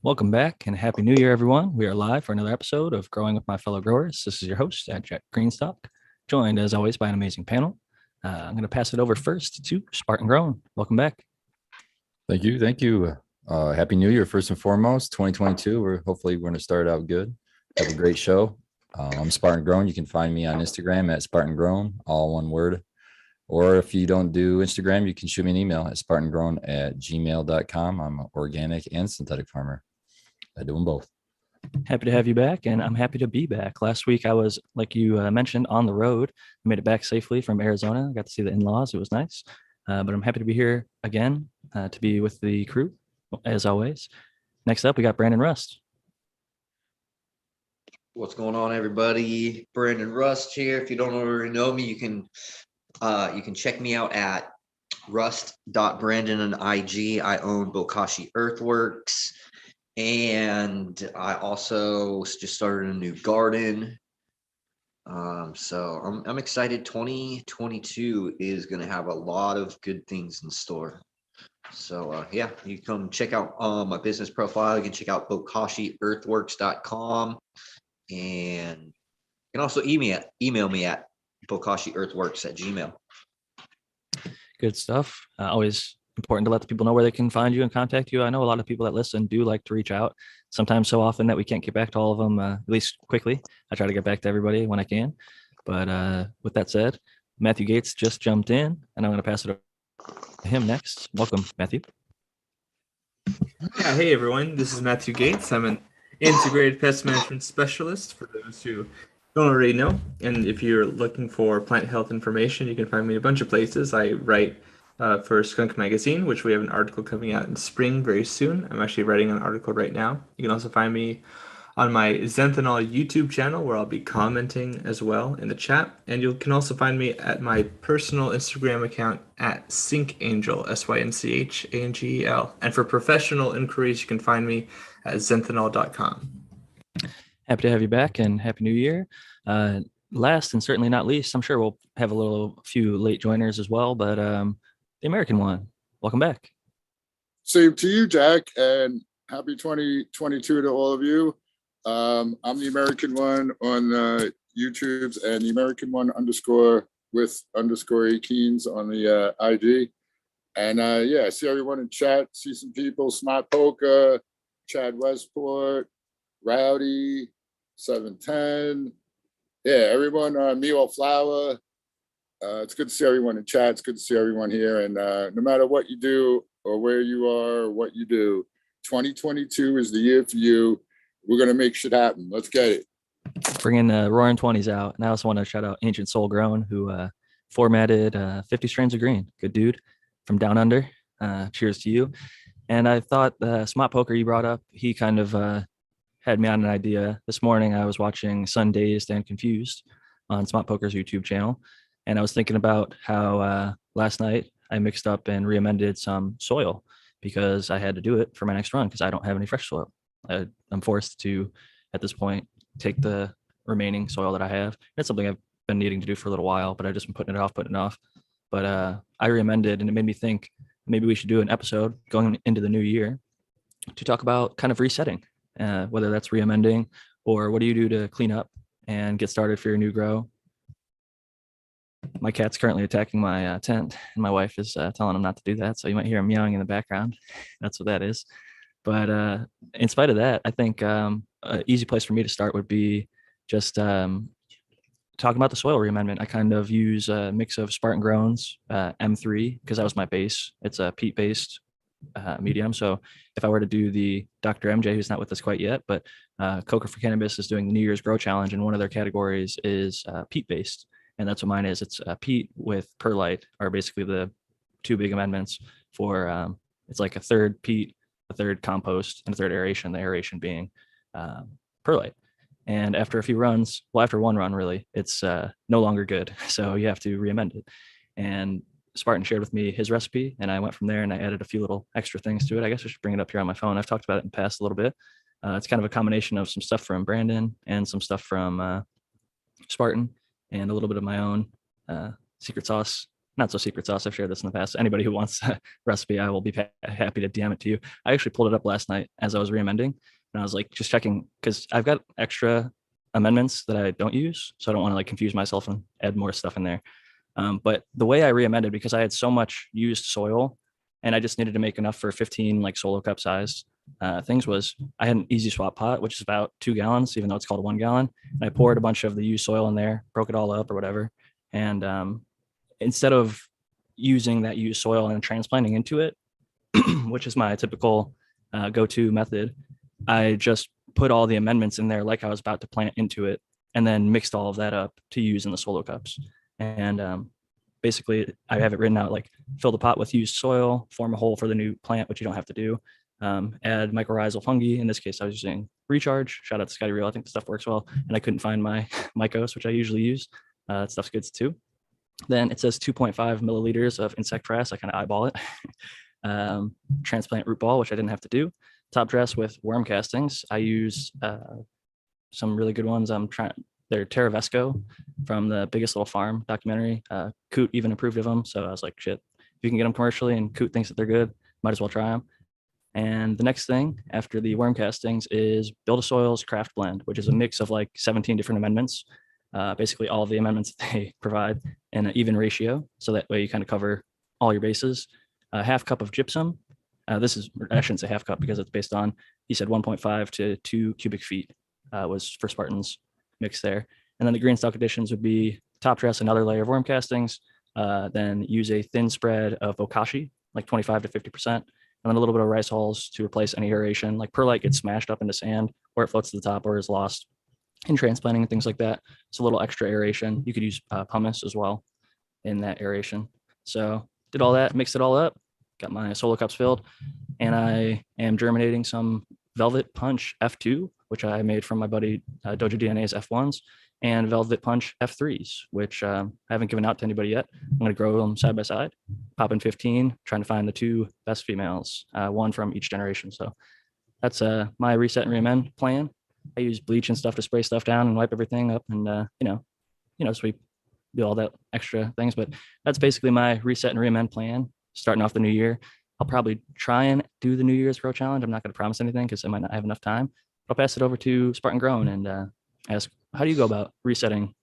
Welcome back and Happy New Year, everyone. We are live for another episode of Growing with My Fellow Growers. This is your host, Jack Greenstock, joined as always by an amazing panel. I'm going to pass it over first to Spartan Grown. Welcome back. Thank you. Thank you. Happy New Year, first and foremost, 2022. We're going to start out good. Have a great show. I'm Spartan Grown. You can find me on Instagram at Spartan Grown, all one word. Or if you don't do Instagram, you can shoot me an email at spartangrown@gmail.com. I'm an organic and synthetic farmer. I do them both. Happy to have you back, and I'm happy to be back. Last week, I was, like you mentioned, on the road. I made it back safely from Arizona. I got to see the in-laws. It was nice. But I'm happy to be here again to be with the crew, as always. Next up, we got Brandon Rust. What's going on, everybody? Brandon Rust here. If you don't already know me, you can check me out at rust.brandon on IG. I own Bokashi Earthworks, and I also just started a new garden. So I'm excited. 2022 is going to have a lot of good things in store. So yeah, you come check out my business profile. You can check out bokashiearthworks.com. And you can also email me at bokashiearthworks@gmail. Good stuff. Always important to let the people know where they can find you and contact you. I know a lot of people that listen do like to reach out, sometimes so often that we can't get back to all of them, at least quickly. I try to get back to everybody when I can. But with that said, Matthew Gates just jumped in, and I'm going to pass it over to him next. Welcome, Matthew. Yeah, hey everyone, this is Matthew Gates. I'm an integrated pest management specialist for those who don't already know. And if you're looking for plant health information, you can find me in a bunch of places. I write for Skunk Magazine, which we have an article coming out in spring very soon. I'm actually writing an article right now. You can also find me on my Zenthanol YouTube channel, where I'll be commenting as well in the chat. And you can also find me at my personal Instagram account at SyncAngel, SYNCHANGEL. And for professional inquiries, you can find me at zenthanol.com. Happy to have you back, and Happy New Year. Last and certainly not least, I'm sure we'll have a few late joiners as well, but the American one, welcome back. Same to you, Jack, and happy 2022 to all of you. I'm the American one on YouTube's, and the American one _with_Keens on the IG. And yeah, I see everyone in chat, see some people, Smart Polka, Chad Westport, Rowdy, 710. Yeah, everyone, Mio Flower. It's good to see everyone in chat. It's good to see everyone here. And no matter what you do or where you are or what you do, 2022 is the year for you. We're going to make shit happen. Let's get it. Bringing the Roaring 20s out. And I also want to shout out Ancient Soul Grown, who formatted 50 Strains of Green. Good dude from down under. Cheers to you. And I thought Smart Poker you brought up, he kind of had me on an idea. This morning I was watching Sun Dazed and Confused on Smart Poker's YouTube channel. And I was thinking about how last night I mixed up and reamended some soil because I had to do it for my next run because I don't have any fresh soil. I'm forced to, at this point, take the remaining soil that I have. It's something I've been needing to do for a little while, but I've just been putting it off. But I reamended, and it made me think maybe we should do an episode going into the new year to talk about kind of resetting, whether that's reamending or what do you do to clean up and get started for your new grow. My cat's currently attacking my tent, and my wife is telling him not to do that. So you might hear him meowing in the background. That's what that is. But in spite of that, I think an easy place for me to start would be just talking about the soil reamendment. I kind of use a mix of Spartan Grown's M3 because that was my base. It's a peat-based medium. So if I were to do the Dr. MJ, who's not with us quite yet, but Coca for Cannabis is doing the New Year's Grow Challenge, and one of their categories is peat-based. And that's what mine is. It's peat with perlite are basically the two big amendments for it's like a third peat, a third compost, and a third aeration, the aeration being perlite. And after a few runs, well, after one run, really, it's no longer good. So you have to reamend it. And Spartan shared with me his recipe, and I went from there and I added a few little extra things to it. I guess I should bring it up here on my phone. I've talked about it in the past a little bit. It's kind of a combination of some stuff from Brandon and some stuff from Spartan and a little bit of my own secret sauce not so secret sauce. I've shared this in the past. Anybody who wants a recipe, I will be happy to DM it to you. I actually pulled it up last night as I was reamending, and I was like just checking because I've got extra amendments that I don't use, so I don't want to like confuse myself and add more stuff in there. But the way I reamended, because I had so much used soil and I just needed to make enough for 15 like solo cup size things, was I had an easy swap pot, which is about 2 gallons, even though it's called 1 gallon. And I poured a bunch of the used soil in there, broke it all up or whatever. And instead of using that used soil and transplanting into it, which is my typical go-to method, I just put all the amendments in there like I was about to plant into it, and then mixed all of that up to use in the solo cups. And basically, I have it written out like fill the pot with used soil, form a hole for the new plant, which you don't have to do. Add mycorrhizal fungi. In this case, I was using Recharge. Shout out to Scotty Real. I think the stuff works well. And I couldn't find my Mycos, which I usually use. That stuff's good too. Then it says 2.5 milliliters of insect frass. I kind of eyeball it. Transplant root ball, which I didn't have to do. Top dress with worm castings. I use some really good ones. They're Terravesco from the Biggest Little Farm documentary. Coot even approved of them. So I was like, shit, if you can get them commercially and Coot thinks that they're good, might as well try them. And the next thing after the worm castings is Build a Soils Craft Blend, which is a mix of like 17 different amendments. Basically all of the amendments that they provide in an even ratio. So that way you kind of cover all your bases. A half cup of gypsum. This is, I shouldn't say half cup because it's based on, he said 1.5 to 2 cubic feet was for Spartan's mix there. And then the green stock additions would be top dress another layer of worm castings, then use a thin spread of bokashi, like 25 to 50%, and then a little bit of rice hulls to replace any aeration. Like perlite gets smashed up into sand, or it floats to the top, or is lost in transplanting and things like that. It's a little extra aeration. You could use pumice as well in that aeration. So did all that, mixed it all up, got my solo cups filled, and I am germinating some Velvet Punch F2, which I made from my buddy Dojo DNA's F1s, and Velvet Punch F3s, which I haven't given out to anybody yet. I'm going to grow them side by side, pop in 15, trying to find the 2 best females, one from each generation. So that's my reset and reamend plan. I use bleach and stuff to spray stuff down and wipe everything up, and sweep, do all that extra things. But that's basically my reset and reamend plan starting off the new year. I'll probably try and do the New Year's Grow Challenge. I'm not going to promise anything because I might not have enough time. I'll pass it over to Spartan Grown and ask, how do you go about resetting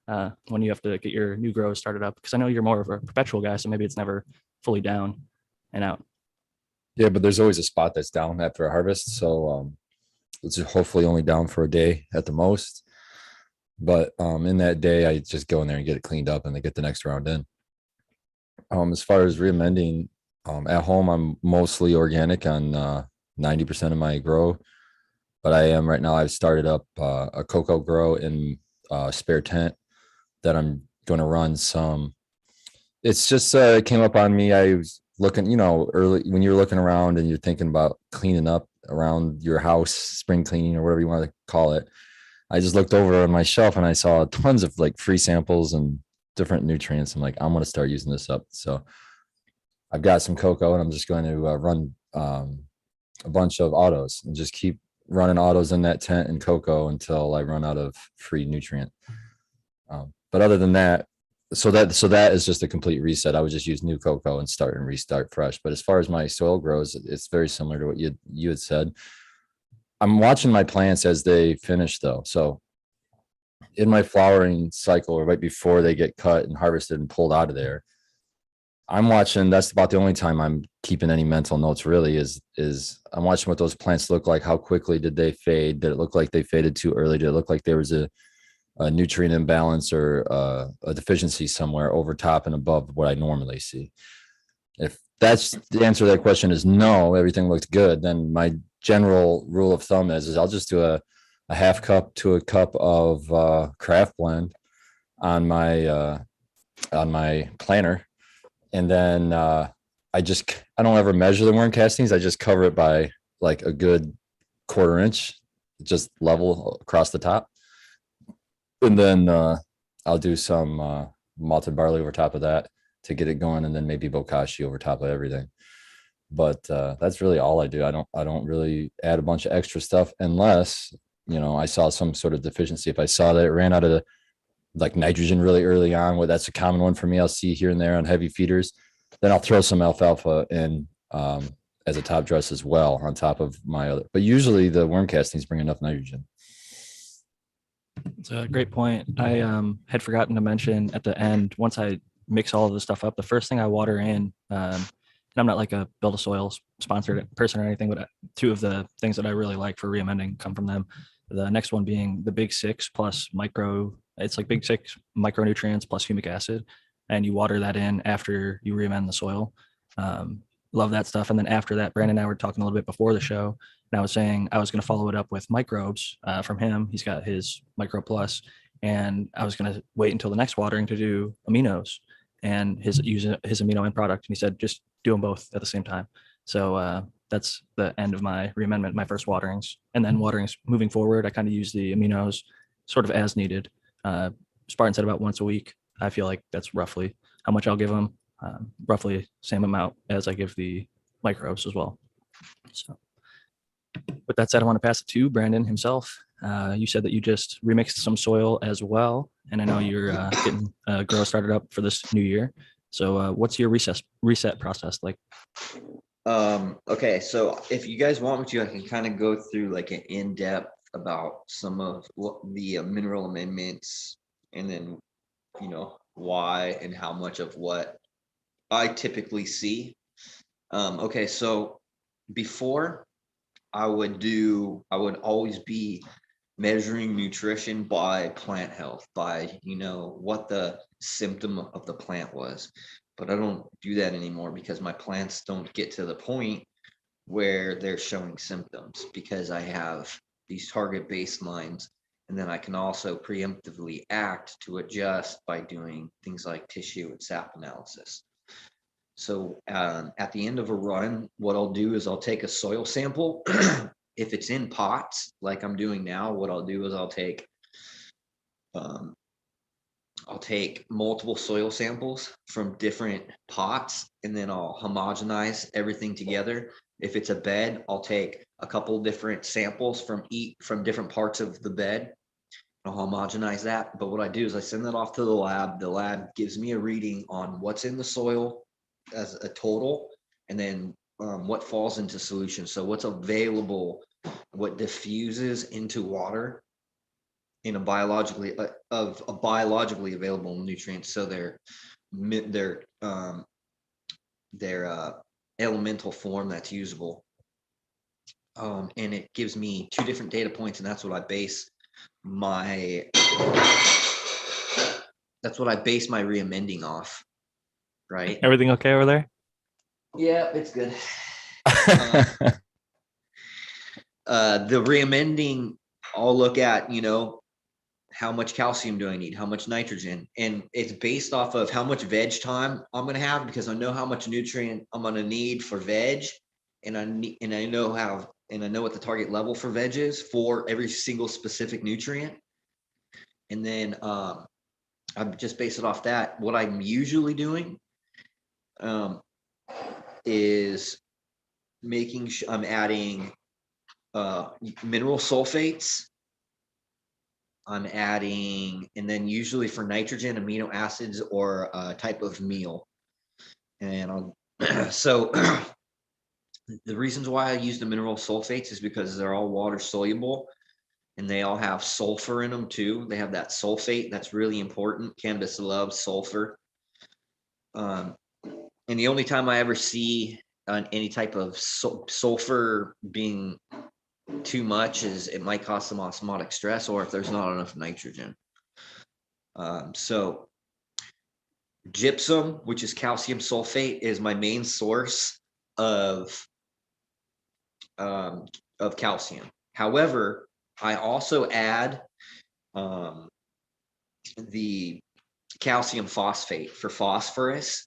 when you have to get your new grows started up? Because I know you're more of a perpetual guy, so maybe it's never fully down and out. Yeah, but there's always a spot that's down after a harvest. So it's hopefully only down for a day at the most. But in that day, I just go in there and get it cleaned up and then get the next round in. As far as reamending, at home, I'm mostly organic on 90% of my grow. But I am right now, I've started up a cocoa grow in a spare tent that I'm going to run some. It's just, it came up on me. I was looking, early when you're looking around and you're thinking about cleaning up around your house, spring cleaning or whatever you want to call it. I just looked over on my shelf and I saw tons of like free samples and different nutrients. I'm like, I'm going to start using this up. So I've got some cocoa and I'm just going to run a bunch of autos and just keep running autos in that tent and cocoa until I run out of free nutrient. But other than that, so that is just a complete reset. I would just use new cocoa and start and restart fresh. But as far as my soil grows, it's very similar to what you had said. I'm watching my plants as they finish though. So in my flowering cycle, or right before they get cut and harvested and pulled out of there, I'm watching. That's about the only time I'm keeping any mental notes really is I'm watching what those plants look like. How quickly did they fade? Did it look like they faded too early? Did it look like there was a nutrient imbalance or a deficiency somewhere over top and above what I normally see? If that's the answer to that question is no, everything looks good, then my general rule of thumb is I'll just do a half cup to a cup of craft blend on my planter. And then I don't ever measure the worm castings. I just cover it by like a good 1/4 inch, just level across the top. And then I'll do some malted barley over top of that to get it going, and then maybe bokashi over top of everything. But that's really all I do. I don't really add a bunch of extra stuff unless I saw some sort of deficiency. If I saw that it ran out of like nitrogen really early on. Well, that's a common one for me. I'll see here and there on heavy feeders. Then I'll throw some alfalfa in as a top dress as well on top of my other. But usually the worm castings bring enough nitrogen. It's a great point. I had forgotten to mention at the end, once I mix all of this stuff up, the first thing I water in, and I'm not like a Build a Soil sponsored person or anything, but two of the things that I really like for reamending come from them. The next one being the Big Six plus micro, it's like Big Six micronutrients plus humic acid, and you water that in after you reamend the soil. Love that stuff. And then after that, Brandon and I were talking a little bit before the show, and I was saying I was going to follow it up with microbes from him. He's got his Micro Plus, and I was going to wait until the next watering to do aminos and his amino end product. And he said just do them both at the same time. So that's the end of my reamendment, my first waterings. And then waterings moving forward, I kind of use the aminos sort of as needed. Spartan said about once a week. I feel like that's roughly how much I'll give them. Roughly same amount as I give the microbes as well. So with that said, I want to pass it to Brandon himself. You said that you just remixed some soil as well, and I know you're getting grow started up for this new year. So what's your reset process like? Okay, so if you guys want me to, I can kind of go through like an in-depth about some of what the mineral amendments, and then why and how much of what I typically see. Okay, so before I would always be measuring nutrition by plant health, by what the symptom of the plant was. But I don't do that anymore because my plants don't get to the point where they're showing symptoms, because I have these target baselines, and then I can also preemptively act to adjust by doing things like tissue and sap analysis. So at the end of a run, what I'll do is I'll take a soil sample. If it's in pots, like I'm doing now, what I'll do is I'll take multiple soil samples from different pots, and then I'll homogenize everything together. If it's a bed, I'll take a couple different samples from different parts of the bed. I'll homogenize that. But what I do is I send that off to the lab. The lab gives me a reading on what's in the soil as a total, and then what falls into solution. So what's available, what diffuses into water in a biologically available nutrients. So their elemental form that's usable. And it gives me two different data points, and that's what I base my reamending off. Right. Everything okay over there? Yeah, it's good. The reamending, I'll look at, how much calcium do I need? How much nitrogen? And it's based off of how much veg time I'm going to have, because I know how much nutrient I'm going to need for veg. And I know what the target level for veg is for every single specific nutrient. And then I just base it off that. What I'm usually doing is making sure I'm adding mineral sulfates. I'm adding, and then usually for nitrogen, amino acids or a type of meal. And so the reasons why I use the mineral sulfates is because they're all water soluble, and they all have sulfur in them too. They have that sulfate that's really important. Cannabis loves sulfur. And the only time I ever see any type of sulfur being too much is it might cause some osmotic stress, or if there's not enough nitrogen. So gypsum, which is calcium sulfate, is my main source of calcium. However, I also add the calcium phosphate for phosphorus.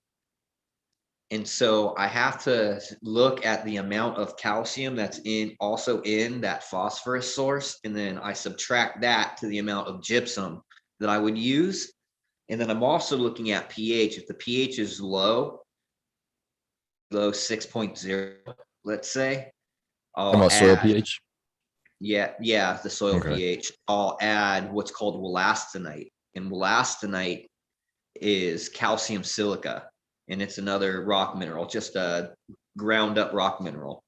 And so I have to look at the amount of calcium that's also in that phosphorus source. And then I subtract that to the amount of gypsum that I would use. And then I'm also looking at pH. If the pH is low 6.0, let's say. Soil pH? Yeah, the soil Okay. pH. I'll add what's called wolastenite. and wollastonite is calcium silica, and it's another rock mineral, just a ground up rock mineral.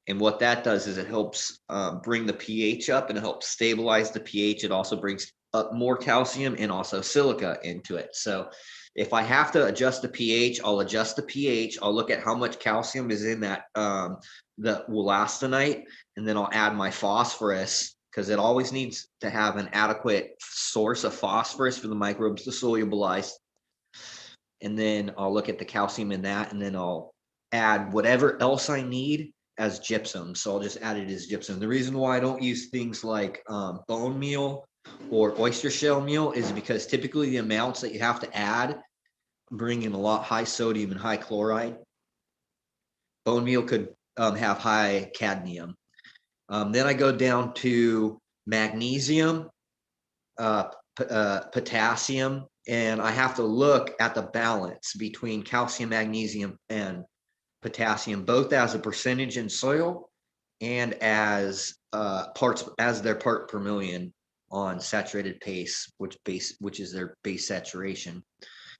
And what that does is it helps bring the pH up, and it helps stabilize the pH. It also brings up more calcium and also silica into it. So if I have to adjust the pH, I'll adjust the pH. I'll look at how much calcium is in that the wollastonite, and then I'll add my phosphorus, because it always needs to have an adequate source of phosphorus for the microbes to solubilize. And then I'll look at the calcium in that, and then I'll add whatever else I need as gypsum. So I'll just add it as gypsum. The reason why I don't use things like bone meal or oyster shell meal is because typically the amounts that you have to add bring in a lot high sodium and high chloride. Bone meal could have high cadmium. Then I go down to magnesium, potassium, and I have to look at the balance between calcium, magnesium, and potassium, both as a percentage in soil and as parts, as their part per million on saturated paste, which is their base saturation.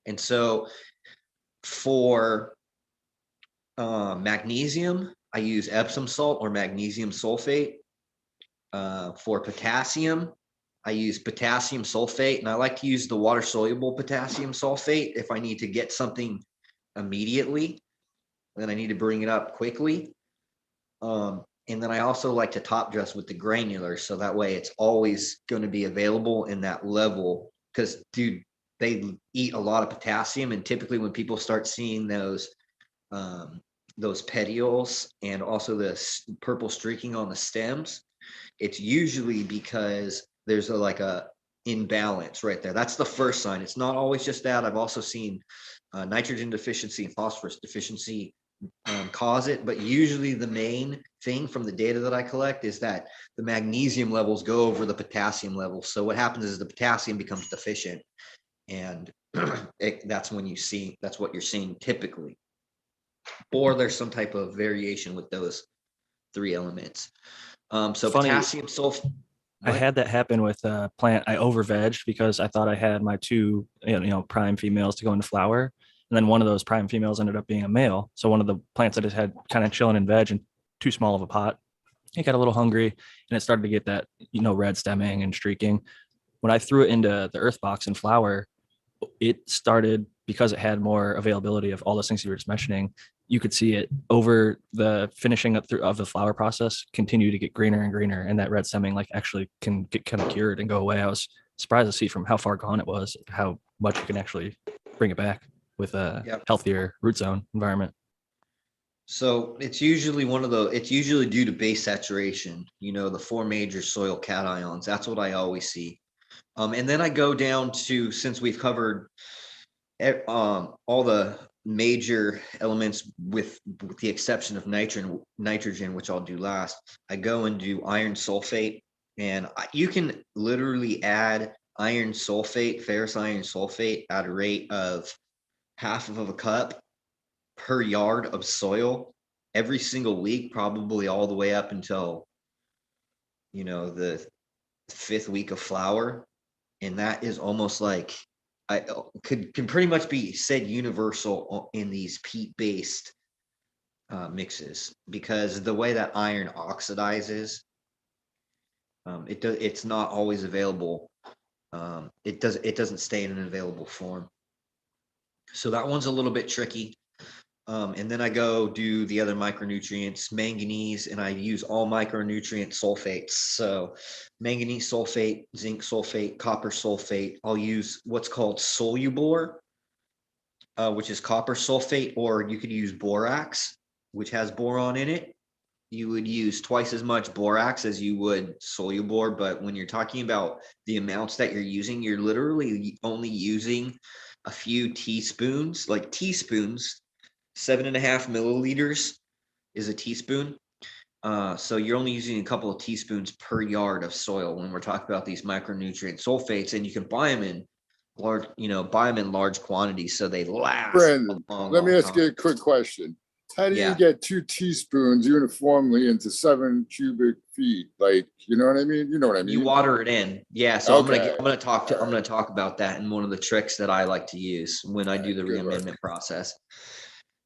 And so for magnesium, I use Epsom salt or magnesium sulfate. For potassium, I use potassium sulfate, and I like to use the water soluble potassium sulfate if I need to get something immediately, then I need to bring it up quickly. And then I also like to top dress with the granular, so that way it's always going to be available in that level, because dude, they eat a lot of potassium, and typically when people start seeing those petioles and also the purple streaking on the stems, it's usually because there's like a imbalance right there. That's the first sign. It's not always just that. I've also seen nitrogen deficiency and phosphorus deficiency cause it, but usually the main thing from the data that I collect is that the magnesium levels go over the potassium levels. So what happens is the potassium becomes deficient, and that's when that's what you're seeing typically, or there's some type of variation with those three elements. So Funny, potassium sulfate. I had that happen with a plant. I over vegged because I thought I had my two, prime females to go into flower. And then one of those prime females ended up being a male. So one of the plants I just had kind of chilling in veg and too small of a pot, it got a little hungry and it started to get that, red stemming and streaking. When I threw it into the earth box and flower, it started, because it had more availability of all those things you were just mentioning, you could see it over the finishing up through of the flower process continue to get greener and greener, and that red stemming like actually can get kind of cured and go away. I was surprised to see from how far gone it was, how much you can actually bring it back with a healthier root zone environment. So it's usually it's usually due to base saturation, the four major soil cations. That's what I always see. And then I go down to, since we've covered all the major elements with the exception of nitrogen, which I'll do last, I go and do iron sulfate, and you can literally add iron sulfate, ferrous iron sulfate, at a rate of half of a cup per yard of soil every single week, probably all the way up until the 5th week of flower. And that is almost like, I can pretty much be said universal in these peat-based mixes, because the way that iron oxidizes, it's not always available. It doesn't stay in an available form. So that one's a little bit tricky. And then I go do the other micronutrients, manganese, and I use all micronutrient sulfates. So manganese sulfate, zinc sulfate, copper sulfate. I'll use what's called Solubor, which is copper sulfate, or you could use borax, which has boron in it. You would use twice as much borax as you would Solubor, but when you're talking about the amounts that you're using, you're literally only using a few teaspoons, like teaspoons. 7.5 milliliters is a teaspoon. So you're only using a couple of teaspoons per yard of soil when we're talking about these micronutrient sulfates, and you can buy them in large, large quantities, so they last. Brandon, let me ask you a quick question. how do you Yeah. get 2 teaspoons uniformly into 7 cubic feet? Like, you know what I mean? You know what I mean? You water it in. Yeah. So Okay. I'm gonna talk All about that in one of the tricks that I like to use when I do the Good work. reamendment process.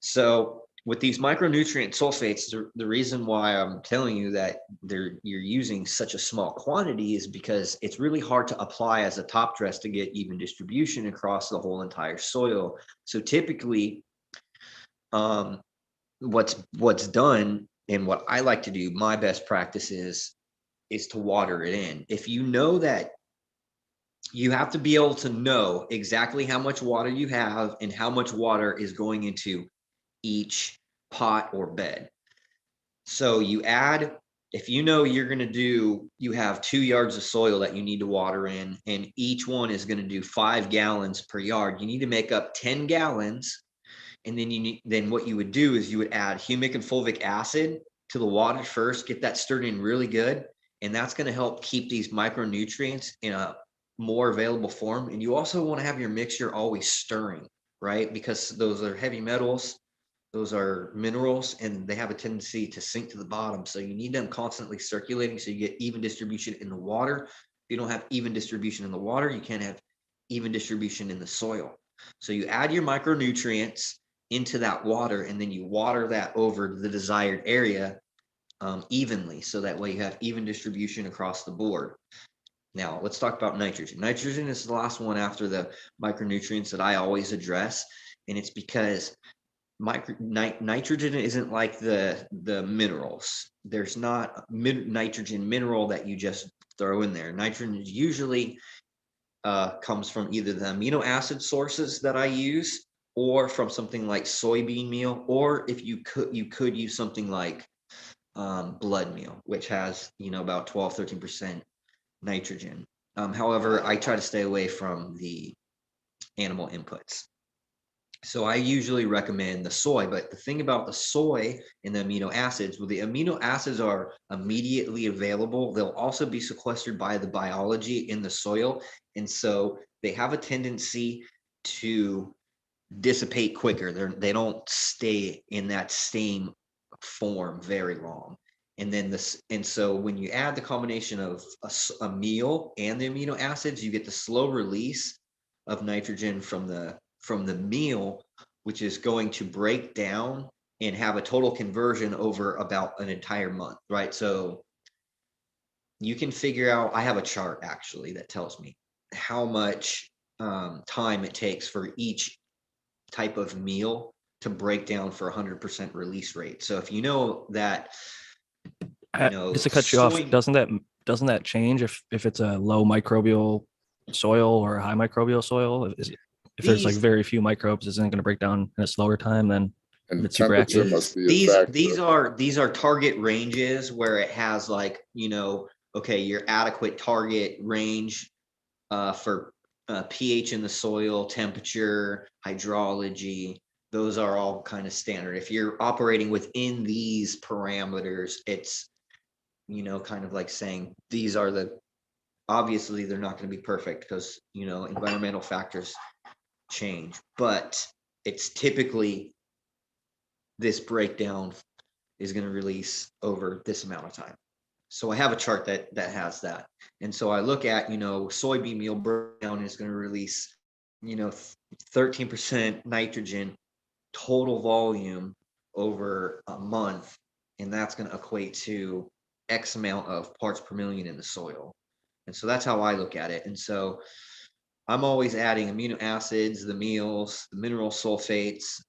So with these micronutrient sulfates, the reason why I'm telling you that you're using such a small quantity is because it's really hard to apply as a top dress to get even distribution across the whole entire soil. So typically, what's done and what I like to do, my best practice is to water it in. If you know that you have to be able to know exactly how much water you have and how much water is going into each pot or bed. So you add, if you know you have 2 yards of soil that you need to water in, and each one is going to do 5 gallons per yard, you need to make up 10 gallons. And then what you would do is you would add humic and fulvic acid to the water first, get that stirred in really good. And that's going to help keep these micronutrients in a more available form. And you also want to have your mixture always stirring, right? Because those are heavy metals, those are minerals, and they have a tendency to sink to the bottom. So you need them constantly circulating so you get even distribution in the water. If you don't have even distribution in the water, you can't have even distribution in the soil. So you add your micronutrients into that water, and then you water that over the desired area evenly. So that way you have even distribution across the board. Now let's talk about nitrogen. Nitrogen is the last one after the micronutrients that I always address. And it's because nitrogen isn't like the minerals. There's not nitrogen mineral that you just throw in there. Nitrogen usually comes from either the amino acid sources that I use, or from something like soybean meal, or if you could use something like blood meal, which has about 12-13% nitrogen. However, I try to stay away from the animal inputs. So I usually recommend the soy, but the thing about the soy and the amino acids, well, the amino acids are immediately available. They'll also be sequestered by the biology in the soil. And so they have a tendency to dissipate quicker. They don't stay in that same form very long. And so when you add the combination of a meal and the amino acids, you get the slow release of nitrogen from the meal, which is going to break down and have a total conversion over about an entire month, right? So you can figure out, I have a chart actually that tells me how much time it takes for each type of meal to break down for 100% release rate. So if you know that, just to cut you off, doesn't that change if it's a low microbial soil or a high microbial soil? If there's like very few microbes, isn't it going to break down in a slower time than And the it's super temperature active? must be a factor. These are target ranges where it has like, okay, your adequate target range for pH in the soil, temperature, hydrology. Those are all kind of standard. If you're operating within these parameters, it's kind of like saying these are obviously they're not going to be perfect because environmental factors change, but it's typically this breakdown is going to release over this amount of time. So I have a chart that has that. And so I look at, soybean meal breakdown is going to release, 13% nitrogen total volume over a month. And that's going to equate to X amount of parts per million in the soil. And so that's how I look at it. And so I'm always adding amino acids, the meals, the mineral sulfates,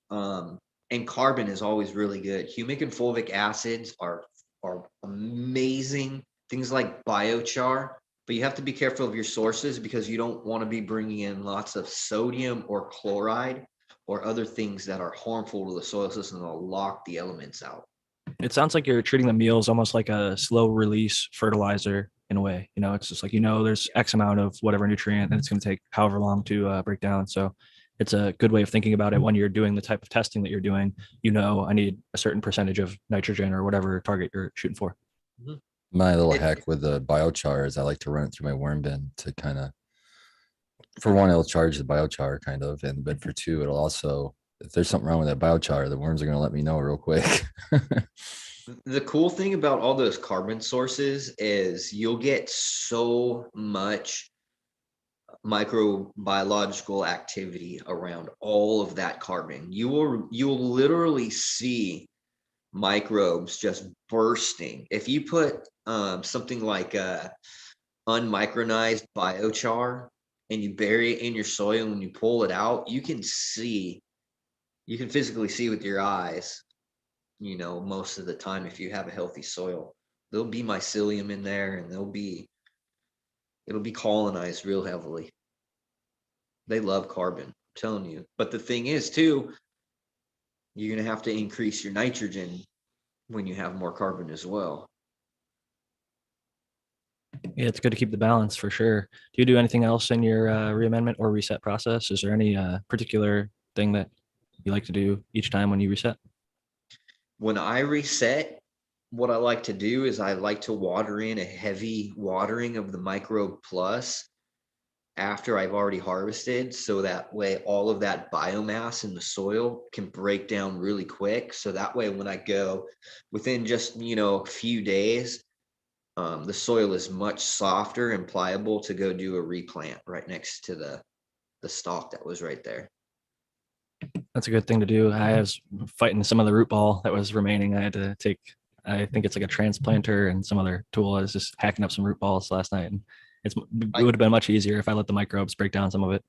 and carbon is always really good. Humic and fulvic acids are amazing. Things like biochar, but you have to be careful of your sources because you don't want to be bringing in lots of sodium or chloride or other things that are harmful to the soil system that will lock the elements out. It sounds like you're treating the meals almost like a slow release fertilizer in a way. It's just like, there's X amount of whatever nutrient and it's going to take however long to break down. So it's a good way of thinking about it when you're doing the type of testing that you're doing. I need a certain percentage of nitrogen or whatever target you're shooting for. My little hack with the biochar is I like to run it through my worm bin to kind of, for one, it'll charge the biochar kind of, but for two, if there's something wrong with that biochar, the worms are going to let me know real quick. The cool thing about all those carbon sources is you'll get so much microbiological activity around all of that carbon. You'll literally see microbes just bursting. If you put something like unmicronized biochar and you bury it in your soil and you pull it out, you can physically see with your eyes, most of the time, if you have a healthy soil, there'll be mycelium in there and it'll be colonized real heavily. They love carbon, I'm telling you. But the thing is too, you're going to have to increase your nitrogen when you have more carbon as well. Yeah, it's good to keep the balance for sure. Do you do anything else in your reamendment or reset process? Is there any particular thing that you like to do each time when you reset? When I reset, what I like to do is I like to water in a heavy watering of the Microbe Plus after I've already harvested, so that way all of that biomass in the soil can break down really quick. So that way when I go within just, a few days, the soil is much softer and pliable to go do a replant right next to the stalk that was right there. That's a good thing to do. I was fighting some of the root ball that was remaining. I had to take, I think it's like a transplanter and some other tool. I was just hacking up some root balls last night, and it would have been much easier if I let the microbes break down some of it.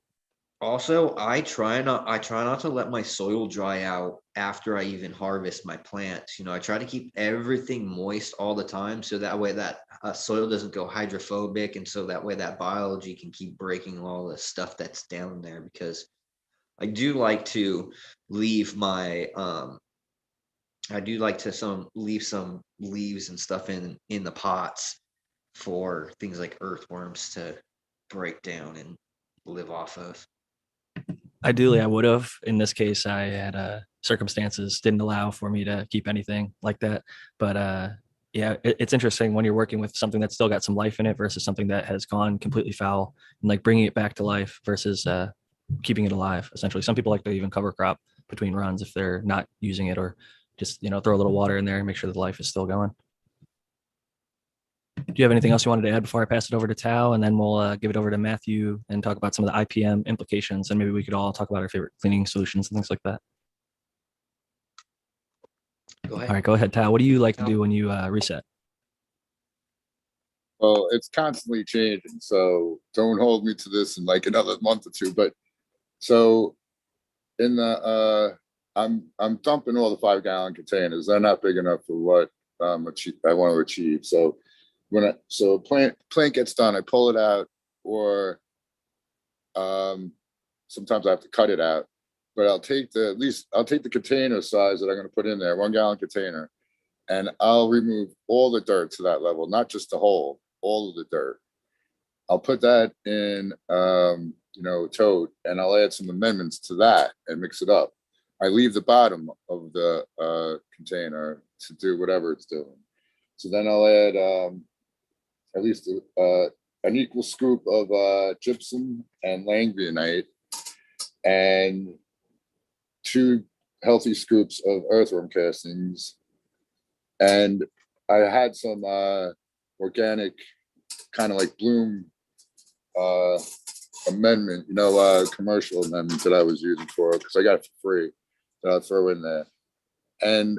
Also, I try not to let my soil dry out after I even harvest my plants. I try to keep everything moist all the time, so that way that soil doesn't go hydrophobic, and so that way that biology can keep breaking all the stuff that's down there. Because I do like to leave my leave some leaves and stuff in the pots for things like earthworms to break down and live off of. Ideally, I would have. In this case, I had circumstances didn't allow for me to keep anything like that. But yeah, it's interesting when you're working with something that's still got some life in it versus something that has gone completely foul, and like bringing it back to life versus keeping it alive. Essentially, some people like to even cover crop between runs if they're not using it, or just throw a little water in there and make sure that the life is still going. Do you have anything else you wanted to add before I pass it over to Tao? And then we'll give it over to Matthew and talk about some of the IPM implications. And maybe we could all talk about our favorite cleaning solutions and things like that. Go ahead. All right, go ahead, Tao. What do you like to do when you reset? Well, it's constantly changing, so don't hold me to this in like another month or two. But so in the I'm dumping all the 5-gallon containers. They're not big enough for what I want to achieve. So when a plant gets done, I pull it out, or sometimes I have to cut it out. But I'll take the container size that I'm going to put in there, 1-gallon container, and I'll remove all the dirt to that level, not just the hole, all of the dirt. I'll put that in tote, and I'll add some amendments to that and mix it up. I leave the bottom of the container to do whatever it's doing. So then I'll add at least an equal scoop of gypsum and langbionite, and 2 healthy scoops of earthworm castings. And I had some organic kind of like bloom amendment, commercial amendment that I was using for it, because I got it for free, that I'll throw in there. And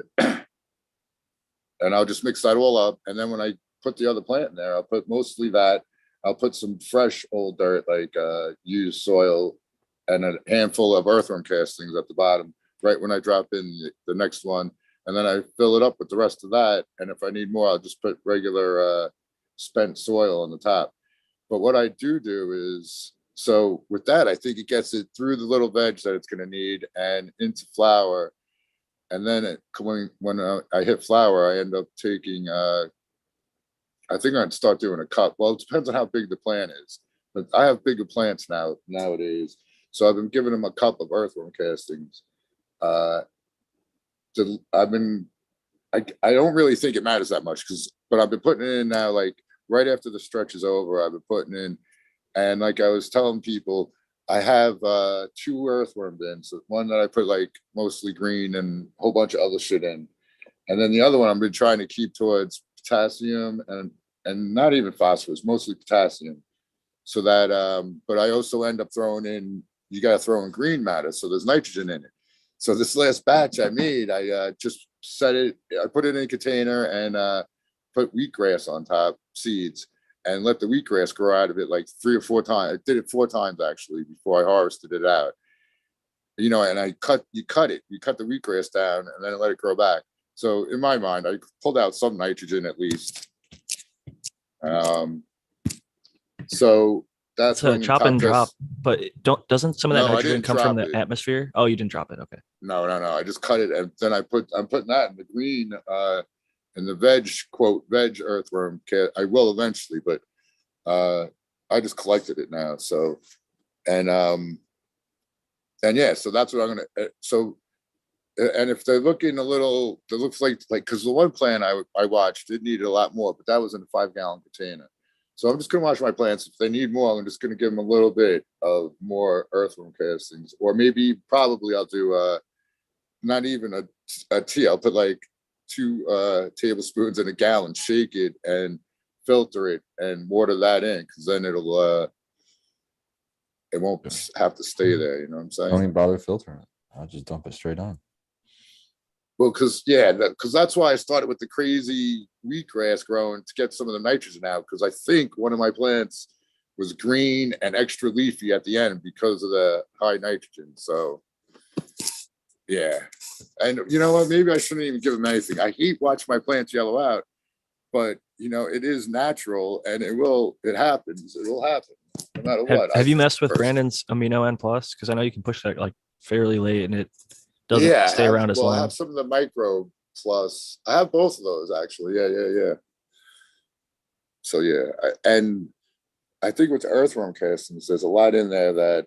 I'll just mix that all up. And then when I put the other plant in there, I'll put mostly that. I'll put some fresh old dirt, like used soil, and a handful of earthworm castings at the bottom, right when I drop in the next one. And then I fill it up with the rest of that. And if I need more, I'll just put regular spent soil on the top. But what I do is, so with that, I think it gets it through the little veg that it's going to need and into flower. And then when I hit flower, I end up taking, I think I'd start doing a cup. Well, it depends on how big the plant is. But I have bigger plants nowadays. So I've been giving them a cup of earthworm castings. I don't really think it matters that much, but I've been putting it in now, like right after the stretch is over, I've been putting in. And like I was telling people, I have 2 earthworm bins. One that I put like mostly green and a whole bunch of other shit in. And then the other one I've been trying to keep towards potassium and not even phosphorus, mostly potassium. So that but I also end up throwing in, you gotta throw in green matter, so there's nitrogen in it. So this last batch I made, I just set it, I put it in a container and put wheatgrass on top, seeds, and let the wheatgrass grow out of it like 3 or 4 times. I did it 4 times actually before I harvested it out. You know, and you cut the wheatgrass down and then let it grow back. So in my mind, I pulled out some nitrogen at least. So that's It's a chop and drop, but doesn't some of that No, I nitrogen didn't come from drop the it. atmosphere? Oh, you didn't drop it. Okay. No. I just cut it and then I'm putting that in the green in the veg earthworm kit. I will eventually, but I just collected it now. So and yeah, so that's what I'm gonna and if they're looking a little, it looks like because the one plant I watched, it needed a lot more, but that was in a 5-gallon container. So I'm just gonna watch my plants. If they need more, I'm just gonna give them a little bit of more earthworm castings, or maybe probably I'll do not even a tea. I'll put like 2 tablespoons in a gallon, shake it and filter it and water that in, because then it won't have to stay there. You know what I'm saying? Don't even bother filtering it. I'll just dump it straight on. Well, because that's why I started with the crazy wheatgrass growing to get some of the nitrogen out. Because I think one of my plants was green and extra leafy at the end because of the high nitrogen. So, yeah. And you know what? Maybe I shouldn't even give them anything. I hate watching my plants yellow out, but you know, it is natural and it happens. It will happen no matter what. Have you messed with Brandon's Amino N Plus? Because I know you can push that like fairly late and it doesn't stay around as long. I have some of the micro plus. I have both of those actually. Yeah. So yeah, and I think with the earthworm castings, there's a lot in there that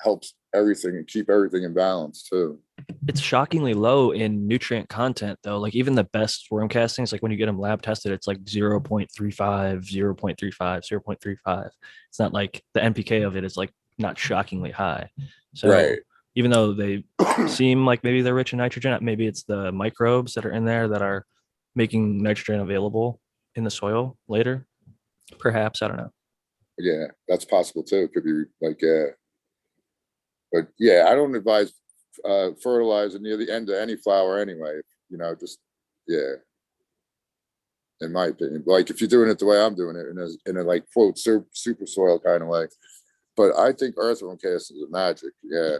helps everything and keep everything in balance too. It's shockingly low in nutrient content though. Like even the best worm castings, like when you get them lab tested, it's like 0.35, 0.35, 0.35. It's not like the NPK of it is like not shockingly high. So Right. Even though they seem like maybe they're rich in nitrogen, maybe it's the microbes that are in there that are making nitrogen available in the soil later. Perhaps, I don't know. Yeah, that's possible too. It could be like, but yeah, I don't advise fertilizer near the end of any flower anyway. You know, just in my opinion, like if you're doing it the way I'm doing it in a like quote super soil kind of way. But I think earthworm castings are magic. Yeah.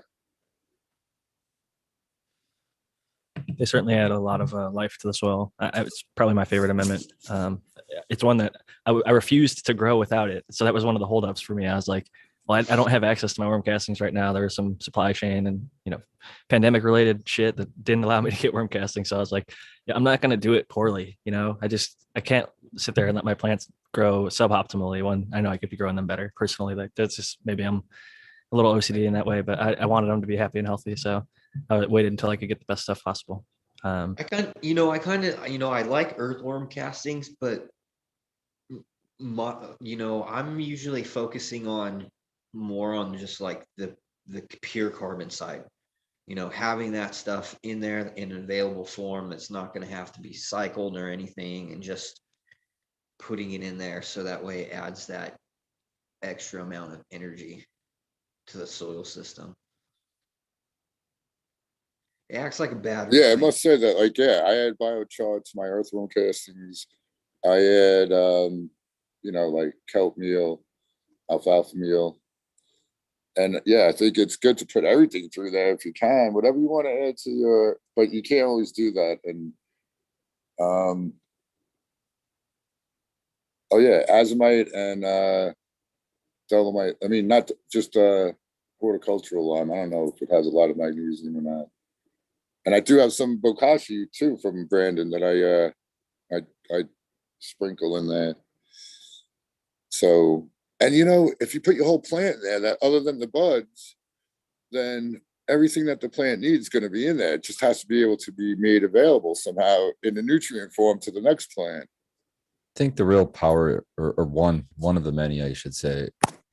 They certainly add a lot of life to the soil. It's probably my favorite amendment. It's one that I refused to grow without it. So that was one of the holdups for me. I was like, well, I don't have access to my worm castings right now. There was some supply chain and, pandemic related shit that didn't allow me to get worm casting. So I was like, yeah, I'm not going to do it poorly. I can't sit there and let my plants grow suboptimally when I know I could be growing them better personally. Like that's just, maybe I'm a little OCD in that way, but I wanted them to be happy and healthy. So I waited until I could get the best stuff possible. I like earthworm castings, but I'm usually focusing on more on just like the pure carbon side. Having that stuff in there in an available form that's not going to have to be cycled or anything, and just putting it in there so that way it adds that extra amount of energy to the soil system. It acts like a battery. Yeah, I must say that, like, I add biochar to my earthworm castings. I add, like kelp meal, alfalfa meal. And yeah, I think it's good to put everything through there if you can, whatever you want to add to your, but you can't always do that. And, azomite and dolomite. I mean, not just horticultural lime. I don't know if it has a lot of magnesium or not. And I do have some bokashi too from Brandon that I sprinkle in there. So, and if you put your whole plant in there, that other than the buds, then everything that the plant needs is going to be in there. It just has to be able to be made available somehow in the nutrient form to the next plant. I think the real power, or one of the many, I should say,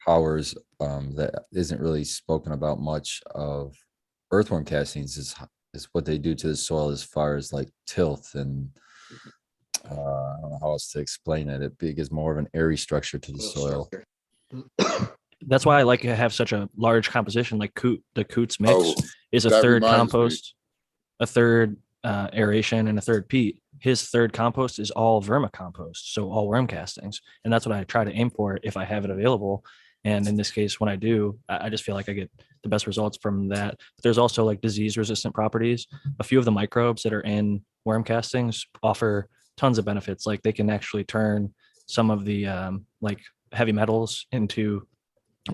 powers that isn't really spoken about much of earthworm castings is what they do to the soil as far as like tilth and I don't know how else to explain it. It gives more of an airy structure to the soil. That's why I like to have such a large composition. Like the Coots mix Oh, is a that third reminds me. compost, a third aeration, and a third peat. His third compost is all vermicompost, so all worm castings, and that's what I try to aim for if I have it available. And in this case, when I do, I just feel like I get the best results from that. But there's also like disease resistant properties. A few of the microbes that are in worm castings offer tons of benefits. Like they can actually turn some of the like heavy metals into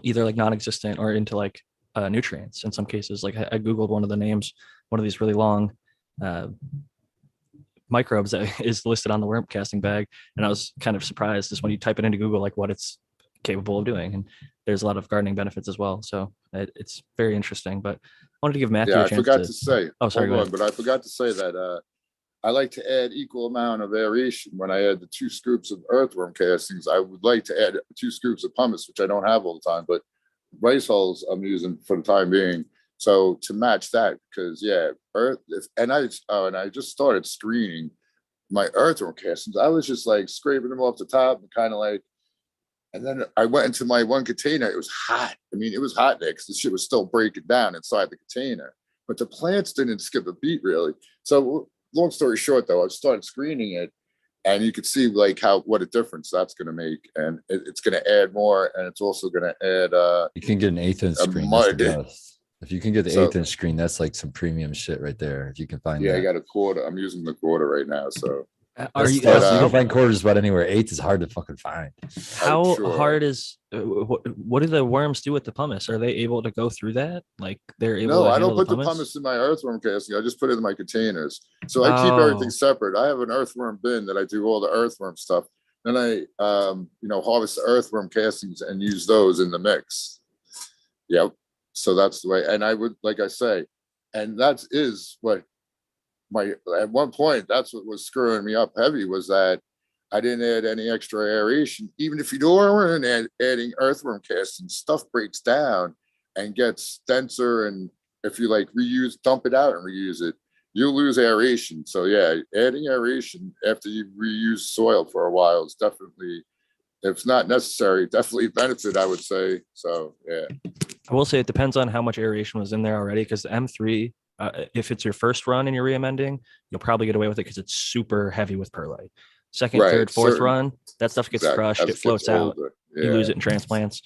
either like non-existent or into like nutrients in some cases. Like I Googled one of the names, one of these really long microbes that is listed on the worm casting bag. And I was kind of surprised just when you type it into Google, like what it's capable of doing. And there's a lot of gardening benefits as well. So it's very interesting, but I wanted to give Matthew Yeah, a I chance forgot to say. Oh, sorry, Hold go on, ahead. but I forgot to say that I like to add equal amount of aeration when I add the 2 scoops of earthworm castings. I would like to add 2 scoops of pumice, which I don't have all the time, but rice hulls I'm using for the time being. So to match that, because yeah, and I just started screening my earthworm castings. I was just like scraping them off the top and kind of like, and then I went into my one container. It was hot. I mean, it was hot there because the shit was still breaking down inside the container. But the plants didn't skip a beat really. So long story short, though, I started screening it, and you could see like what a difference that's going to make, and it's going to add more, and it's also going to add You can get an 1/8 inch a screen. That's the mud. best. If you can get the So- 1/8 inch screen, that's like some premium shit right there. If you can find Yeah, I that. got a quarter. I'm using the quarter right now. So Are you, But, You can find quarters about anywhere. 1/8 is hard to fucking find. how sure. hard is what do the worms do with the pumice? Are they able to go through that? Like they're able no, to I handle don't put the pumice in my earthworm casting. I just put it in my containers. So I keep everything Oh. separate. I have an earthworm bin that I do all the earthworm stuff. Then I harvest the earthworm castings and use those in the mix. Yep. So that's the way. And I would, like I say, and that is what at one point, that's what was screwing me up heavy, was that I didn't add any extra aeration. Even if you don't adding earthworm casting, stuff breaks down and gets denser. And if you like dump it out and reuse it, you'll lose aeration. So yeah, adding aeration after you reuse soil for a while is definitely, if it's not necessary, definitely benefit, I would say. So yeah. I will say it depends on how much aeration was in there already, because the M3, if it's your first run and you're reamending, you'll probably get away with it because it's super heavy with perlite. Second, Right, third, fourth certain- run, that stuff gets Exactly. crushed, As it gets floats out, older. you lose it in transplants.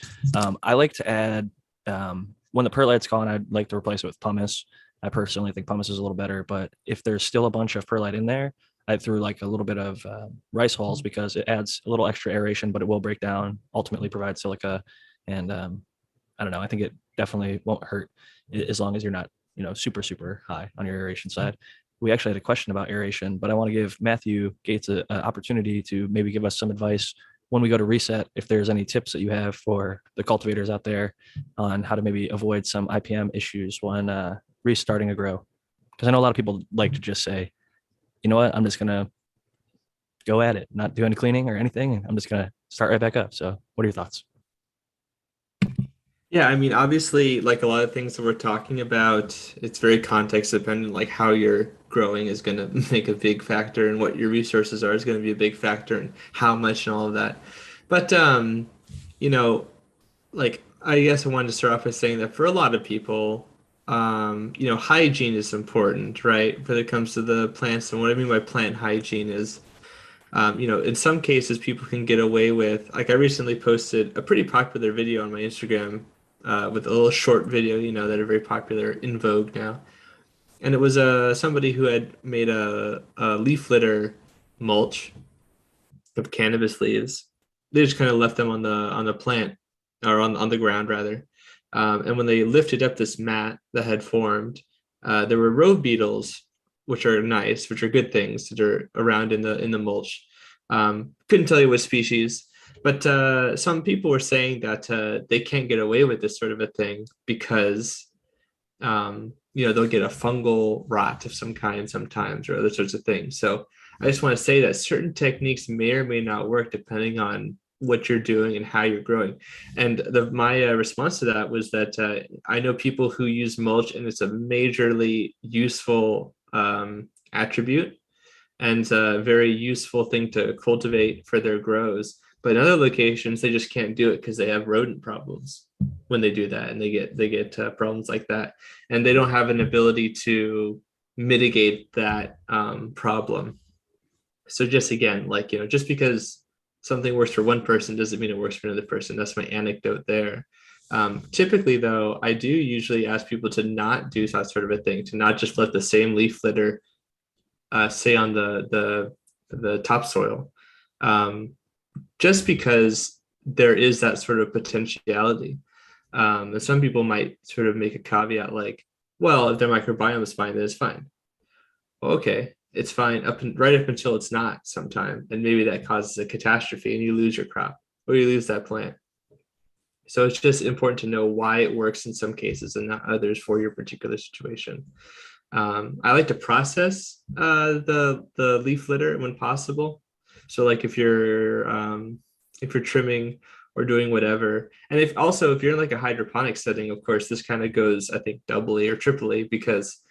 I like to add, when the perlite's gone, I'd like to replace it with pumice. I personally think pumice is a little better, but if there's still a bunch of perlite in there, I threw like a little bit of rice hulls because it adds a little extra aeration, but it will break down, ultimately provide silica. And I don't know, I think it definitely won't hurt as long as you're not, super, super high on your aeration side. We actually had a question about aeration, but I want to give Matthew Gates an opportunity to maybe give us some advice when we go to reset, if there's any tips that you have for the cultivators out there on how to maybe avoid some IPM issues when restarting a grow. Because I know a lot of people like to just say, you know what, I'm just going to go at it, not do any cleaning or anything. I'm just going to start right back up. So what are your thoughts? Yeah, I mean, obviously, like a lot of things that we're talking about, it's very context dependent. Like how you're growing is going to make a big factor, and what your resources are is going to be a big factor, and how much and all of that. But like I guess I wanted to start off by saying that for a lot of people, hygiene is important, right? When it comes to the plants, and what I mean by plant hygiene is, in some cases, people can get away with, like I recently posted a pretty popular video on my Instagram with a little short video, that are very popular, in vogue now. And it was somebody who had made a leaf litter mulch of cannabis leaves. They just kind of left them on the plant, or on the ground rather. And when they lifted up this mat that had formed, there were rove beetles, which are nice, which are good things that are around in the mulch. Couldn't tell you what species, but some people were saying that they can't get away with this sort of a thing because they'll get a fungal rot of some kind sometimes, or other sorts of things. So I just want to say that certain techniques may or may not work depending on what you're doing and how you're growing. And my response to that was that I know people who use mulch, and it's a majorly useful attribute and a very useful thing to cultivate for their grows. But in other locations, they just can't do it because they have rodent problems when they do that, and they get problems like that, and they don't have an ability to mitigate that problem. So just again, like, just because something works for one person doesn't mean it works for another person. That's my anecdote there. Typically, though, I do usually ask people to not do that sort of a thing, to not just let the same leaf litter stay on the topsoil, just because there is that sort of potentiality. And some people might sort of make a caveat like, well, if their microbiome is fine, then it's fine. Well, okay, it's fine right up until it's not sometime. And maybe that causes a catastrophe and you lose your crop or you lose that plant. So it's just important to know why it works in some cases and not others for your particular situation. I like to process the leaf litter when possible. So like if you're trimming or doing whatever, and if you're in like a hydroponic setting, of course, this kind of goes, I think, doubly or triply, because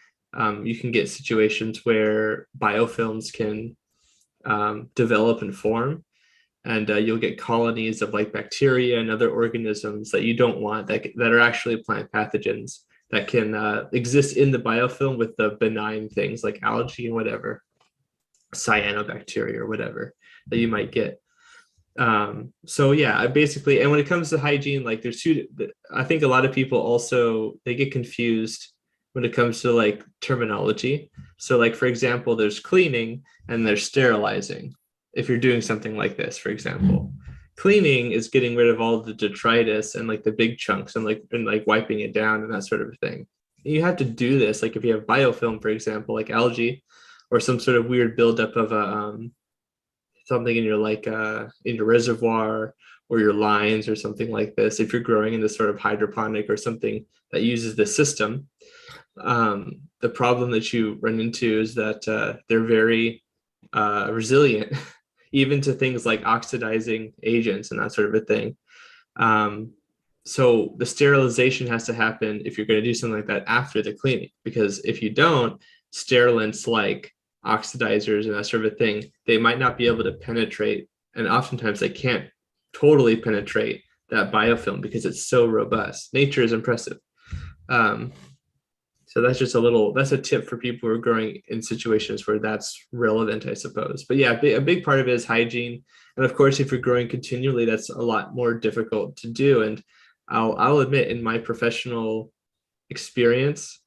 you can get situations where biofilms can develop and form, and you'll get colonies of like bacteria and other organisms that you don't want, that are actually plant pathogens that can exist in the biofilm with the benign things like algae and whatever, cyanobacteria or whatever that you might get. So yeah, I basically, and when it comes to hygiene, like I think a lot of people also, they get confused when it comes to like terminology. So like, for example, there's cleaning and there's sterilizing. If you're doing something like this, for example, cleaning is getting rid of all the detritus and like the big chunks and like wiping it down and that sort of thing. You have to do this. Like if you have biofilm, for example, like algae or some sort of weird buildup of something in your in your reservoir or your lines or something like this, if you're growing in this sort of hydroponic or something that uses the system, the problem that you run into is that they're very resilient even to things like oxidizing agents and that sort of a thing. So the sterilization has to happen if you're going to do something like that after the cleaning, because if you don't, sterilants like oxidizers and that sort of a thing, they might not be able to penetrate, and oftentimes they can't totally penetrate that biofilm because it's so robust. Nature is impressive. So that's just that's a tip for people who are growing in situations where that's relevant, I suppose. But yeah, a big part of it is hygiene. And of course, if you're growing continually, that's a lot more difficult to do. And I'll admit, in my professional experience,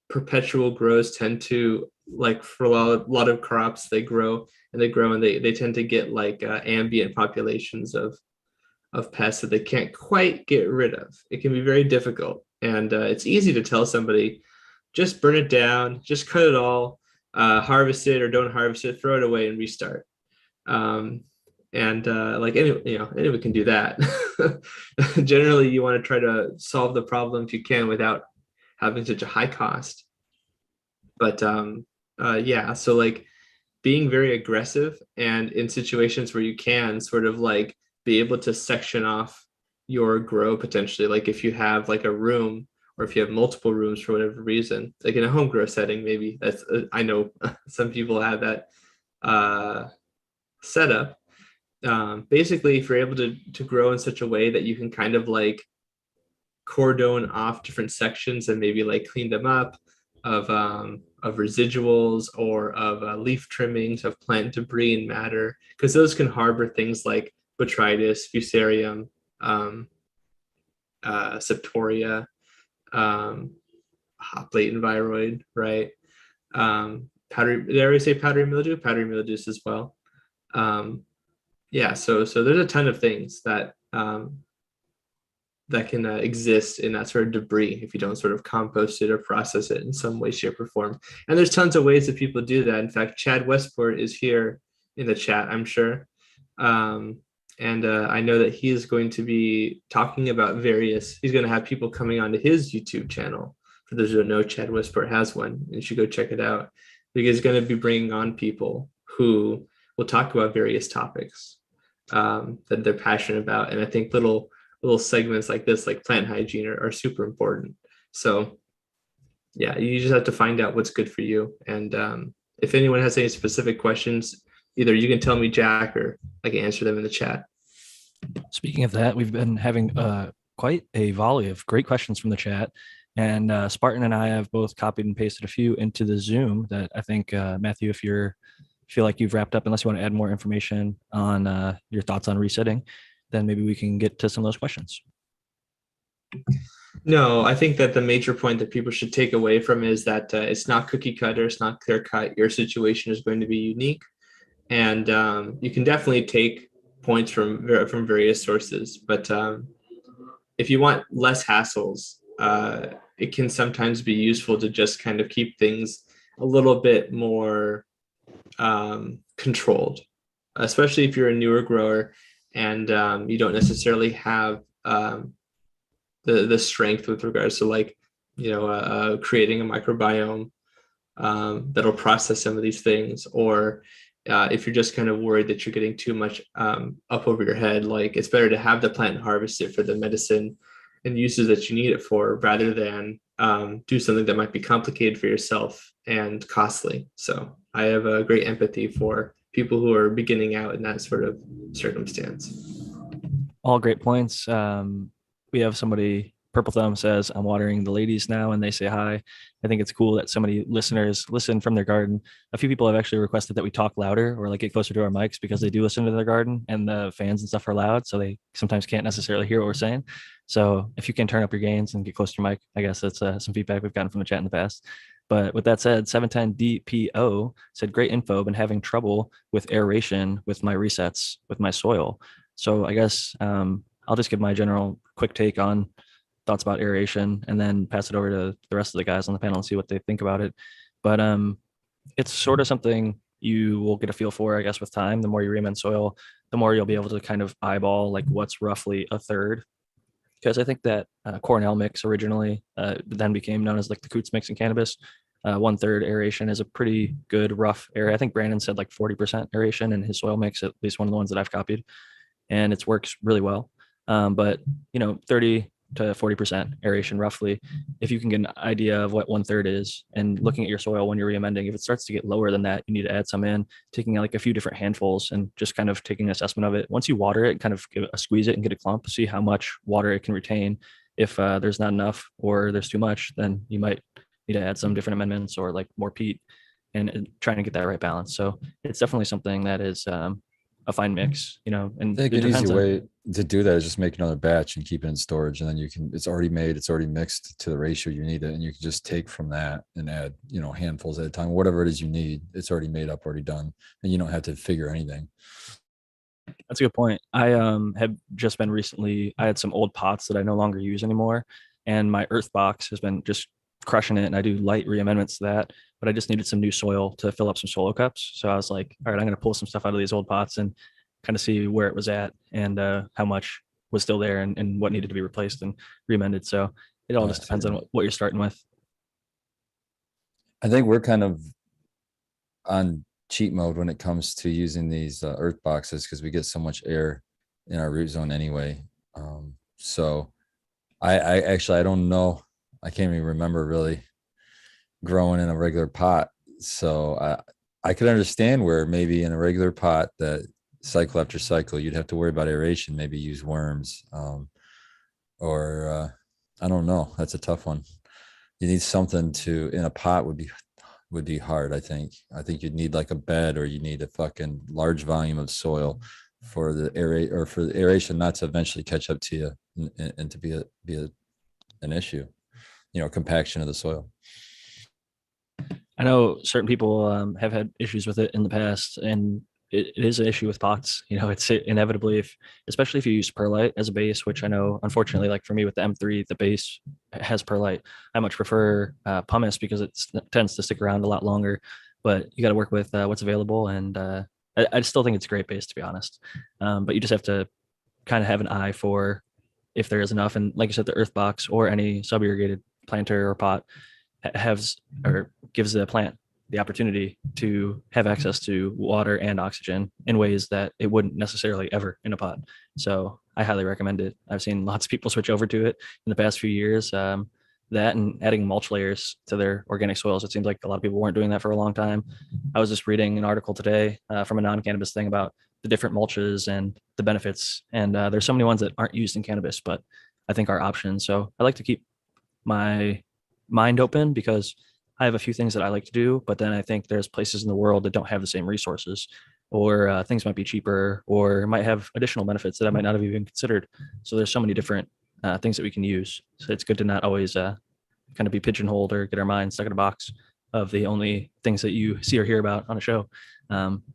perpetual grows tend to, like, for a lot of crops, they grow and they tend to get like ambient populations of pests that they can't quite get rid of. It can be very difficult. And it's easy to tell somebody, just burn it down, just cut it all, harvest it or don't harvest it, throw it away and restart. Like anyone can do that. Generally, you want to try to solve the problem if you can without having such a high cost. But yeah, so like being very aggressive, and in situations where you can sort of like be able to section off your grow potentially, like if you have like a room or if you have multiple rooms for whatever reason, like in a home grow setting, maybe that's I know some people have that setup. Basically, if you're able to grow in such a way that you can kind of like cordon off different sections and maybe like clean them up of residuals or of leaf trimmings, of plant debris and matter, because those can harbor things like botrytis, fusarium, septoria, hoplite and viroid, right? Powdery, did I already say powdery mildew? Powdery mildews as well. Yeah, so there's a ton of things that that can exist in that sort of debris if you don't sort of compost it or process it in some way, shape, or form. And there's tons of ways that people do that. In fact, Chad Westport is here in the chat, I'm sure. And I know that he is going to be talking about he's going to have people coming onto his YouTube channel. For those who don't know, Chad Westport has one. You should go check it out, because he's going to be bringing on people who will talk about various topics that they're passionate about. And I think little segments like this, like plant hygiene, are super important. So yeah, you just have to find out what's good for you. And if anyone has any specific questions, either you can tell me, Jack, or I can answer them in the chat. Speaking of that, we've been having quite a volley of great questions from the chat. And Spartan and I have both copied and pasted a few into the Zoom that I think, Matthew, if you feel like you've wrapped up, unless you want to add more information on your thoughts on resetting, then maybe we can get to some of those questions. No, I think that the major point that people should take away from is that it's not cookie cutter, it's not clear cut. Your situation is going to be unique. And you can definitely take points from various sources, but if you want less hassles, it can sometimes be useful to just kind of keep things a little bit more controlled, especially if you're a newer grower and you don't necessarily have the strength with regards to, like, creating a microbiome that'll process some of these things, or if you're just kind of worried that you're getting too much up over your head, like, it's better to have the plant harvest it for the medicine and uses that you need it for, rather than do something that might be complicated for yourself and costly. So I have a great empathy for people who are beginning out in that sort of circumstance. All great points. We have somebody, Purple Thumb says, I'm watering the ladies now, and they say hi. I think it's cool that so many listeners listen from their garden. A few people have actually requested that we talk louder or like get closer to our mics, because they do listen to their garden and the fans and stuff are loud, so they sometimes can't necessarily hear what we're saying. So if you can turn up your gains and get closer to your mic, I guess that's some feedback we've gotten from the chat in the past. But with that said, 710DPO said, great info, been having trouble with aeration with my resets with my soil. So I guess I'll just give my general quick take on thoughts about aeration and then pass it over to the rest of the guys on the panel and see what they think about it. But it's sort of something you will get a feel for, I guess, with time. The more you reamend soil, the more you'll be able to kind of eyeball like what's roughly a third. Because I think that Cornell mix originally then became known as like the Coots mix in cannabis. 1/3 aeration is a pretty good rough area. I think Brandon said like 40% aeration in his soil mix, at least one of the ones that I've copied, and it works really well. But 30 to 40% aeration roughly, if you can get an idea of what 1/3 is, and looking at your soil when you're reamending, if it starts to get lower than that, you need to add some in, taking like a few different handfuls and just kind of taking an assessment of it. Once you water it, kind of squeeze it and get a clump, see how much water it can retain. If there's not enough or there's too much, then you might need to add some different amendments or like more peat, and trying to get that right balance. So it's definitely something that is a fine mix, and I think it an easy depends on- way to do that is just make another batch and keep it in storage, and then it's already made, it's already mixed to the ratio you need it, and you can just take from that and add handfuls at a time, whatever it is you need. It's already made up, already done, and you don't have to figure anything. That's a good point. I have just been recently, I had some old pots that I no longer use anymore, and my earth box has been just crushing it, and I do light reamendments to that, but I just needed some new soil to fill up some solo cups. So I was like, all right, I'm going to pull some stuff out of these old pots and kind of see where it was at and how much was still there and what needed to be replaced and reamended. So it all just depends on what you're starting with. I think we're kind of on cheat mode when it comes to using these earth boxes, because we get so much air in our root zone anyway. So I actually, I don't know. I can't even remember really growing in a regular pot. So I could understand where maybe in a regular pot that cycle after cycle, you'd have to worry about aeration, maybe use worms, or I don't know. That's a tough one. You need something in a pot would be hard. I think you'd need like a bed, or you need a fucking large volume of soil for the aeration not to eventually catch up to you and to be an issue, compaction of the soil. I know certain people have had issues with it in the past, and it is an issue with pots. It's inevitably, especially if you use perlite as a base, which I know, unfortunately, like for me with the M3, the base has perlite. I much prefer pumice because it tends to stick around a lot longer, but you got to work with what's available. And I still think it's a great base, to be honest. But you just have to kind of have an eye for if there is enough. And like you said, the earth box or any sub-irrigated planter or pot gives the plant the opportunity to have access to water and oxygen in ways that it wouldn't necessarily ever in a pot. So I highly recommend it. I've seen lots of people switch over to it in the past few years. That and adding mulch layers to their organic soils. It seems like a lot of people weren't doing that for a long time. I was just reading an article today from a non-cannabis thing about the different mulches and the benefits. And there's so many ones that aren't used in cannabis, but I think are options. So I like to keep my mind open because I have a few things that I like to do, but then I think there's places in the world that don't have the same resources, or things might be cheaper, or might have additional benefits that I might not have even considered. So there's so many different things that we can use. So it's good to not always kind of be pigeonholed or get our mind stuck in a box of the only things that you see or hear about on a show.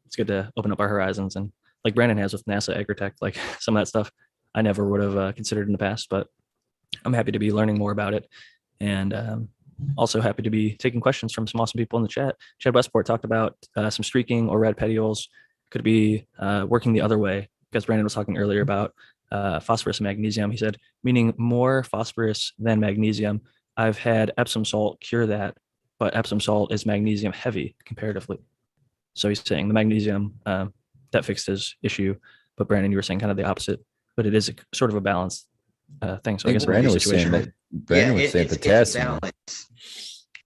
It's good to open up our horizons, and like Brandon has with NASA Agritech, like some of that stuff I never would have considered in the past, but I'm happy to be learning more about it. And also happy to be taking questions from some awesome people in the chat. Chad Westport talked about some streaking or red petioles could be working the other way, because Brandon was talking earlier about phosphorus and magnesium. He said, meaning more phosphorus than magnesium. I've had Epsom salt cure that, but Epsom salt is magnesium heavy comparatively. So he's saying the magnesium that fixed his issue, but Brandon, you were saying kind of the opposite. But it is sort of a balanced thing. So I guess Brandon was saying situation. Brandon was saying it's potassium. balance.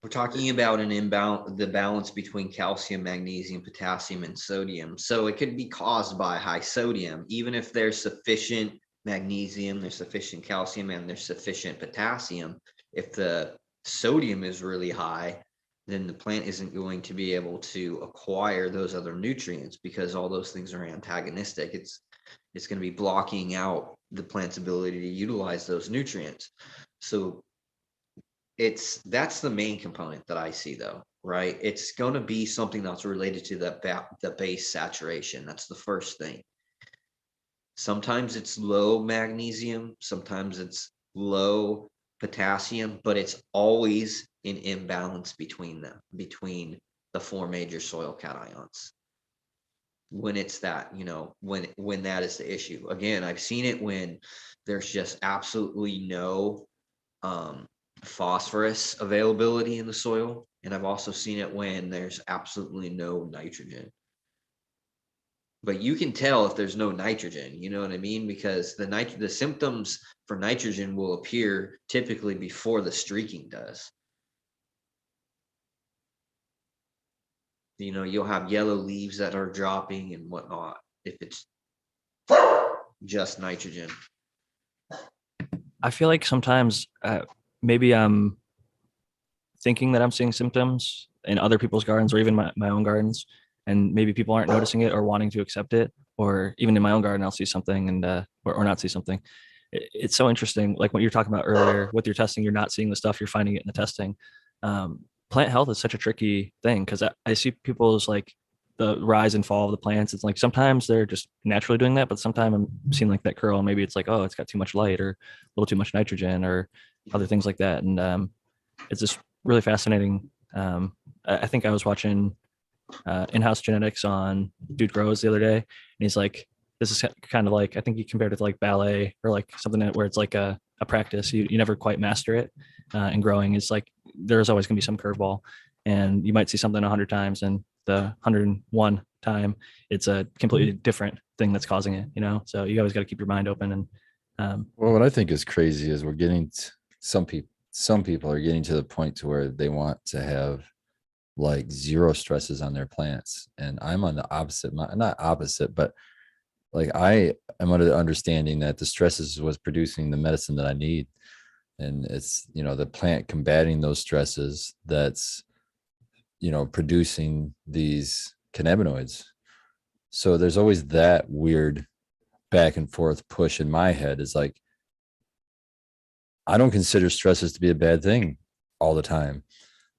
We're talking about an imbalance, the balance between calcium, magnesium, potassium, and sodium. So it could be caused by high sodium, even if there's sufficient magnesium, there's sufficient calcium, and there's sufficient potassium. If the sodium is really high, then the plant isn't going to be able to acquire those other nutrients, because all those things are antagonistic. It's going to be blocking out the plant's ability to utilize those nutrients. So that's the main component that I see, though, right? It's going to be something that's related to the base saturation. That's the first thing. Sometimes it's low magnesium, sometimes it's low potassium, but it's always an imbalance between them, between the four major soil cations. When it's that, when that is the issue. Again, I've seen it when there's just absolutely no phosphorus availability in the soil, and I've also seen it when there's absolutely no nitrogen. But you can tell if there's no nitrogen, you know what I mean? Because the symptoms for nitrogen will appear typically before the streaking does. You'll have yellow leaves that are dropping and whatnot if it's just nitrogen. I feel like sometimes maybe I'm thinking that I'm seeing symptoms in other people's gardens or even my own gardens, and maybe people aren't noticing it or wanting to accept it, or even in my own garden, I'll see something and or not see something. It's so interesting. Like what you're talking about earlier with your testing, you're not seeing the stuff, you're finding it in the testing. Plant health is such a tricky thing, because I see people's like the rise and fall of the plants. It's like sometimes they're just naturally doing that, but sometimes I'm seeing like that curl. Maybe it's like, oh, it's got too much light or a little too much nitrogen or other things like that. And it's just really fascinating. I think I was watching in-house genetics on Dude Grows the other day, and he's like, this is kind of like, I think he compared it to like ballet or like something where it's like a practice. You never quite master it. And growing is like, there's always gonna be some curveball, and you might see something 100 times, and the 101 time it's a completely different thing that's causing it, so you always got to keep your mind open. And Well, what I think is crazy is we're getting some people are getting to the point to where they want to have like zero stresses on their plants, and I'm on the opposite, not opposite, but like I am under the understanding that the stresses is what's producing the medicine that I need, and it's the plant combating those stresses that's producing these cannabinoids. So there's always that weird back and forth push in my head. Is like, I don't consider stresses to be a bad thing all the time.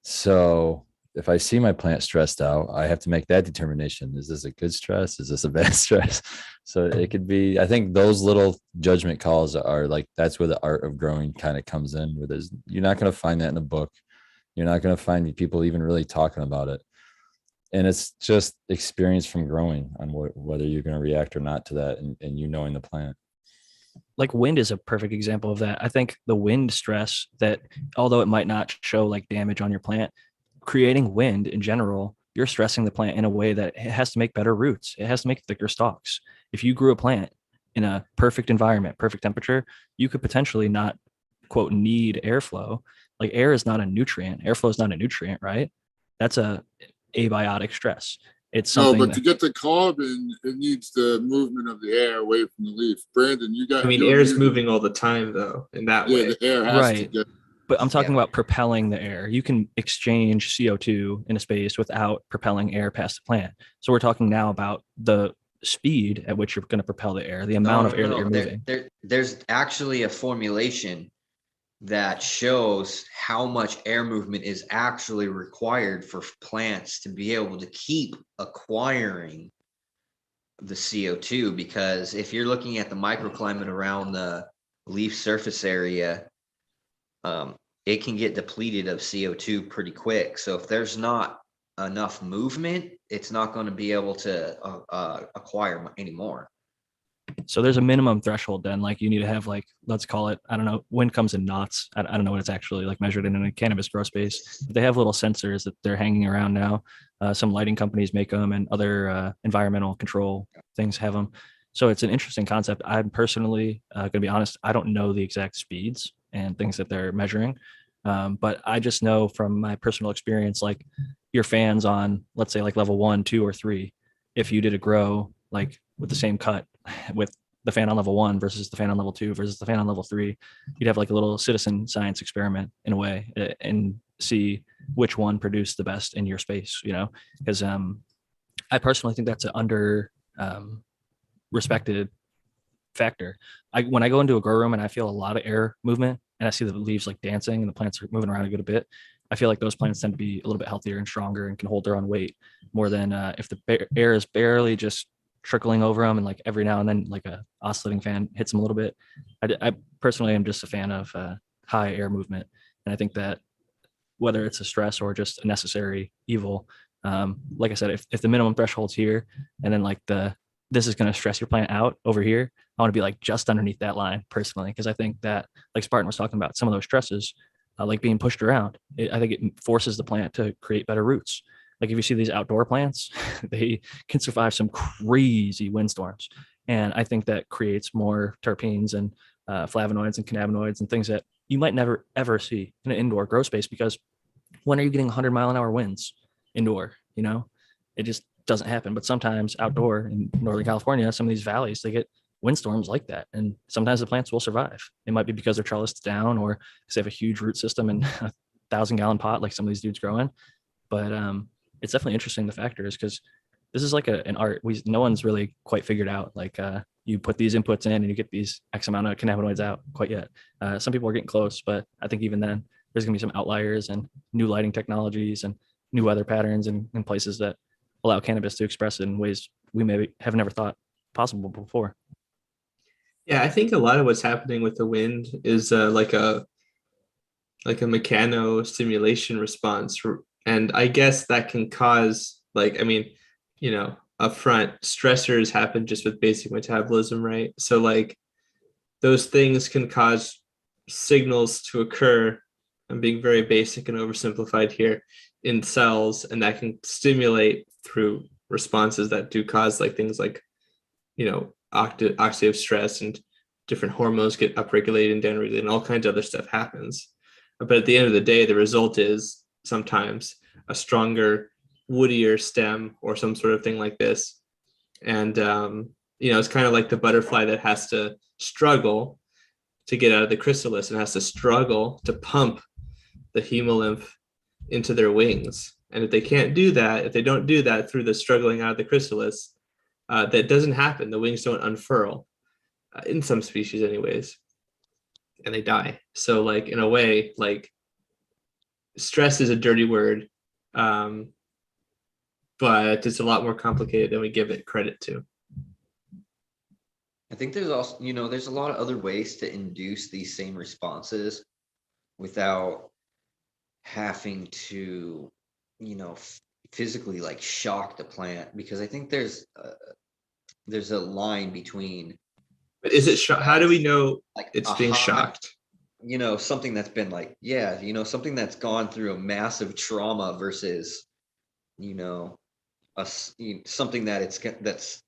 So if I see my plant stressed out, I have to make that determination. Is this a good stress? Is this a bad stress? So it could be, I think those little judgment calls are like, that's where the art of growing kind of comes in, where you're not going to find that in a book. You're not going to find people even really talking about it. And it's just experience from growing on whether you're going to react or not to that, and knowing the plant. like wind is a perfect example of that. I think the wind stress, that although it might not show like damage on your plant, creating wind in general, you're stressing the plant in a way that it has to make better roots. It has to make thicker stalks. If you grew a plant in a perfect environment, perfect temperature, you could potentially not, quote, need airflow. Like air is not a nutrient. Airflow is not a nutrient, right? That's a abiotic stress. It's No, something but that, to get the carbon, it needs the movement of the air away from the leaf. Brandon, I mean, you're air is muted. moving all the time, though, in that Yeah, way. the air has to right. get. But I'm talking Yeah. about propelling the air. You can exchange CO2 in a space without propelling air past the plant. So we're talking now about the speed at which you're going to propel the air, the amount of air that you're moving. There's actually a formulation that shows how much air movement is actually required for plants to be able to keep acquiring the CO2. Because if you're looking at the microclimate around the leaf surface area, it can get depleted of CO2 pretty quick. So if there's not enough movement, it's not going to be able to acquire anymore. So there's a minimum threshold then, like you need to have like, let's call it, I don't know, wind comes in knots. I don't know what it's actually like measured in a cannabis grow space. But they have little sensors that they're hanging around now. Some lighting companies make them and other environmental control things have them. So it's an interesting concept. I'm personally going to be honest, I don't know the exact speeds and things that they're measuring. But I just know from my personal experience, like your fans on, let's say like level 1, 2, or 3, if you did a grow like with the same cut with the fan on level 1 versus the fan on level 2 versus the fan on level 3, you'd have like a little citizen science experiment in a way and see which one produced the best in your space, you know, because I personally think that's an under respected factor. When I go into a grow room and I feel a lot of air movement and I see the leaves like dancing and the plants are moving around a good bit, I feel like those plants tend to be a little bit healthier and stronger and can hold their own weight more than if the air is barely just trickling over them and like every now and then like a oscillating fan hits them a little bit. I personally am just a fan of high air movement, and I think that whether it's a stress or just a necessary evil, like I said, if the minimum threshold's here and then like this is going to stress your plant out over here, I want to be like just underneath that line personally, because I think that, like Spartan was talking about, some of those stresses, like being pushed around, I think it forces the plant to create better roots. Like if you see these outdoor plants, they can survive some crazy windstorms, and I think that creates more terpenes and flavonoids and cannabinoids and things that you might never ever see in an indoor grow space, because when are you getting 100-mile-an-hour winds indoor? You know, it just doesn't happen. But sometimes outdoor in Northern California, some of these valleys, they get windstorms like that. And sometimes the plants will survive. It might be because they're trellised down or because they have a huge root system and a 1,000-gallon pot like some of these dudes grow in. But it's definitely interesting, the factors, because this is like an art. No one's really quite figured out. Like you put these inputs in and you get these X amount of cannabinoids out quite yet. Some people are getting close, but I think even then there's going to be some outliers and new lighting technologies and new weather patterns in places that allow cannabis to express it in ways we maybe have never thought possible before. Yeah, I think a lot of what's happening with the wind is like a mechano stimulation response, and I guess that can cause, like, I mean, you know, upfront stressors happen just with basic metabolism, right? So like those things can cause signals to occur. I'm being very basic and oversimplified here, in cells, and that can stimulate through responses that do cause like things like, you know, oxidative stress, and different hormones get upregulated and downregulated and all kinds of other stuff happens. But at the end of the day, the result is sometimes a stronger, woodier stem or some sort of thing like this. And, you know, it's kind of like the butterfly that has to struggle to get out of the chrysalis and has to struggle to pump the hemolymph into their wings. And if they can't do that, if they don't do that through the struggling out of the chrysalis, that doesn't happen. The wings don't unfurl in some species anyways, and they die. So like in a way, like stress is a dirty word, but it's a lot more complicated than we give it credit to. I think there's also, you know, there's a lot of other ways to induce these same responses without having to, you know, physically like shock the plant, because I think there's a line between. But is it how do we know like it's being shocked? something that's been like, something that's gone through a massive trauma versus, something that's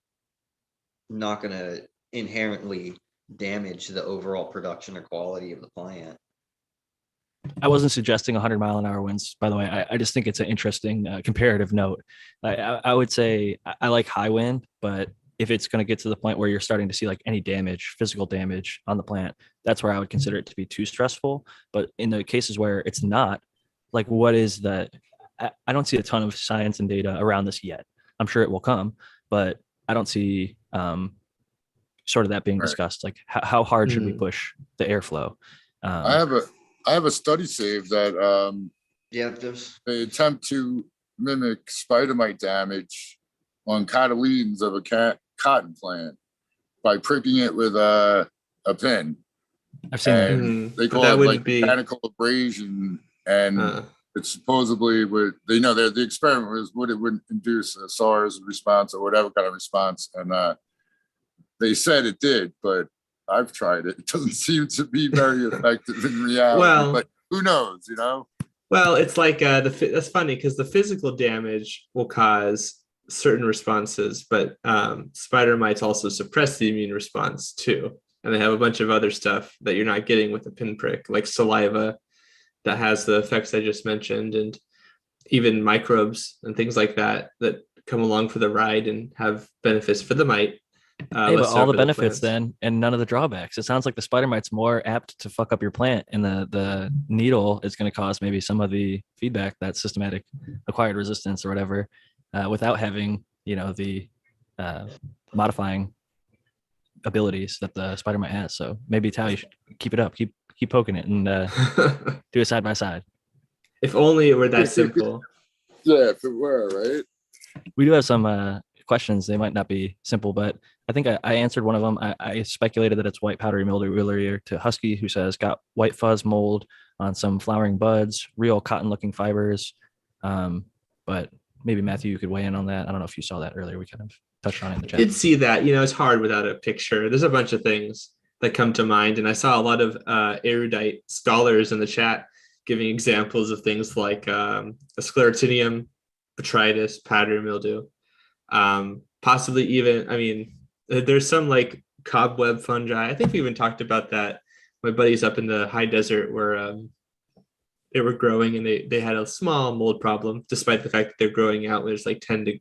not going to inherently damage the overall production or quality of the plant. I wasn't suggesting 100-mile-an-hour winds, by the way. I just think it's an interesting comparative note. I would say I like high wind, but if it's going to get to the point where you're starting to see like any damage, physical damage on the plant, that's where I would consider it to be too stressful. But in the cases where it's not, like what is that? I don't see a ton of science and data around this yet. I'm sure it will come, but I don't see sort of that being Right. discussed. Like how hard should we push the airflow? I have a study saved that they attempt to mimic spider mite damage on cotyledons of a cotton plant by pricking it with a pin. I've seen and they call it like mechanical abrasion, and it's supposedly the experiment was would it would induce a SARS response or whatever kind of response, and they said it did, but I've tried it. It doesn't seem to be very effective in reality, but who knows, Well, it's like that's funny because the physical damage will cause certain responses, but spider mites also suppress the immune response too. And they have a bunch of other stuff that you're not getting with a pinprick, like saliva that has the effects I just mentioned, and even microbes and things like that come along for the ride and have benefits for the mite. But all the benefits then and none of the drawbacks. It sounds like the spider mite's more apt to fuck up your plant, and the needle is going to cause maybe some of the feedback, that systematic acquired resistance or whatever, without having the modifying abilities that the spider mite has. So maybe Tao, you should keep it up, keep poking it, and do a side by side. If only it were that simple. Yeah, if it were, right? We do have some questions. They might not be simple, but I think I answered one of them. I speculated that it's white powdery mildew earlier to Husky, who says got white fuzz mold on some flowering buds, real cotton looking fibers. But maybe Matthew, you could weigh in on that. I don't know if you saw that earlier. We kind of touched on it in the chat. I did see that. It's hard without a picture. There's a bunch of things that come to mind. And I saw a lot of erudite scholars in the chat giving examples of things like a sclerotinia, botrytis, powdery mildew. Possibly even, there's some like cobweb fungi. I think we even talked about that. My buddies up in the high desert where they were growing and they had a small mold problem, despite the fact that they're growing out when there's like 10%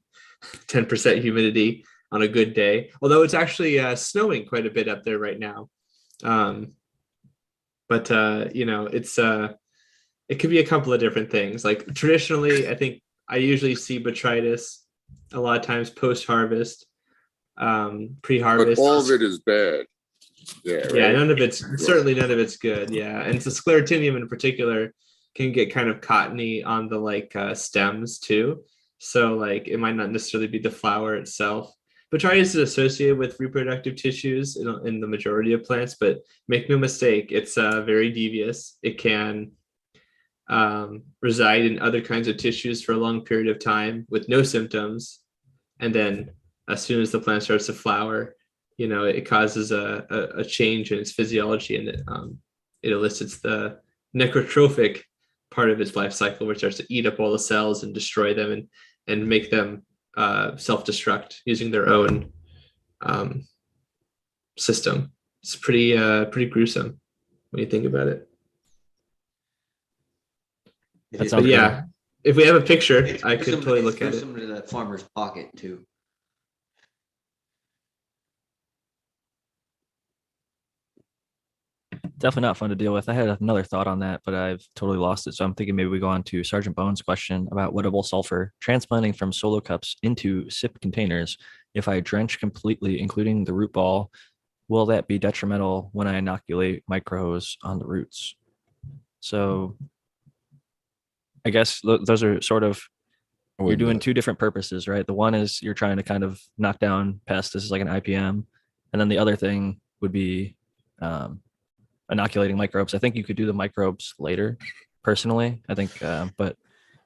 humidity on a good day. Although it's actually snowing quite a bit up there right now. It could be a couple of different things. Like traditionally, I think I usually see botrytis a lot of times post-harvest, pre-harvest. But all of it is bad. Yeah, right? Yeah, certainly none of it's good. Yeah, and the sclerotinium in particular can get kind of cottony on the stems too. So like it might not necessarily be the flower itself. Botrytis is associated with reproductive tissues in the majority of plants, but make no mistake, it's very devious. It can reside in other kinds of tissues for a long period of time with no symptoms, and then as soon as the plant starts to flower, it causes a change in its physiology, and it elicits the necrotrophic part of its life cycle, which starts to eat up all the cells and destroy them and make them self-destruct using their own system. It's pretty gruesome when you think about it. But yeah, if we have a picture, I could totally look at it. To that farmer's pocket too. Definitely not fun to deal with. I had another thought on that, but I've totally lost it. So I'm thinking maybe we go on to Sergeant Bones' question about wettable sulfur transplanting from solo cups into SIP containers. If I drench completely, including the root ball, will that be detrimental when I inoculate micros on the roots? So I guess those are sort of, you're doing two different purposes, right? The one is you're trying to kind of knock down pests. This is like an IPM. And then the other thing would be inoculating microbes. I think you could do the microbes later, personally. I think, but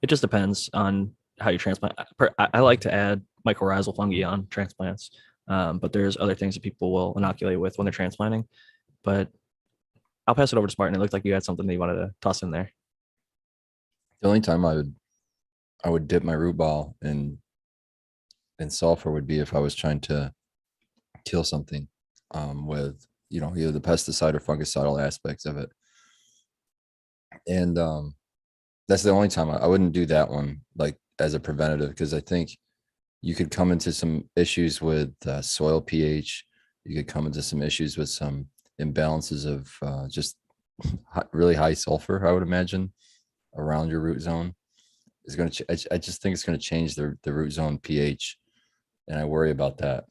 it just depends on how you transplant. I like to add mycorrhizal fungi on transplants, but there's other things that people will inoculate with when they're transplanting. But I'll pass it over to Spartan. It looked like you had something that you wanted to toss in there. The only time I would dip my root ball in sulfur would be if I was trying to kill something with, you know, either the pesticide or fungicidal aspects of it. And that's the only time I wouldn't do that one like as a preventative, because I think you could come into some issues with soil pH. You could come into some issues with some imbalances of just really high sulfur, I would imagine, around your root zone. Is going to, I just think it's going to change the root zone pH, and I worry about that.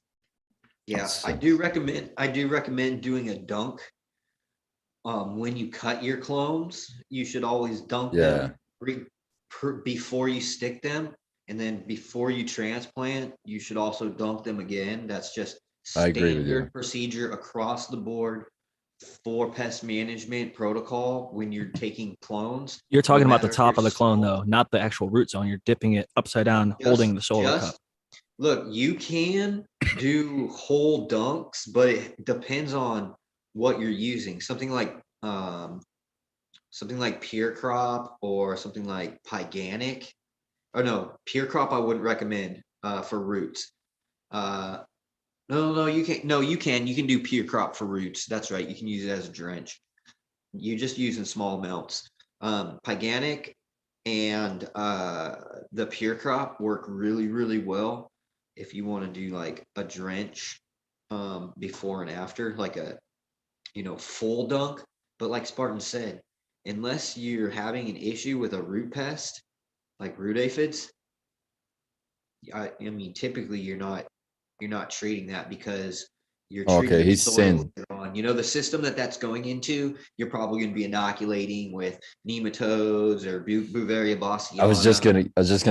Yeah, So- I do recommend doing a dunk. When you cut your clones, you should always dunk them before you stick them. And then before you transplant, you should also dunk them again. That's just I agree with you. standard procedure across the board for pest management protocol when you're taking clones. You're talking No about the matter if top you're of the clone, small. though, not the actual root zone. You're dipping it upside down, holding the soil cup. Look, you can do whole dunks, but it depends on what you're using. Something like Pure Crop or something like Pyganic. Or no, Pure Crop I wouldn't recommend for roots. No, you can't. No, you can. You can do Pure Crop for roots. That's right. You can use it as a drench. You're just using small amounts. Pyganic and the Pure Crop work really, really well if you want to do like a drench before and after, like a full dunk. But like Spartan said, unless you're having an issue with a root pest like root aphids, I mean typically you're not treating that because you're treating Okay, the he's soil saying later on. The system that's going into, you're probably going to be inoculating with nematodes or Beauveria bassiana. I was just gonna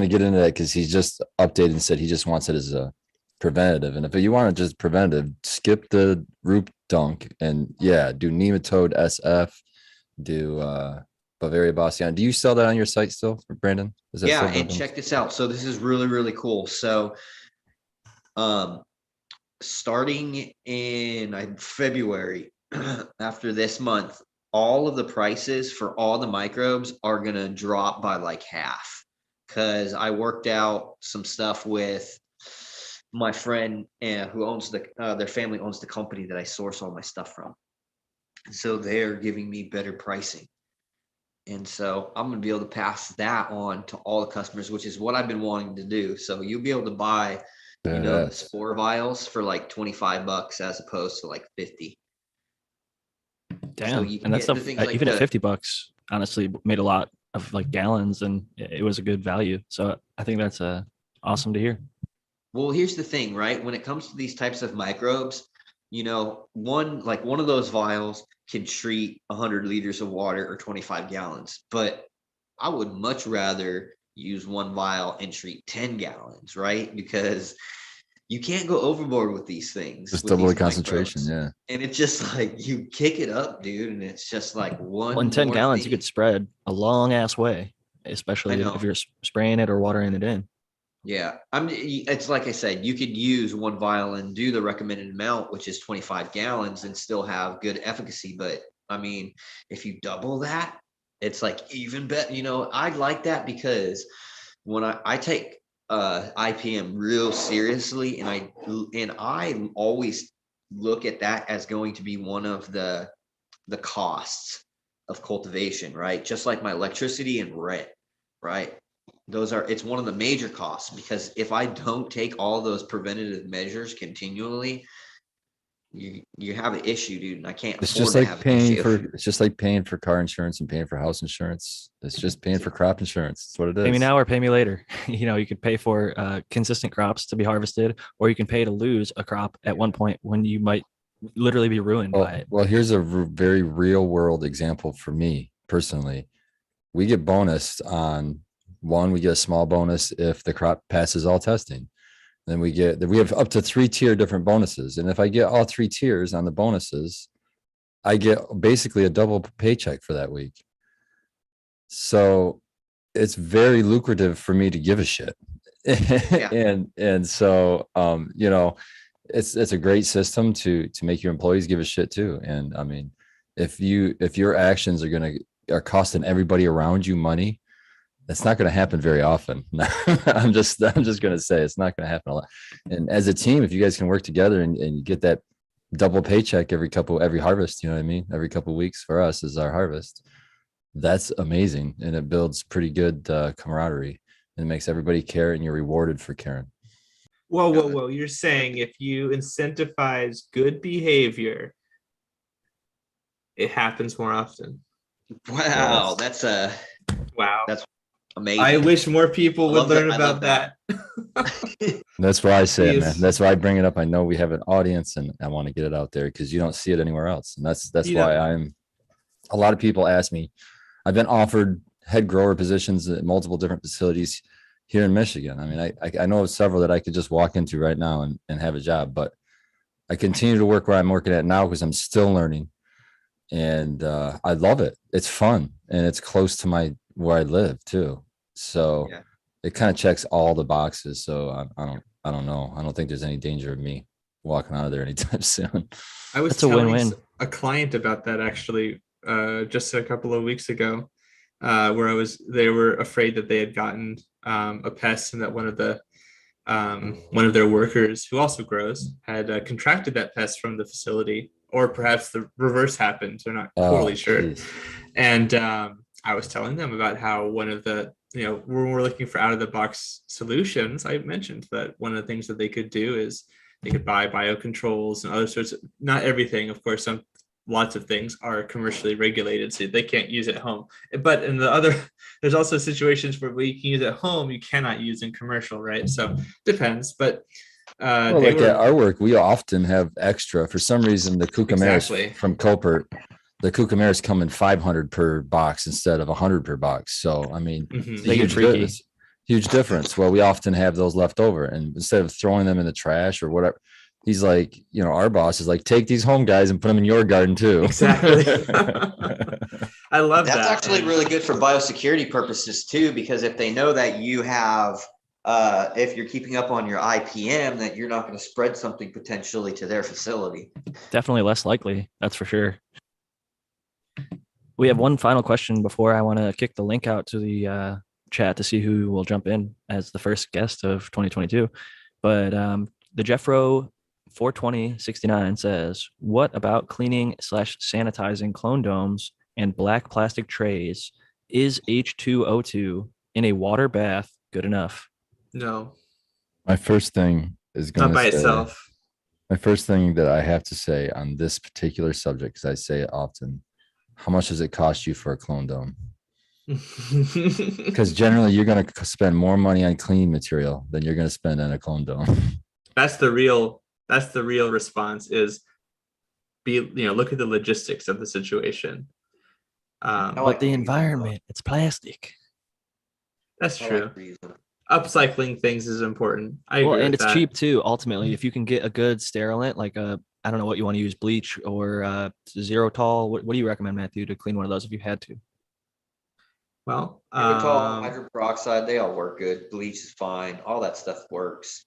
get into that because he just updated and said he just wants it as a preventative. And if you want to just preventative, skip the root dunk and do nematode SF, do Bavaria bassiana. Do you sell that on your site still, Brandon? Is that Yeah, still and check this out. So this is really, really cool. So starting in February, after this month, all of the prices for all the microbes are going to drop by like half, because I worked out some stuff with my friend who owns their family owns the company that I source all my stuff from. So they're giving me better pricing. And so I'm going to be able to pass that on to all the customers, which is what I've been wanting to do. So you'll be able to buy, the spore vials for like $25 as opposed to like 50. Damn. you can And that get stuff, the things like even at the- $50, honestly, made a lot of like gallons, and it was a good value. So I think that's awesome to hear. Well, here's the thing, right? When it comes to these types of microbes, one of those vials can treat 100 liters of water or 25 gallons. But I would much rather use one vial and treat 10 gallons, right? Because you can't go overboard with these things. Just with double the these concentration. microbes. And it's just like you kick it up, dude, and it's just like one. Well, in 10 more gallons, you thing. could spread a long ass way, especially I know. if you're spraying it or watering it in. Yeah, it's like I said, you could use one vial and do the recommended amount, which is 25 gallons, and still have good efficacy. But I mean, if you double that, it's like even better. I like that because when I take IPM real seriously, and I always look at that as going to be one of the costs of cultivation, right? Just like my electricity and rent, right? It's one of the major costs, because if I don't take all those preventative measures continually, you have an issue, dude, and I can't It's afford just to like have an paying issue. it's just like paying for car insurance and paying for house insurance. It's just paying for crop insurance. That's what it is. Pay me now or pay me later. You could pay for consistent crops to be harvested, or you can pay to lose a crop at one point when you might literally be ruined by it. Well, here's a very real world example for me personally. We get bonus on one. We get a small bonus if the crop passes all testing. Then we have up to 3-tier different bonuses. And if I get all 3 tiers on the bonuses, I get basically a double paycheck for that week. So it's very lucrative for me to give a shit. And so, it's a great system to make your employees give a shit too. And I mean, if your actions are costing everybody around you money, that's not going to happen very often. I'm just going to say it's not going to happen a lot. And as a team, if you guys can work together and you get that double paycheck every harvest, you know what I mean? Every couple of weeks for us is our harvest. That's amazing. And it builds pretty good camaraderie and makes everybody care, and you're rewarded for caring. Whoa. You're saying if you incentivize good behavior, it happens more often. Wow, that's Wow. That's amazing. I wish more people would learn I about love that. That's why I say it, man. Yes. That's why I bring it up. I know we have an audience, and I want to get it out there because you don't see it anywhere else. And that's You why know- a lot of people ask me, I've been offered head grower positions at multiple different facilities here in Michigan. I mean, I know of several that I could just walk into right now and have a job, but I continue to work where I'm working at now because I'm still learning. And I love it. It's fun, and it's close to where I live too. So Yeah. it kind of checks all the boxes. So I don't know. I don't think there's any danger of me walking out of there anytime soon. I was That's a telling win-win. a client about that actually just a couple of weeks ago, where they were afraid that they had gotten a pest, and that one of their workers who also grows had contracted that pest from the facility, or perhaps the reverse happened. They're not totally sure. Geez. And I was telling them about how one of the, when we're looking for out of the box solutions, I mentioned that one of the things that they could do is they could buy biocontrols and other sorts of, not everything, of course, lots of things are commercially regulated, so they can't use at home. But in there's also situations where you can use at home, you cannot use in commercial, right? So depends, but Well, like at our work, we often have extra. For some reason, the cucumaris Exactly. from Copert, the cucumaris come in 500 per box instead of 100 per box. So, I mean, Mhm. it's a They get freaky. huge difference. Well, we often have those left over, and instead of throwing them in the trash or whatever, he's like, our boss is like, take these home, guys, and put them in your garden too. Exactly. I love that. That's actually really good for biosecurity purposes too, because if they know that you have, if you're keeping up on your IPM, that you're not going to spread something potentially to their facility. Definitely less likely. That's for sure. We have one final question before I want to kick the link out to the chat to see who will jump in as the first guest of 2022. But the Jeffro 42069 says, what about cleaning / sanitizing clone domes and black plastic trays? Is H2O2 in a water bath good enough? No, My first thing is going not to by say, itself. my first thing that I have to say on this particular subject, because I say it often, how much does it cost you for a clone dome? Because generally you're going to spend more money on cleaning material than you're going to spend on a clone dome. That's the real response is look at the logistics of the situation. But the environment, it's plastic. That's true. Upcycling things is important. I agree And with it's that. cheap too. Ultimately, if you can get a good sterilant, like I don't know what you want to use, bleach or zero tall. What do you recommend, Matthew, to clean one of those if you had to? Well, hydroperoxide, they all work good. Bleach is fine. All that stuff works.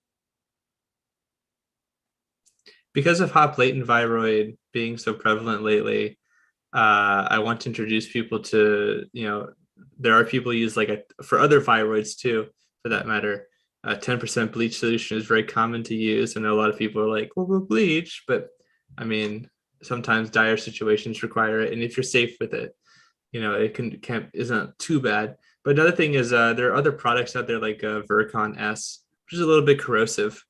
because of hop latent viroid being so prevalent lately, I want to introduce people to, there are people use for other viroids too, for that matter. 10% bleach solution is very common to use. I know a lot of people are like, well, bleach, but I mean, sometimes dire situations require it. And if you're safe with it, it isn't too bad. But another thing is there are other products out there like Virkon S, which is a little bit corrosive,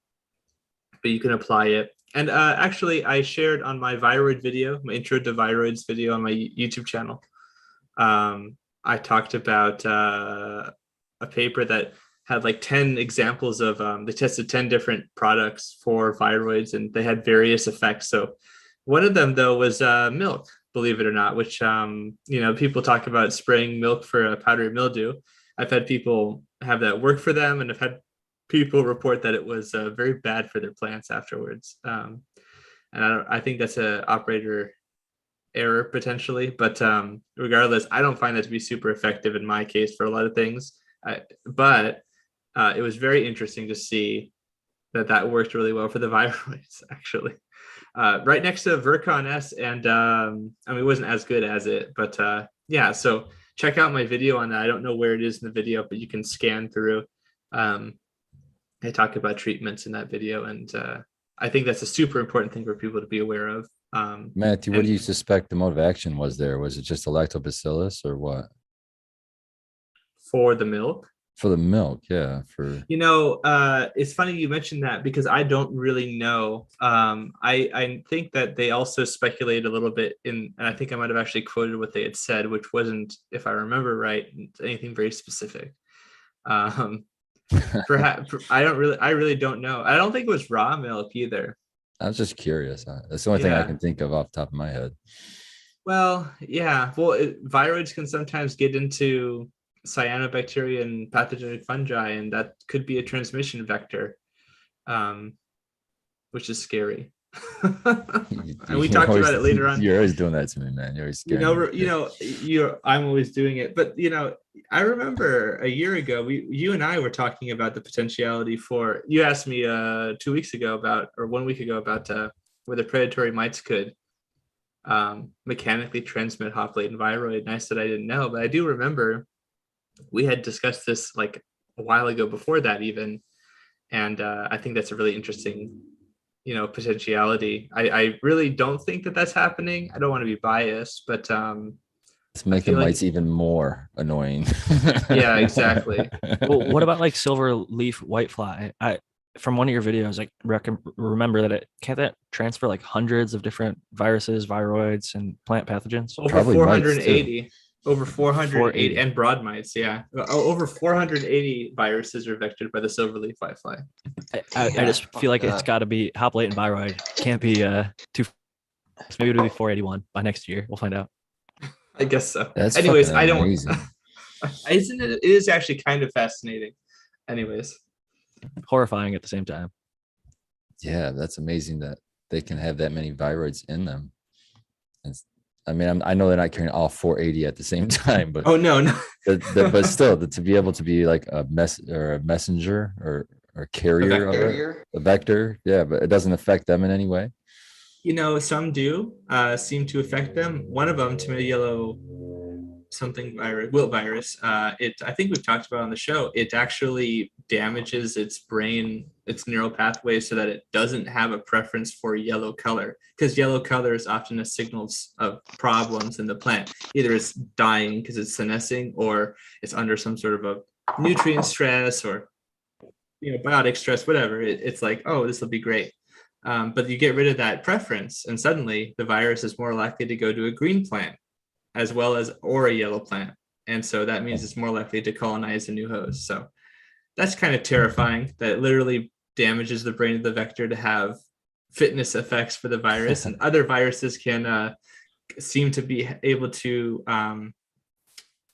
but you can apply it. And actually, I shared on my viroid video, my intro to viroids video on my YouTube channel. I talked about a paper that had 10 examples of, they tested 10 different products for viroids and they had various effects. So one of them though was milk, believe it or not, which, people talk about spraying milk for powdery mildew. I've had people have that work for them, and I've had people report that it was very bad for their plants afterwards. And I think that's an operator error potentially, but regardless, I don't find that to be super effective in my case for a lot of things. But it was very interesting to see that worked really well for the viroids, actually. Right next to Virkon S, and I mean, it wasn't as good as it, but yeah. So check out my video on that. I don't know where it is in the video, but you can scan through. I talk about treatments in that video, and I think that's a super important thing for people to be aware of. Matthew, what do you suspect the mode of action was there? Was it just a lactobacillus or what? For the milk? For the milk, yeah. For It's funny you mentioned that because I don't really know. I think that they also speculate a little bit and I think I might have actually quoted what they had said, which wasn't, if I remember right, anything very specific. Perhaps I really don't know. I don't think it was raw milk either. I was just curious. That's the only thing I can think of off the top of my head. Well, yeah. Well, viroids can sometimes get into cyanobacteria and pathogenic fungi, and that could be a transmission vector, which is scary. And we talked about it later on. You're always doing that to me, man. You're always scared. I'm always doing it. But I remember a year ago, you and I were talking about the potentiality for. You asked me 2 weeks ago or 1 week ago about whether predatory mites could mechanically transmit hop latent viroid, and I said I didn't know, but I do remember we had discussed this like a while ago before that even, and I think that's a really interesting potentiality. I really don't think that that's happening. I don't want to be biased, but it's making mites even more annoying. Yeah, exactly. Well, what about like silver leaf whitefly? From one of your videos, like remember that can't that transfer like hundreds of different viruses, viroids, and plant pathogens? Over 480. Over 480 and broad mites, yeah. Over 480 viruses are vectored by the silverleaf whitefly. I just feel like it's got to be hop latent viroid. Can't be maybe it'll be 481 by next year. We'll find out. I guess so. That's anyways, I don't. Amazing. Isn't it? It is actually kind of fascinating. Anyways, horrifying at the same time. Yeah, that's amazing that they can have that many viroids in them. I mean, I know they're not carrying all 480 at the same time, but no. But still, to be able to be like a messenger or carrier of it, a vector, yeah, but it doesn't affect them in any way. Some do seem to affect them. One of them, tomato yellow something virus, wilt virus. I think we've talked about on the show. It actually damages its brain, its neural pathways, so that it doesn't have a preference for yellow color, because yellow color is often a signal of problems in the plant. Either it's dying because it's senescing, or it's under some sort of a nutrient stress or biotic stress, whatever. It's like, oh, this will be great. But you get rid of that preference, and suddenly the virus is more likely to go to a green plant as well as or a yellow plant. And so that means it's more likely to colonize a new host. So that's kind of terrifying, that it literally damages the brain of the vector to have fitness effects for the virus. And other viruses can seem to be able to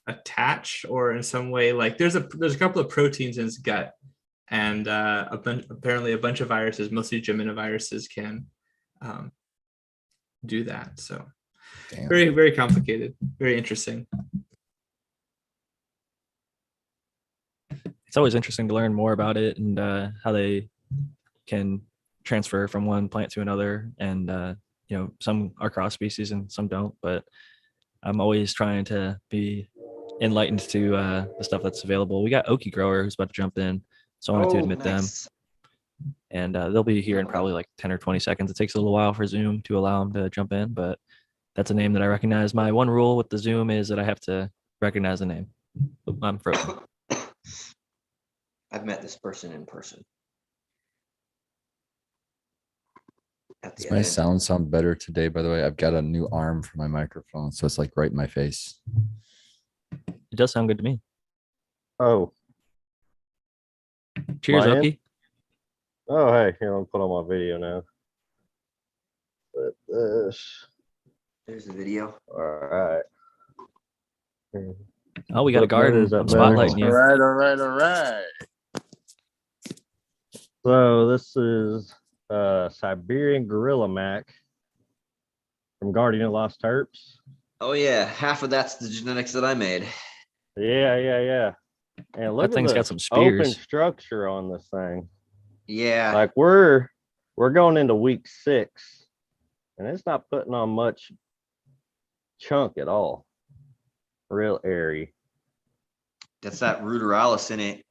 attach, or in some way, like there's a couple of proteins in its gut, and apparently a bunch of viruses, mostly geminoviruses, can do that. So Damn. Very, very complicated, very interesting. It's always interesting to learn more about it and how they can transfer from one plant to another. And, some are cross species and some don't, but I'm always trying to be enlightened to the stuff that's available. We got Okie Grower who's about to jump in, so I wanted to admit them. And they'll be here in probably like 10 or 20 seconds. It takes a little while for Zoom to allow them to jump in, but that's a name that I recognize. My one rule with the Zoom is that I have to recognize the name. I'm frozen. I've met this person in person. Does my sound better today, by the way? I've got a new arm for my microphone, so it's like right in my face. It does sound good to me. Oh. Cheers, Ryan? Okie. Oh, hey, here, I'll put on my video now. But this. There's the video. All right. Oh, we got a garden. I'm spotlighting you. All right. So this is Siberian Gorilla Mac from Guardian of Lost Terps. Oh yeah, half of that's the genetics that I made. Yeah. And look That thing's at got the some spears. open structure on this thing. Yeah. Like we're going into week 6, and it's not putting on much chunk at all. Real airy. That's that ruderalis in it.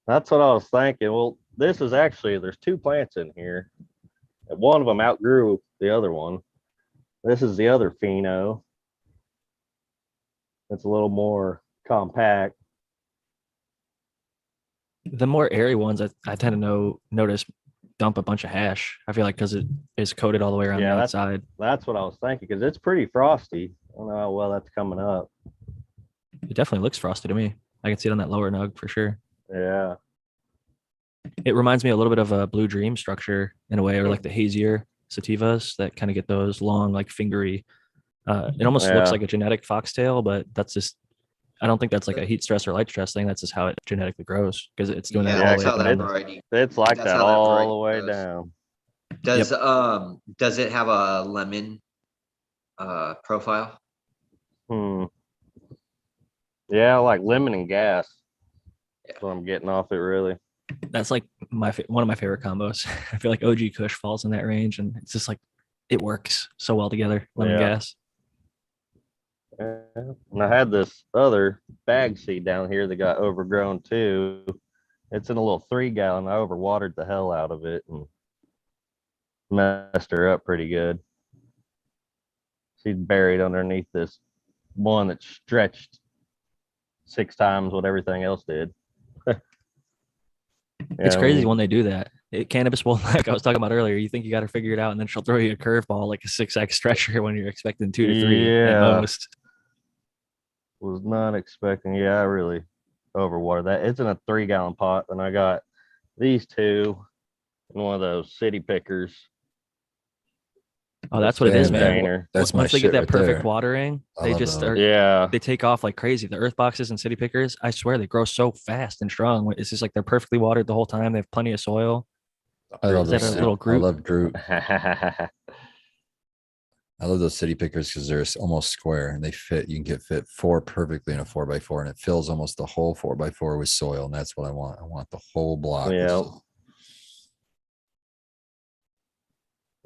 That's what I was thinking. Well, this is actually, there's 2 plants in here. And one of them outgrew the other one. This is the other pheno. It's a little more compact. The more airy ones, I tend to notice dump a bunch of hash. I feel like because it is coated all the way around Yeah, the that's- outside. That's what I was thinking, because it's pretty frosty. I don't know how well that's coming up. It definitely looks frosty to me. I can see it on that lower nug for sure. Yeah. It reminds me a little bit of a Blue Dream structure in a way, or like the hazier sativas that kind of get those long, like fingery. It almost looks Yeah. like a genetic foxtail, but that's just, I don't think that's like a heat stress or light stress thing. That's just how it genetically grows because it's doing Yeah, that all that's the way how up that and down. variety. It's like That's that how that all variety the way goes. down. Does it have a lemon profile? Yeah, like lemon and gas. That's what I'm getting off it, really. That's like one of my favorite combos. I feel like OG Kush falls in that range, and it's just like it works so well together. Lemon Yeah. gas. And I had this other bag seed down here that got overgrown too. It's in a little 3-gallon. I overwatered the hell out of it and messed her up pretty good. She's buried underneath this one that stretched 6 times what everything else did. It's crazy when they do that. Cannabis will, like I was talking about earlier, you think you got to figure it out, and then she'll throw you a curveball like a 6x stretcher when you're expecting 2 to 3 at Yeah. most. Was not expecting. Yeah, I really overwatered that. It's in a 3-gallon pot, and I got these 2 in one of those city pickers. Oh, that's what it is, Damn, man. container. That's my Once they get shit that right perfect there. watering, I they love just those. are, Yeah. they take off like crazy. The earth boxes and city pickers, I swear they grow so fast and strong. It's just like they're perfectly watered the whole time. They have plenty of soil. I love Is that those. a little I group? love Groot. I love those city pickers because they're almost square and they fit. You can fit 4 perfectly in a 4x4, and it fills almost the whole 4x4 with soil. And that's what I want. I want the whole block. Yeah.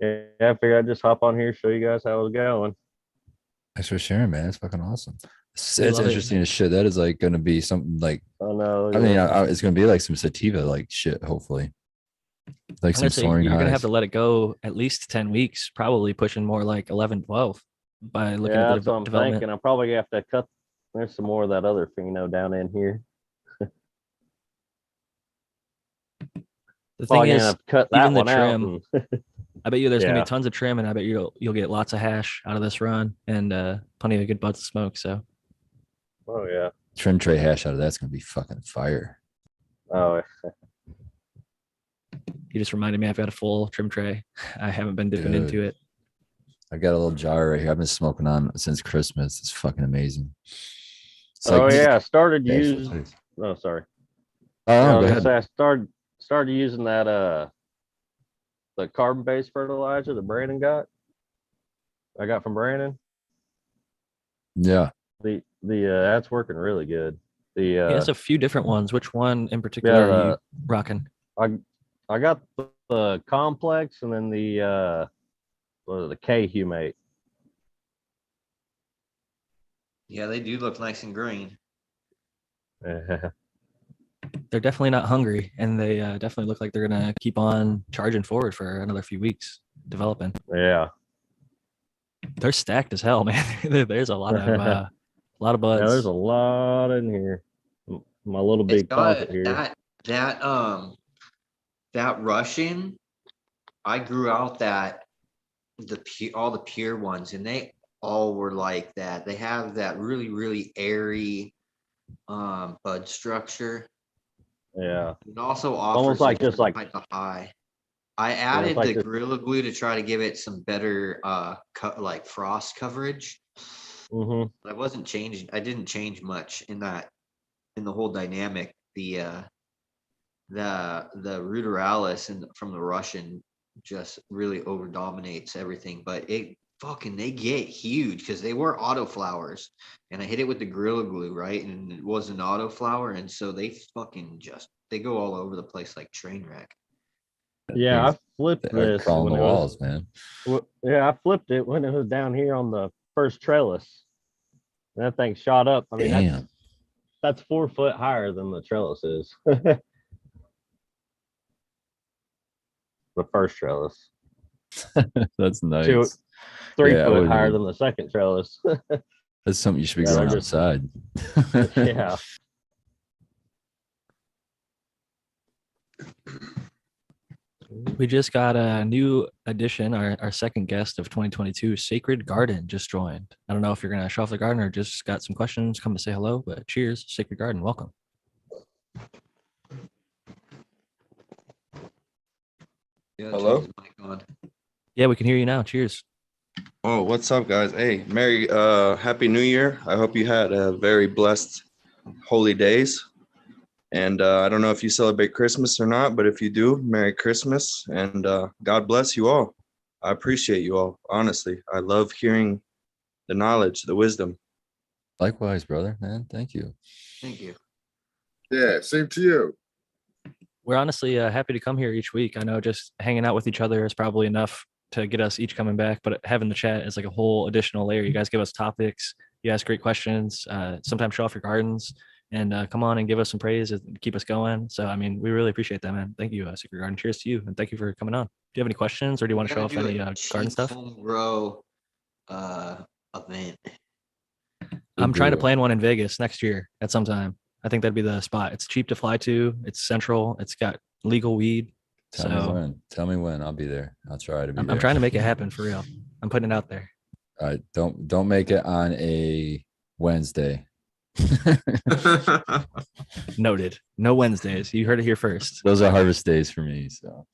Yeah, I figured I'd just hop on here, show you guys how it's going. Thanks for sharing, man. It's fucking awesome. We It's love it. interesting as shit. That is like going to be something like, Oh no. I mean, it's going to be like some sativa like shit, hopefully. Like I'm some gonna say soaring you're gonna have highs. to let it go at least 10 weeks, probably pushing more like 11, 12 by looking Yeah, at that's the what I'm development. thinking. I'm probably gonna have to cut. There's some more of that other pheno down in here. The thing Probably gonna is, have to cut that even the one out. trim, I bet you there's gonna Yeah. be tons of trim, and I bet you'll get lots of hash out of this run and plenty of good buds of smoke. So Oh yeah. Trim tray hash out of that's going to be fucking fire. Oh you just reminded me I've got a full trim tray. I haven't been dipping Dude. into it. I got a little jar right here. I've been smoking on since Christmas. It's fucking amazing. It's oh like- yeah. I started Yeah, it's- using. Oh sorry. Oh, Yeah, I no, was go gonna ahead. say I started using that the carbon based fertilizer that Brandon got. I got from Brandon. Yeah. The that's working really good. The He has a few different ones. Which one in particular Yeah, are you rocking? I got the complex and then the K humate. Yeah, they do look nice and green. They're definitely not hungry, and they definitely look like they're gonna keep on charging forward for another few weeks, developing. Yeah. They're stacked as hell, man. There's a lot of buds. Yeah, there's a lot in here. My little It's big got pocket here. that Russian. I grew out all the pure ones, and they all were like that. They have that really, really airy bud structure. Yeah. It also offers Almost like just like type of high. I added like the this- Gorilla Glue to try to give it some better like frost coverage. mhm. But I wasn't changing. I didn't change much in the whole dynamic. The ruderalis from the Russian just really over dominates everything. But they get huge because they were autoflowers, and I hit it with the Gorilla Glue, right, and it was an autoflower, and so they fucking they go all over the place like train wreck. Yeah, I flipped They're this crawling when the it was. walls, man. Yeah, I flipped it when it was down here on the first trellis. And that thing shot up. I mean, Damn. that's 4 foot higher than the trellis is. The first trellis, That's nice. 3 Yeah, I foot wouldn't higher even- than the second trellis. That's something you should be Yeah, they're growing just- outside. Yeah. We just got a new addition, our second guest of 2022, Sacred Garden, just joined. I don't know if you're going to show off the garden or just got some questions, come to say hello, but cheers, Sacred Garden, welcome. Yeah, Hello? turn his mic on. Yeah, we can hear you now. Cheers. Oh, what's up, guys? Hey, Happy New Year. I hope you had a very blessed holy days. And I don't know if you celebrate Christmas or not, but if you do, Merry Christmas and God bless you all. I appreciate you all, honestly. I love hearing the knowledge, the wisdom. Likewise, brother, man. Thank you. Thank you. Yeah, same to you. We're honestly happy to come here each week. I know just hanging out with each other is probably enough to get us each coming back, but having the chat is like a whole additional layer. You guys give us topics, you ask great questions, sometimes show off your gardens, and come on and give us some praise and keep us going. So, I mean, we really appreciate that, man. Thank you, Secret Garden. Cheers to you, and thank you for coming on. Do you have any questions, or do you want to show off any garden stuff? Home grow event. I'm We'll trying to do it. plan one in Vegas next year at some time. I think that'd be the spot. It's cheap to fly to. It's central. It's got legal weed. Tell me So when. Tell me when. I'll be there. I'll try to be there. I'm trying to make it happen for real. I'm putting it out there. All right. Don't make it on a Wednesday. Noted. No Wednesdays. You heard it here first. Those are harvest days for me. So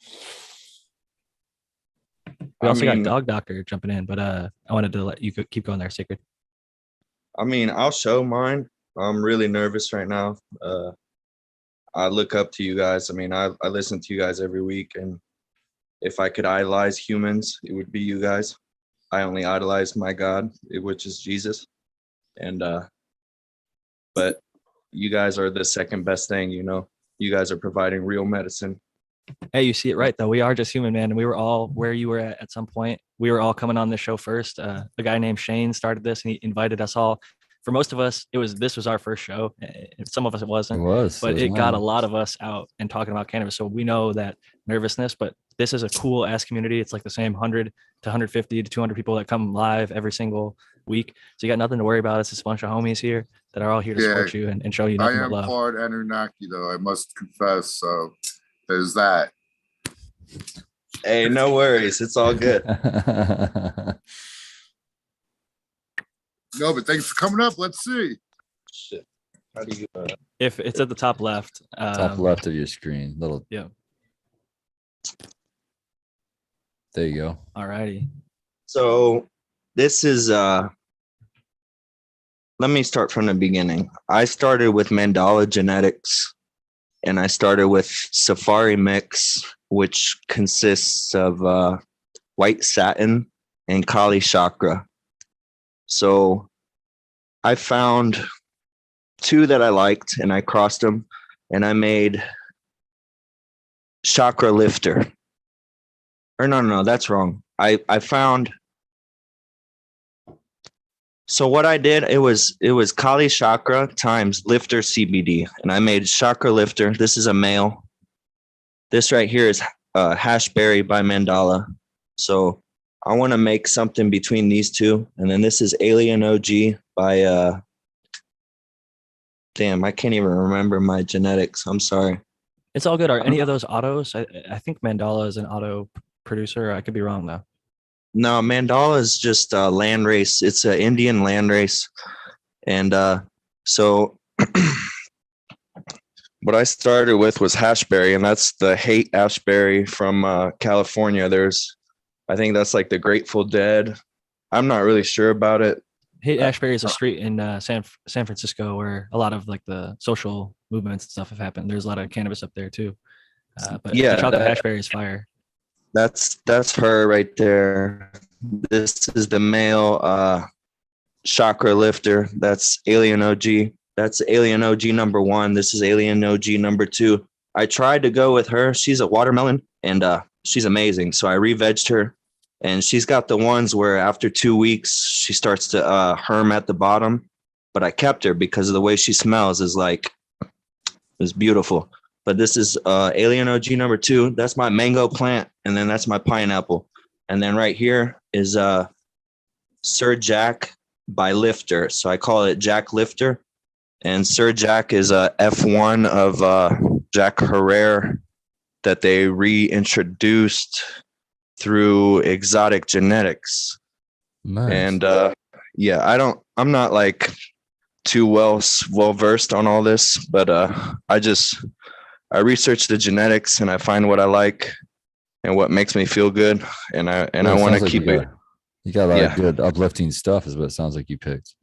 We also mean- got Dog Doctor jumping in, but I wanted to let you keep going there, Sacred. I mean, I'll show mine. I'm really nervous right now. I look up to you guys. I mean, I listen to you guys every week, and if I could idolize humans, it would be you guys. I only idolize my God, which is Jesus. And but you guys are the second best thing, you know. You guys are providing real medicine. Hey, you see it right though. We are just human, man, and we were all where you were at some point. We were all coming on this show first. A guy named Shane started this, and he invited us all. For most of us, this was our first show. Some of us it it wasn't, was. but was it got a mine. lot of us out and talking about cannabis. So we know that nervousness, but this is a cool ass community. It's like the same 100 to 150 to 200 people that come live every single week. So you got nothing to worry about. It's just a bunch of homies here that are all here to support you and show you I nothing but am love. part Anunnaki, though, I must confess. So there's that. Hey, no worries. It's all good. No, but thanks for coming up. Let's see. Shit. How do you If it's at the top left, Top left of your screen. Little. Yeah. There you go. All righty. So this is let me start from the beginning. I started with mandala genetics, and I started with safari mix, which consists of white satin and kali chakra. So I found two that I liked, and I crossed them, and I made chakra lifter. Or no, that's wrong. I found. So what I did, it was Kali Chakra times Lifter CBD, and I made Chakra Lifter. This is a male. This right here is Hashberry by Mandala. So I want to make something between these two, and then this is Alien OG by damn, I can't even remember my genetics. I'm sorry. It's all good. Are any of those autos? I think Mandala is an auto producer. I could be wrong though. No, Mandala is just a land race. It's an Indian land race. And so what I started with was Hashberry, and that's the hate Hashberry from California. I think that's like the Grateful Dead. I'm not really sure about it. Haight Ashbury is a street in San Francisco where a lot of like the social movements and stuff have happened. There's a lot of cannabis up there too. But Yeah, the chocolate that- Ashbury is fire. That's her right there. This is the male chakra lifter. That's Alien OG. That's Alien OG number 1. This is Alien OG number 2. I tried to go with her. She's a watermelon, and she's amazing. So I re-vegged her, and she's got the ones where after 2 weeks she starts to herm at the bottom, but I kept her because of the way she smells is beautiful. But this is Alien OG number 2. That's my mango plant, and then that's my pineapple. And then right here is Sir Jack by Lifter. So I call it Jack Lifter. And Sir Jack is a F1 of Jack Herrera that they reintroduced through exotic genetics. Nice. And I'm not like too well versed on all this, but I research the genetics and I find what I like and what makes me feel good, and I want to keep it. You got a lot of good uplifting stuff, is what it sounds like you picked.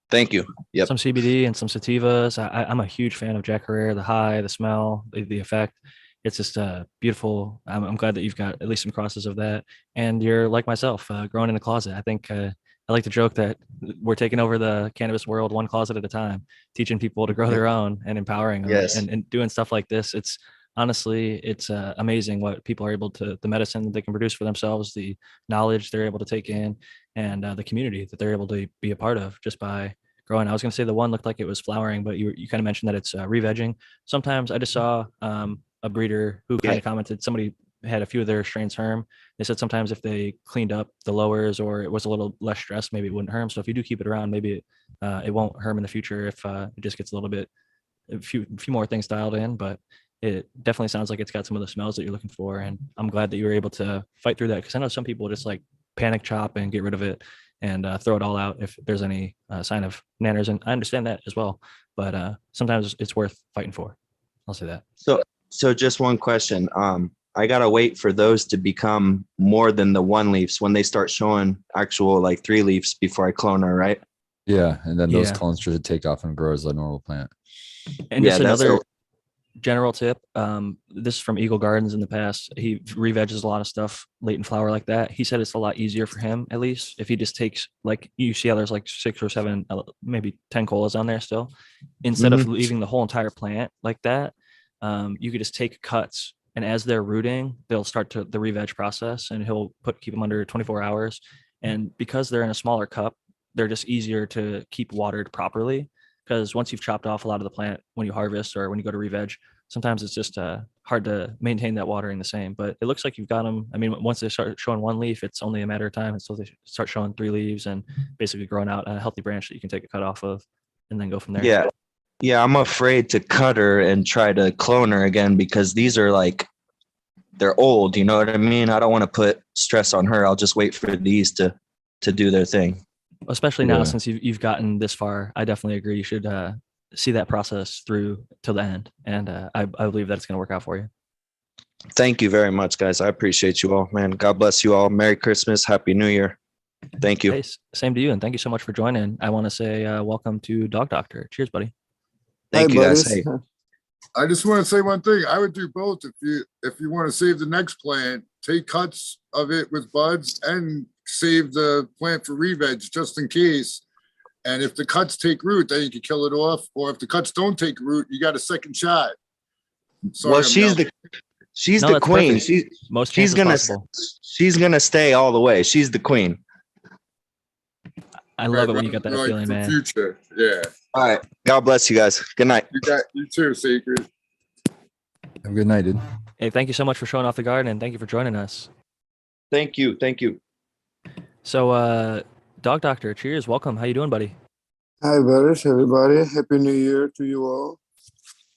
Thank you. Yep. Some CBD and some sativas. I'm a huge fan of Jack Herrera. The high, the smell, the effect. It's just beautiful. I'm glad that you've got at least some crosses of that. And you're like myself, growing in a closet. I think I like to joke that we're taking over the cannabis world one closet at a time, teaching people to grow their own and empowering them. Yes. And doing stuff like this. It's honestly, it's amazing what people are able to, the medicine that they can produce for themselves, the knowledge they're able to take in, and the community that they're able to be a part of just by growing. I was going to say the one looked like it was flowering, but you kind of mentioned that it's re-vegging. Sometimes I just saw a breeder who kind of commented, somebody had a few of their strains herm. They said sometimes if they cleaned up the lowers or it was a little less stressed, maybe it wouldn't herm. So if you do keep it around, maybe it won't herm in the future if it just gets a few more things dialed in. But it definitely sounds like it's got some of the smells that you're looking for. And I'm glad that you were able to fight through that, because I know some people just like panic chop and get rid of it and throw it all out if there's any sign of nanners. And I understand that as well. But sometimes it's worth fighting for. I'll say that. So just one question. I gotta wait for those to become more than the 1 leaves when they start showing actual like 3 leaves before I clone her, right? Yeah, and then those clones should take off and grow as a normal plant. And just another general tip. This is from Eagle Gardens in the past. He re-veges a lot of stuff late in flower like that. He said it's a lot easier for him, at least, if he just takes, like, you see how there's like 6 or 7, maybe 10 colas on there still. Instead of leaving the whole entire plant like that, you could just take cuts, and as they're rooting, they'll start the re-veg process, and he'll keep them under 24 hours. And because they're in a smaller cup, they're just easier to keep watered properly. Because once you've chopped off a lot of the plant when you harvest or when you go to re-veg, sometimes it's just hard to maintain that watering the same. But it looks like you've got them. I mean, once they start showing 1 leaf, it's only a matter of time until they start showing 3 leaves and basically growing out a healthy branch that you can take a cut off of and then go from there. Yeah, I'm afraid to cut her and try to clone her again because these are like, they're old, you know what I mean? I don't want to put stress on her. I'll just wait for these to do their thing. Especially now, since you've gotten this far, I definitely agree. You should see that process through till the end. And I believe that it's going to work out for you. Thank you very much, guys. I appreciate you all, man. God bless you all. Merry Christmas. Happy New Year. Thank you. Hey, same to you. And thank you so much for joining. I want to say welcome to Dog Doctor. Cheers, buddy. Thank you, guys. Hey. I just want to say one thing. I would do both. If you want to save the next plant, take cuts of it with buds and save the plant for re-veg just in case. And if the cuts take root, then you can kill it off. Or if the cuts don't take root, you got a second shot. Sorry, well, she's the queen. She's gonna stay all the way. She's the queen. I love it when you got that feeling, man. Future, yeah. All right. God bless you guys. Good night. You too, Sacred. Have a good night, dude. Hey, thank you so much for showing off the garden, and thank you for joining us. Thank you. So, Dog Doctor, cheers. Welcome. How you doing, buddy? Hi, brothers, everybody. Happy New Year to you all.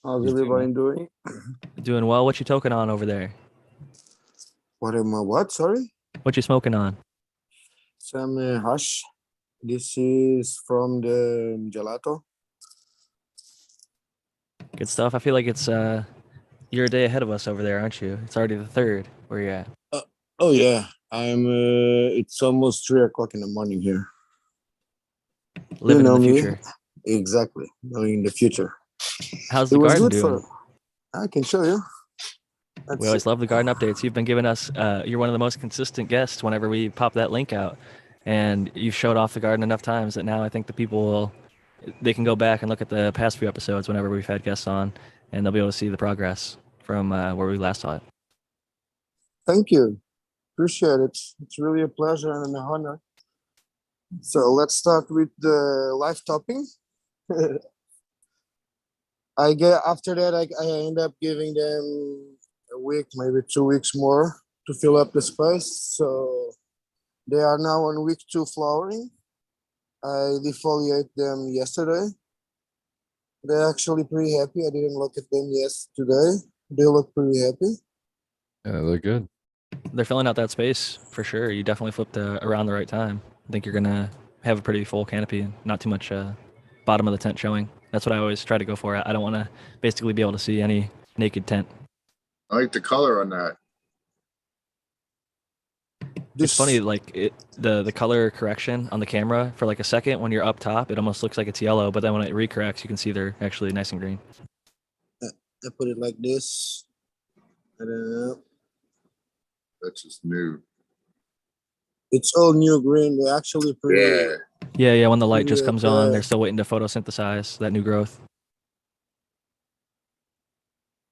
How's everybody doing? Doing well. What you toking on over there? What? Sorry? What you smoking on? Some hash. This is from the gelato. Good stuff. I feel like it's you're a day ahead of us over there, aren't you? It's already the 3rd. Where you at? Oh yeah, I'm. It's almost 3:00 in the morning here. Living in the future. Exactly, knowing the future. How's the garden doing? I can show you. We always love the garden updates. You've been giving us. You're one of the most consistent guests whenever we pop that link out, and you've showed off the garden enough times that now I think the people they can go back and look at the past few episodes whenever we've had guests on, and they'll be able to see the progress from where we last saw it. Thank you. Appreciate it. It's really a pleasure and an honor. So let's start with the live topping. I get after that I end up giving them a week, maybe 2 weeks more to fill up the space. So they are now on week 2 flowering. I defoliate them yesterday. They're actually pretty happy. I didn't look at them yesterday. They look pretty happy. Yeah, they look good. They're filling out that space for sure. You definitely flipped around the right time. I think you're gonna have a pretty full canopy and not too much bottom of the tent showing. That's what I always try to go for. I don't want to basically be able to see any naked tent. I like the color on that. It's funny, like the color correction on the camera for like a second when you're up top, it almost looks like it's yellow, but then when it recorrects, you can see they're actually nice and green. I put it like this. That's just new. It's all new green. They're actually pretty. Yeah. Yeah. When the light just Yeah, comes on, they're still waiting to photosynthesize that new growth.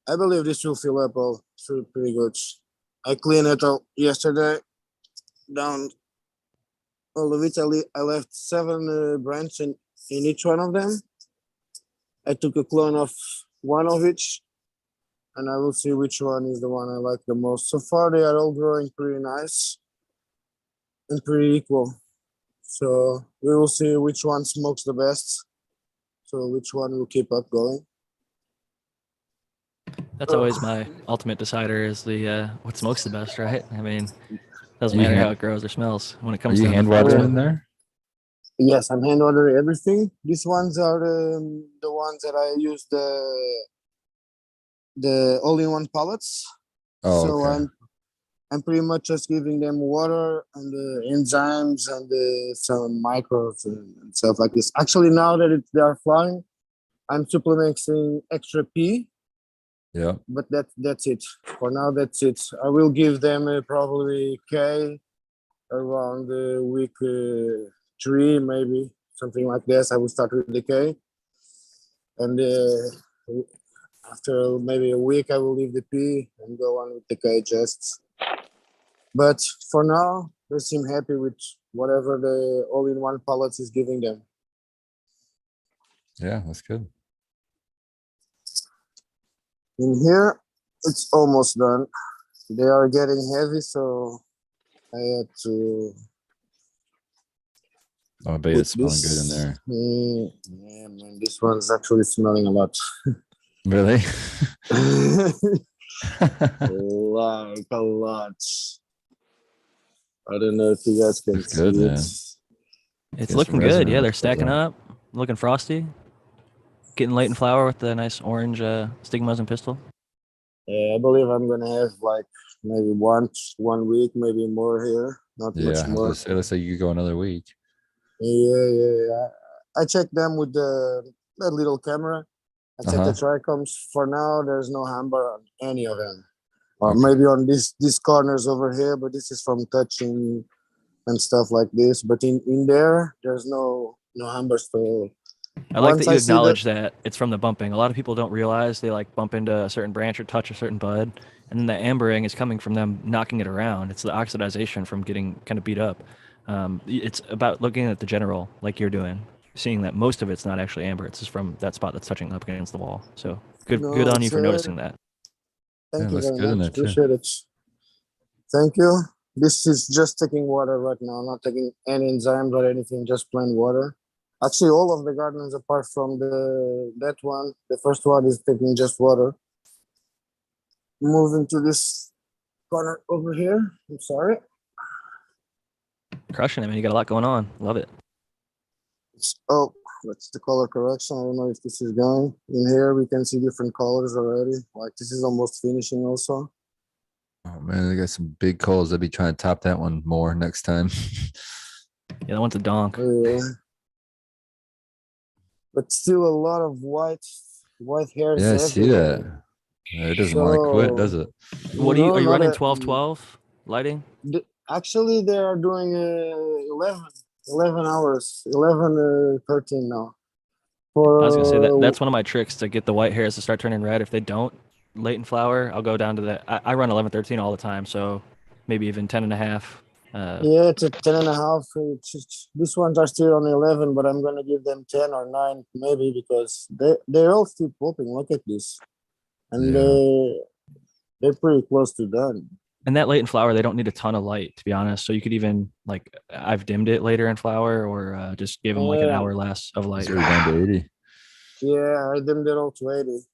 I believe this will fill up all pretty good. I cleaned it all yesterday. Down all of it. I left 7 branches in each one of them. I took a clone of one of each, and I will see which one is the one I like the most. So far, they are all growing pretty nice and pretty equal. So we will see which one smokes the best. So which one will keep up going. That's always my ultimate decider is the what smokes the best, right? I mean, doesn't matter how it grows or smells when it Are comes you down to hand photos. watering in there? Yes, I'm hand ordering everything. These ones are the ones that I use the all-in-one pallets. Oh, So okay. I'm pretty much just giving them water and enzymes and some microbes and stuff like this. Actually, now that they are flying, I'm supplementing extra P, Yeah. but that's it. For now, that's it. I will give them probably K around week 3, maybe something like this. I will start with the K, and after maybe a week, I will leave the P and go on with the K just. But for now, they seem happy with whatever the all-in-one pallets is giving them. Yeah, that's good. In here, it's almost done. They are getting heavy, so I had to. Oh, I bet it's smelling good in there. Yeah, man, this one's actually smelling a lot. Really? Like a lot. I don't know if you guys can Looks see good, it. man. It's Get looking some good. resin Yeah, on they're it. stacking up, looking frosty, getting late in flower with the nice orange stigmas and pistil. I believe I'm gonna have like maybe 1 week, maybe more here. Not Yeah, much I was more. gonna say, let's say you could go another week. Yeah. I checked them with that little camera. I checked the trichomes. For now, there's no hamber on any of them. Or Okay. maybe on these corners over here, but this is from touching and stuff like this. But in there, there's no hamber. So I like once that you I see the acknowledge that it's from the bumping. A lot of people don't realize they like bump into a certain branch or touch a certain bud, and then the ambering is coming from them knocking it around. It's the oxidization from getting kind of beat up. It's about looking at the general, like you're doing, seeing that most of it's not actually amber. It's just from that spot that's touching up against the wall. So good no, on you it's for noticing that. Yeah, thank it you looks very good in much. there too. Appreciate it. Thank you. This is just taking water right now, not taking any enzymes or anything, just plain water. Actually, all of the gardens apart from that one, the first one is taking just water. Moving to this corner over here. I'm sorry. Crushing it, man. You got a lot going on. Love it. Oh, that's the color correction. I don't know if this is going. In here, we can see different colors already. Like this is almost finishing also. Oh man, they got some big coals. I'll be trying to top that one more next time. Yeah, that one's a donk. But still a lot of white hairs. Yeah, I see everywhere. that. It doesn't want to quit, does it? What are you not running a- 12/12 lighting? Actually, they are doing 11 hours, 11, 13 now. I was gonna say that For that's one of my tricks to get the white hairs to start turning red. If they don't, late in flower, I'll go down to the. I run 11, 13 all the time, so maybe even 10 and a half. Yeah, it's a 10.5. These ones are still on 11, but I'm gonna give them 10 or 9 maybe because they're all still popping. Look at this, and Yeah. they're pretty close to done. And that late in flower, they don't need a ton of light, to be honest. So you could even like I've dimmed it later in flower, or just give them like an Yeah. hour less of light. It's already down to 80. Yeah, I dimmed it all to 80.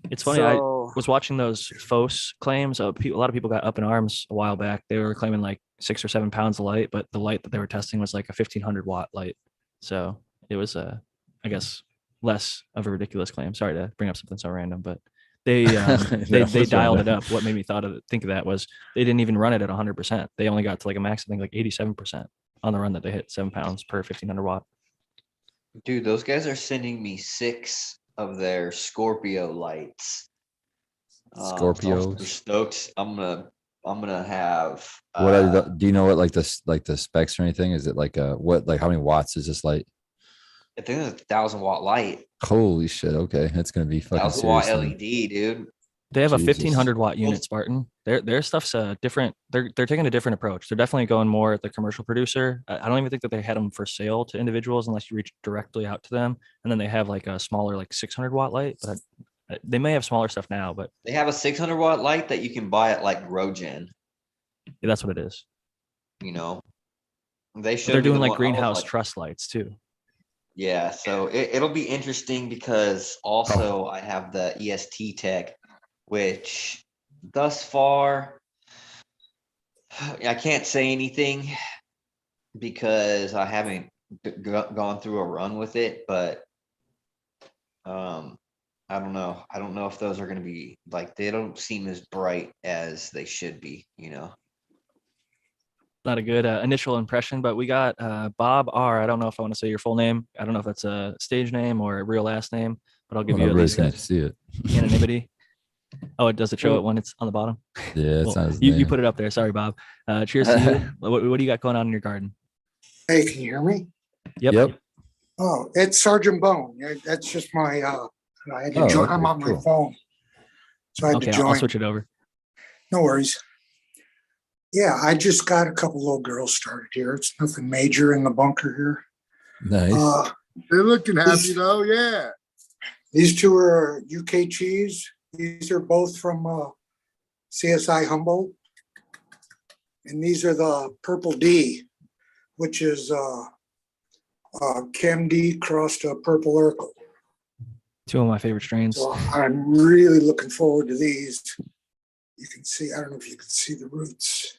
It's funny. I So was watching those FOS claims. A lot of people got up in arms a while back. They were claiming like 6 or 7 pounds of light, but the light that they were testing was like a 1500 watt light. So it was I guess less of a ridiculous claim. Sorry to bring up something so random, but they they was dialed it random. up. What made me think of that was they didn't even run it at 100%. They only got to like a max, I think like 87% on the run that they hit 7 pounds per 1500 watt. Dude, those guys are sending me 6 of their Scorpio lights. So I'm super Scorpios. stoked. I'm gonna have. What are do you know what like the specs or anything? Is it like what, like how many watts is this light? I think it's a 1,000 watt light. Holy shit. Okay. That's going to be fucking 1,000 watt serious. then. LED, dude. They have a Jesus. 1500 watt unit, Spartan. Their stuff's different. They're taking a different approach. They're definitely going more at the commercial producer. I don't even think that they had them for sale to individuals unless you reach directly out to them. And then they have like a smaller, like 600 watt light. But they may have smaller stuff now. But They have a 600 watt light that you can buy at like GrowGen. yeah, that's what it is. You know, they But showed they're me doing the like one- I was greenhouse like, truss lights too. Yeah, so it'll be interesting because also I have the EST tech, which thus far I can't say anything because I haven't gone through a run with it, but I don't know. I don't know if those are going to be like, they don't seem as bright as they should be, you know. Not a good initial impression, but we got Bob R. I don't know if I want to say your full name. I don't know if that's a stage name or a real last name, but I'll give Well, you at everybody's least going to see it. anonymity. Oh, it does it show it when it's on the bottom? Yeah, it's Well, not his you name. put it up there. Sorry, Bob. Cheers to you. What do you got going on in your garden? Hey, can you hear me? Yep. Oh, it's Sergeant Bone. Yeah, that's just my, I had to Oh, join, okay, I'm on my cool. phone. So I had Okay, to I'll join. switch it over. No worries. Yeah, I just got a couple little girls started here. It's nothing major in the bunker here. Nice. They're looking happy though. Yeah. These two are UK cheese. These are both from CSI Humboldt. And these are the Purple D, which is Chem D crossed a Purple Urkel. Two of my favorite strains. So I'm really looking forward to these. You can see, I don't know if you can see the roots.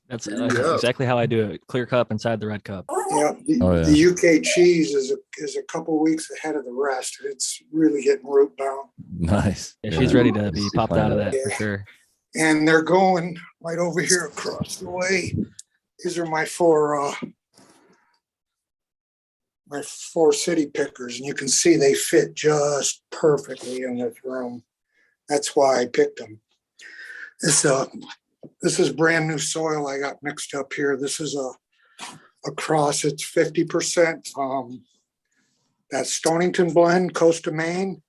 That's Yeah. exactly how I do it. Clear cup inside the red cup. Yeah, the UK cheese is a couple weeks ahead of the rest. It's really getting root bound. Nice. Yeah, she's ready to be popped out of that for Yeah. sure. And they're going right over here across the way. These are my four city pickers, and you can see they fit just perfectly in this room. That's why I picked them. This is brand new soil I got mixed up here. This is a cross. It's 50% that Stonington blend, Coast of Maine,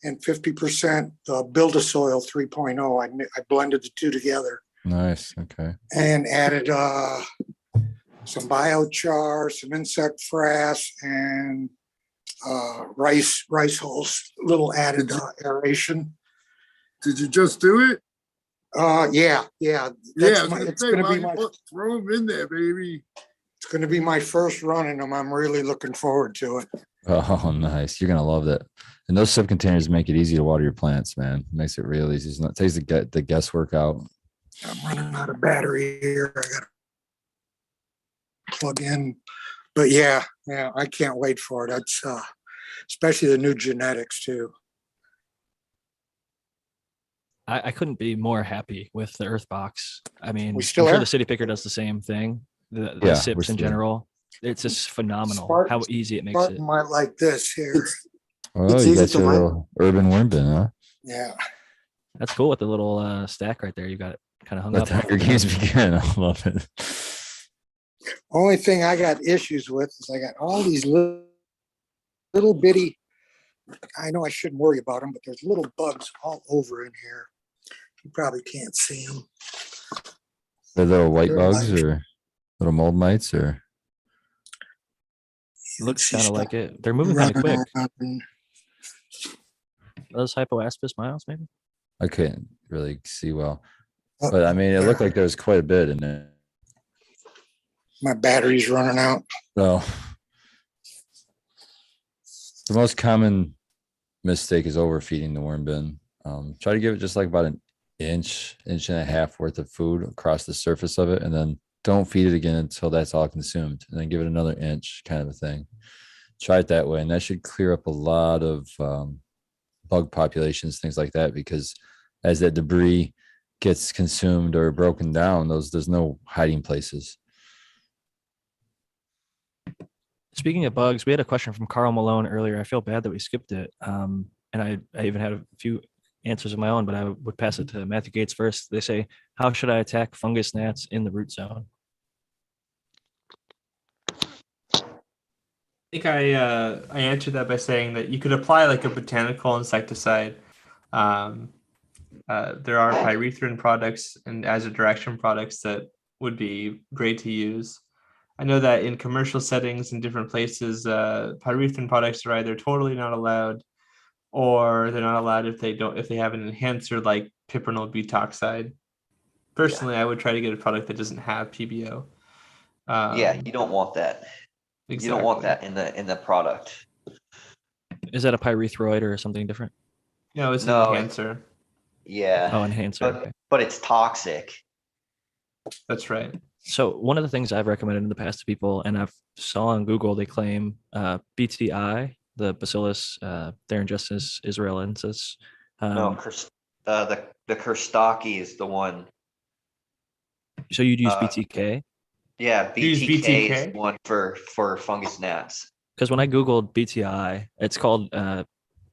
and 50% Build-A-Soil 3.0. I blended the two together. Nice. Okay. And added some biochar, some insect frass, and rice hulls, little added aeration. Did you just do it? Yeah. It's going to be my. Throw them in there, baby. It's going to be my first run in them. I'm really looking forward to it. Oh, nice. You're going to love that. And those sub containers make it easy to water your plants, man. Makes it real easy. It takes the guesswork out. I'm running out of battery here. I got to plug in. But yeah, I can't wait for it. That's especially the new genetics too. I couldn't be more happy with the Earth Box. I mean, We still I'm sure are? the City Picker does the same thing. The Yeah, sips we're in still- general. It's just phenomenal Spartan- how easy it makes Spartan it. might like this here. Oh, It's you easy got to your mind. little urban worm bin, huh? Yeah. That's cool with the little stack right there. You got it kind of hung Let up. the Hunger Games begin. I love it. Only thing I got issues with is I got all these little bitty I know I shouldn't worry about them, but there's little bugs all over in here. You probably can't see them. They're little white They're bugs like- or little mold mites or Looks kind of like it. They're moving kind of quick. Around. Those hypoaspis miles, maybe. I couldn't really see well. Oh, But I mean, it looked there. like there was quite a bit in there. My battery's running out. So the most common mistake is overfeeding the worm bin. Try to give it just like about an inch and a half worth of food across the surface of it, and then don't feed it again until that's all consumed, and then give it another inch, kind of a thing. Try it that way, and that should clear up a lot of bug populations, things like that, because as that debris gets consumed or broken down, there's no hiding places. Speaking of bugs, we had a question from Carl Malone earlier. I feel bad that we skipped it. And I even had a few answers of my own, but I would pass it to Matthew Gates first. They say, how should I attack fungus gnats in the root zone? I think I answered that by saying that you could apply like a botanical insecticide. There are pyrethrin products and azadirachtin products that would be great to use. I know that in commercial settings in different places, pyrethrin products are either totally not allowed, or they're not allowed if they have an enhancer like piperonyl butoxide. Personally, I would try to get a product that doesn't have PBO. Yeah, you don't want that. Exactly. You don't want that in the product. Is that a pyrethroid or something different? No, it's an No, enhancer. Yeah. Oh, enhancer. But, Okay. but it's toxic. That's right. So one of the things I've recommended in the past to people, and I've saw on Google, they claim BTI, the Bacillus thuringiensis israelensis. No, the Kerstaki is the one. So you'd use uh, BTK? Yeah, Use BTK is BTK? the one for fungus gnats. Because when I Googled BTI, it's called The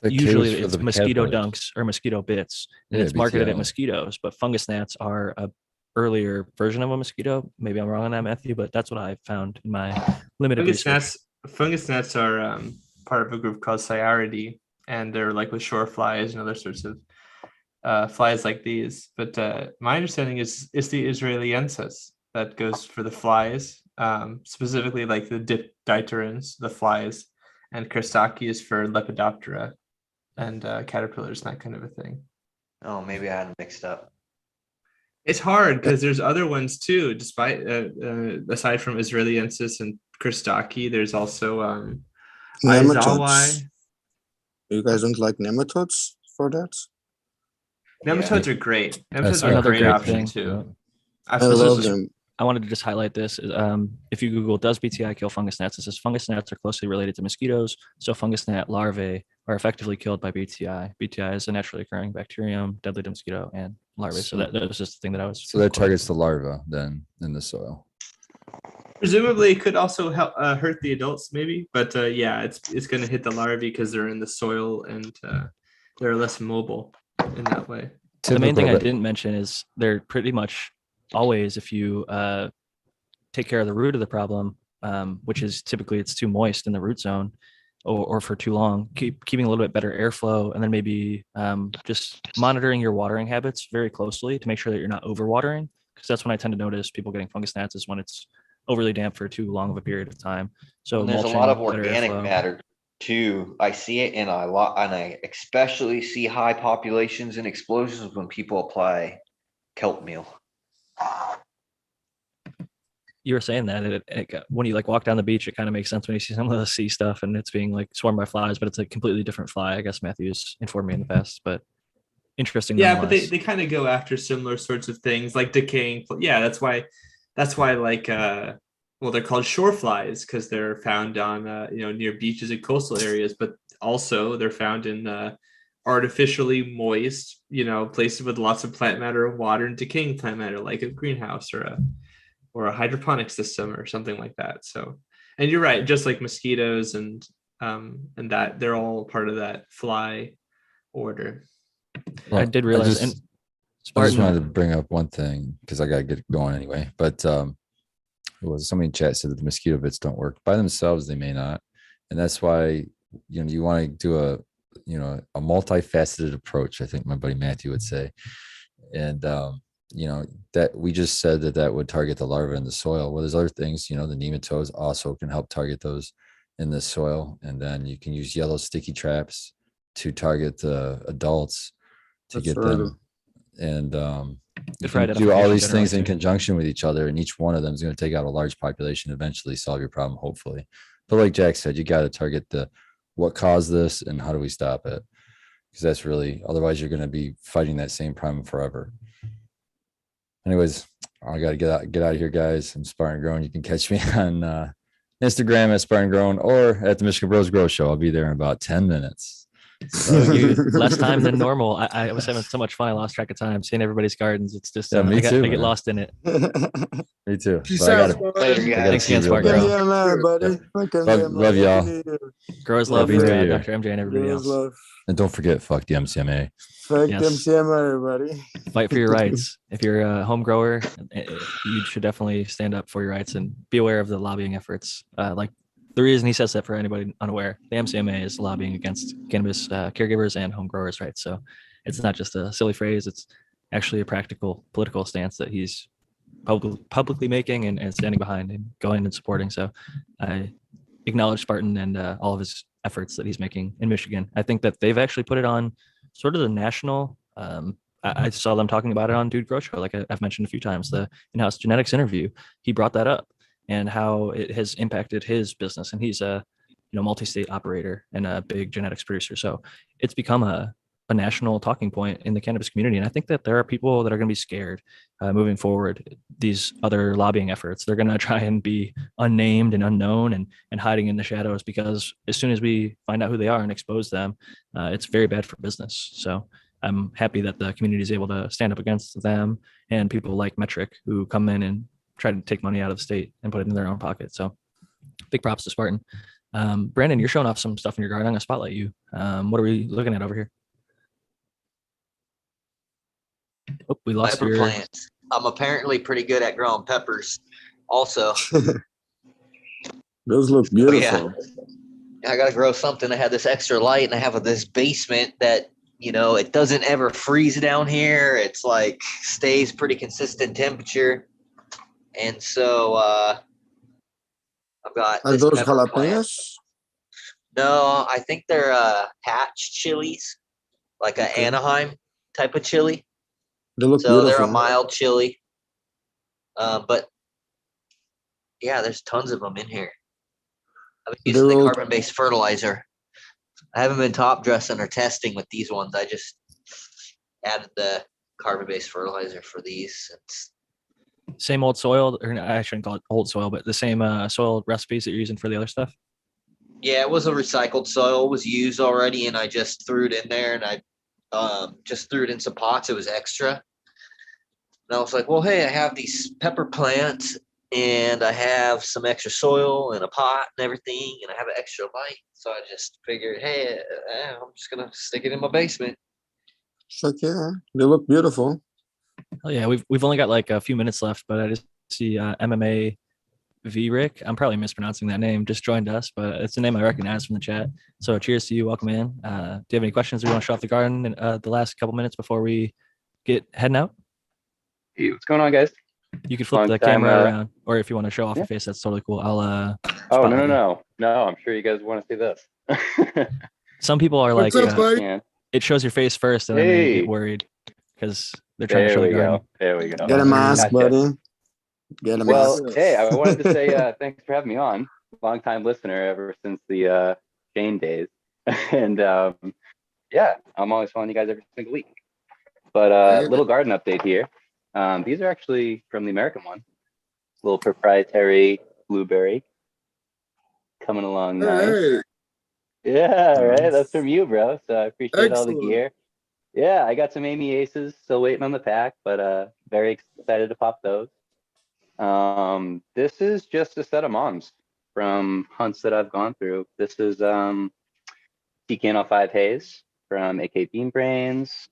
usually caves for it's the mosquito caterpillars. dunks or mosquito bits, and Yeah, it's marketed at BTI. mosquitoes, but fungus gnats are a earlier version of a mosquito. Maybe I'm wrong on that, Matthew, but that's what I found in my limited research. Fungus gnats are part of a group called Cyaridae, and they're like with shore flies and other sorts of flies like these. But my understanding is it's the Israeliensis that goes for the flies, specifically like the dipditerans, the flies, and Kerstaki is for Lepidoptera and caterpillars and that kind of a thing. Oh, maybe I had them mixed up. It's hard because there's other ones too. Despite aside from Israeliensis and Kerstaki, there's also Nematodes. Aizawa. You guys don't like nematodes for that? Nematodes are great. That's Nematodes are a another great great option thing. too. I Absolutely. love them. I wanted to just highlight this. If you Google, does BTI kill fungus gnats? It says fungus gnats are closely related to mosquitoes. So fungus gnat larvae are effectively killed by BTI. BTI is a naturally occurring bacterium, deadly to mosquito and larvae. So that was just the thing that I was. So that targets the larva then in the soil. Presumably, it could also help hurt the adults, maybe. But yeah, it's going to hit the larvae because they're in the soil and they're less mobile in that way. The main thing I Typical- didn't mention is they're pretty much always, if you take care of the root of the problem, which is typically it's too moist in the root zone or for too long, keeping a little bit better airflow, and then maybe just monitoring your watering habits very closely to make sure that you're not overwatering, because that's when I tend to notice people getting fungus gnats is when it's overly damp for too long of a period of time. So And there's a lot of organic matter too. I see it in a lot, and I especially see high populations and explosions when people apply kelp meal. You were saying that when you like walk down the beach, it kind of makes sense when you see some of the sea stuff and it's being like swarmed by flies, but it's a completely different fly. I guess Matthew's informed me in the past, but interesting. Yeah, but they kind of go after similar sorts of things like decaying. Yeah, that's why like well, they're called shore flies because they're found on near beaches and coastal areas, but also they're found in artificially moist places with lots of plant matter and water and decaying plant matter, like a greenhouse or a hydroponic system or something like that. So, and you're right, just like mosquitoes and that they're all part of that fly order. I did realize, and I just Spartan, wanted to bring up one thing because I gotta get going anyway. But it was somebody in chat said that the mosquito bits don't work by themselves. They may not, and that's why you want to do a multifaceted approach, I think my buddy Matthew would say. And, that we just said that would target the larvae in the soil. Well, there's other things, the nematodes also can help target those in the soil. And then you can use yellow sticky traps to target the adults to That's get right. them. And you Good for can do all identification these things generally, in too. conjunction with each other, and each one of them is going to take out a large population, eventually solve your problem, hopefully. But like Jack said, you got to target what caused this and how do we stop it? Because that's really, otherwise you're going to be fighting that same problem forever. Anyways, I got to get out of here, guys. I'm Spartan Grown. You can catch me on Instagram at Spartan Grown or at the Michigan Bros Grow Show. I'll be there in about 10 minutes. Less time than normal. I was having so much fun. I lost track of time seeing everybody's gardens. It's just, Yeah, me I too, get man. lost in it. Me too. Peace But I out, gotta, Spartan. Later, I gotta guys. Thanks see again, real Spark bad. Grow. MCMI, buddy. Fuck MCMI. Love y'all. Happy New Year. Growers love Happy for New Year. Dr. MJ and everybody Girls else. love. And don't forget, fuck the MCMA. Fuck Yes. MCMI, everybody. Fight for your rights. If you're a home grower, you should definitely stand up for your rights and be aware of the lobbying efforts. Like the reason he says that, for anybody unaware, the MCMA is lobbying against cannabis caregivers and home growers' rights. So it's not just a silly phrase. It's actually a practical political stance that he's publicly making and standing behind and going and supporting. So I acknowledge Spartan and all of his efforts that he's making in Michigan. I think that they've actually put it on sort of the national. I saw them talking about it on Dude Grow Show, like I've mentioned a few times, the in-house genetics interview. He brought that up and how it has impacted his business. And he's a multi-state operator and a big genetics producer. So it's become a national talking point in the cannabis community. And I think that there are people that are going to be scared moving forward. These other lobbying efforts, they're going to try and be unnamed and unknown and hiding in the shadows, because as soon as we find out who they are and expose them, it's very bad for business. So I'm happy that the community is able to stand up against them and people like Metric who come in and try to take money out of the state and put it in their own pocket. So big props to Spartan. Brandon, you're showing off some stuff in your garden. I'm going to spotlight you. What are we looking at over here? Oh, we lost Pepper your plants. I'm apparently pretty good at growing peppers. Also, Those look beautiful. I got to grow something. I have this extra light, and I have this basement that it doesn't ever freeze down here. It's like stays pretty consistent temperature, and so I've got. Are this those pepper plant. jalapenos? No, I think they're hatch chilies, like an Okay. Anaheim type of chili. They look So they're beautiful. a mild chili. But yeah, there's tons of them in here. I've been using They're the all- carbon-based fertilizer. I haven't been top dressing or testing with these ones. I just added the carbon-based fertilizer for these. same old soil, or I shouldn't call it old soil, but the same soil recipes that you're using for the other stuff. Yeah, it was a recycled soil, was used already, and I just threw it in there, and I just threw it in some pots. It was extra. And I was like, well, hey, I have these pepper plants, and I have some extra soil and a pot and everything, and I have an extra light. So I just figured, hey, I'm just going to stick it in my basement. Fuck yeah. They look beautiful. Oh yeah, we've only got like a few minutes left, but I just see MMA Rick. I'm probably mispronouncing that name. Just joined us, but it's a name I recognize from the chat. So cheers to you. Welcome in. Do you have any questions? We want to show off the garden in the last couple minutes before we get heading out? Hey, what's going on, guys? You can flip Long the time, camera around, or if you want to show off yeah. your face, that's totally cool. I'll Oh, spotlight you. no. I'm sure you guys want to see this. Some people are like, What's up, buddy? Yeah. it shows your face first, and then they Hey. get worried because they're trying to There show the we garden. go. There we go. Get a mask, Gotcha. buddy. Get a Well, mask. hey, I wanted to say thanks for having me on. Long time listener ever since the Jane days. And yeah, I'm always following you guys every single week. But little garden update here. These are actually from the American one. Little proprietary blueberry coming along nice. Hey, Yeah, right. That's from you, bro. So I appreciate all the Excellent. gear. Yeah, I got some Amy Aces still waiting on the pack, but very excited to pop those. This is just a set of moms from hunts that I've gone through. This is TKNL5 Haze from AK Bean Brains.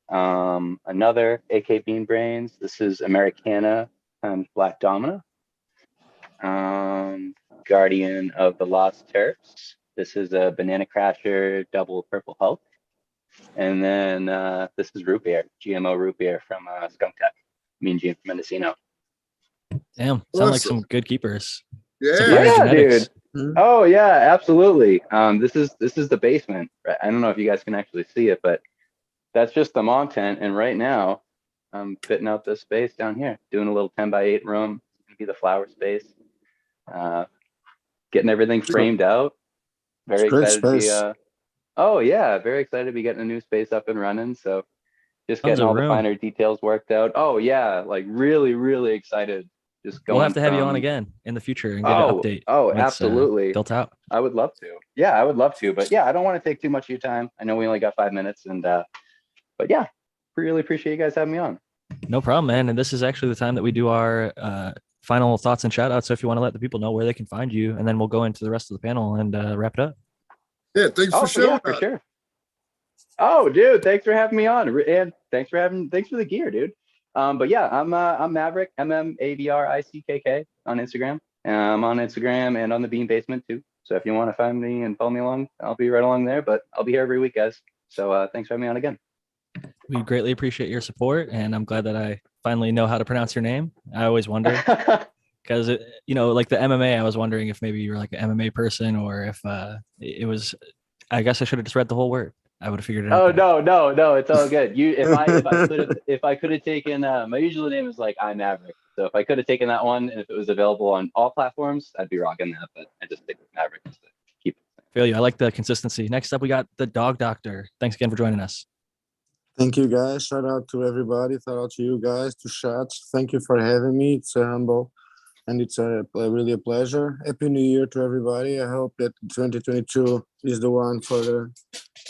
Another AK Bean Brains. This is Americana times Black Domina. Guardian of the Lost Terps This is a Banana Crasher double purple Hulk. And then this is root beer, GMO root beer from Skunk Tech, me and Gene from Mendocino. Damn, sound like Awesome. some good keepers. Yeah. Superior Yeah, genetics. dude. Oh yeah, absolutely. This is the basement. I don't know if you guys can actually see it, but that's just the mom tent. And right now, I'm fitting out this space down here, doing a little 10x8 room. It's gonna be the flower space. Getting everything framed out. Very Great excited to be space. oh yeah, very excited to be getting a new space up and running. So just Tons getting of all the room. finer details worked out. Oh yeah, like really, really excited. Just going We'll have to have you on from again in the future and get an update. oh, when it's, absolutely. built out. I would love to. Yeah, I would love to. But yeah, I don't want to take too much of your time. I know we only got 5 minutes, and but yeah, really appreciate you guys having me on. No problem, man. And this is actually the time that we do our final thoughts and shout outs. So if you want to let the people know where they can find you, and then we'll go into the rest of the panel and wrap it up. Yeah, thanks for Oh showing yeah, for up. sure. Oh, dude, thanks for having me on, and thanks for the gear, dude. But yeah, I'm Maverick, MMAVRICKK on Instagram. I'm on Instagram and on the Bean Basement too. So if you want to find me and follow me along, I'll be right along there. But I'll be here every week, guys. So thanks for having me on again. We greatly appreciate your support, and I'm glad that I finally know how to pronounce your name. I always wonder because like the MMA, I was wondering if maybe you were like an MMA person or if it was. I guess I should have just read the whole word. I would have figured it out. Oh no, it's all good. If I could have taken my usual name is like I'm Maverick. So if I could have taken that one and if it was available on all platforms, I'd be rocking that. But I just stick with Maverick just to keep it. Feel you. I like the consistency. Next up, we got the Dog Doctor. Thanks again for joining us. Thank you, guys. Shout out to everybody. Shout out to you guys, to Shots. Thank you for having me. It's humble and it's really a pleasure. Happy New Year to everybody. I hope that 2022 is the one for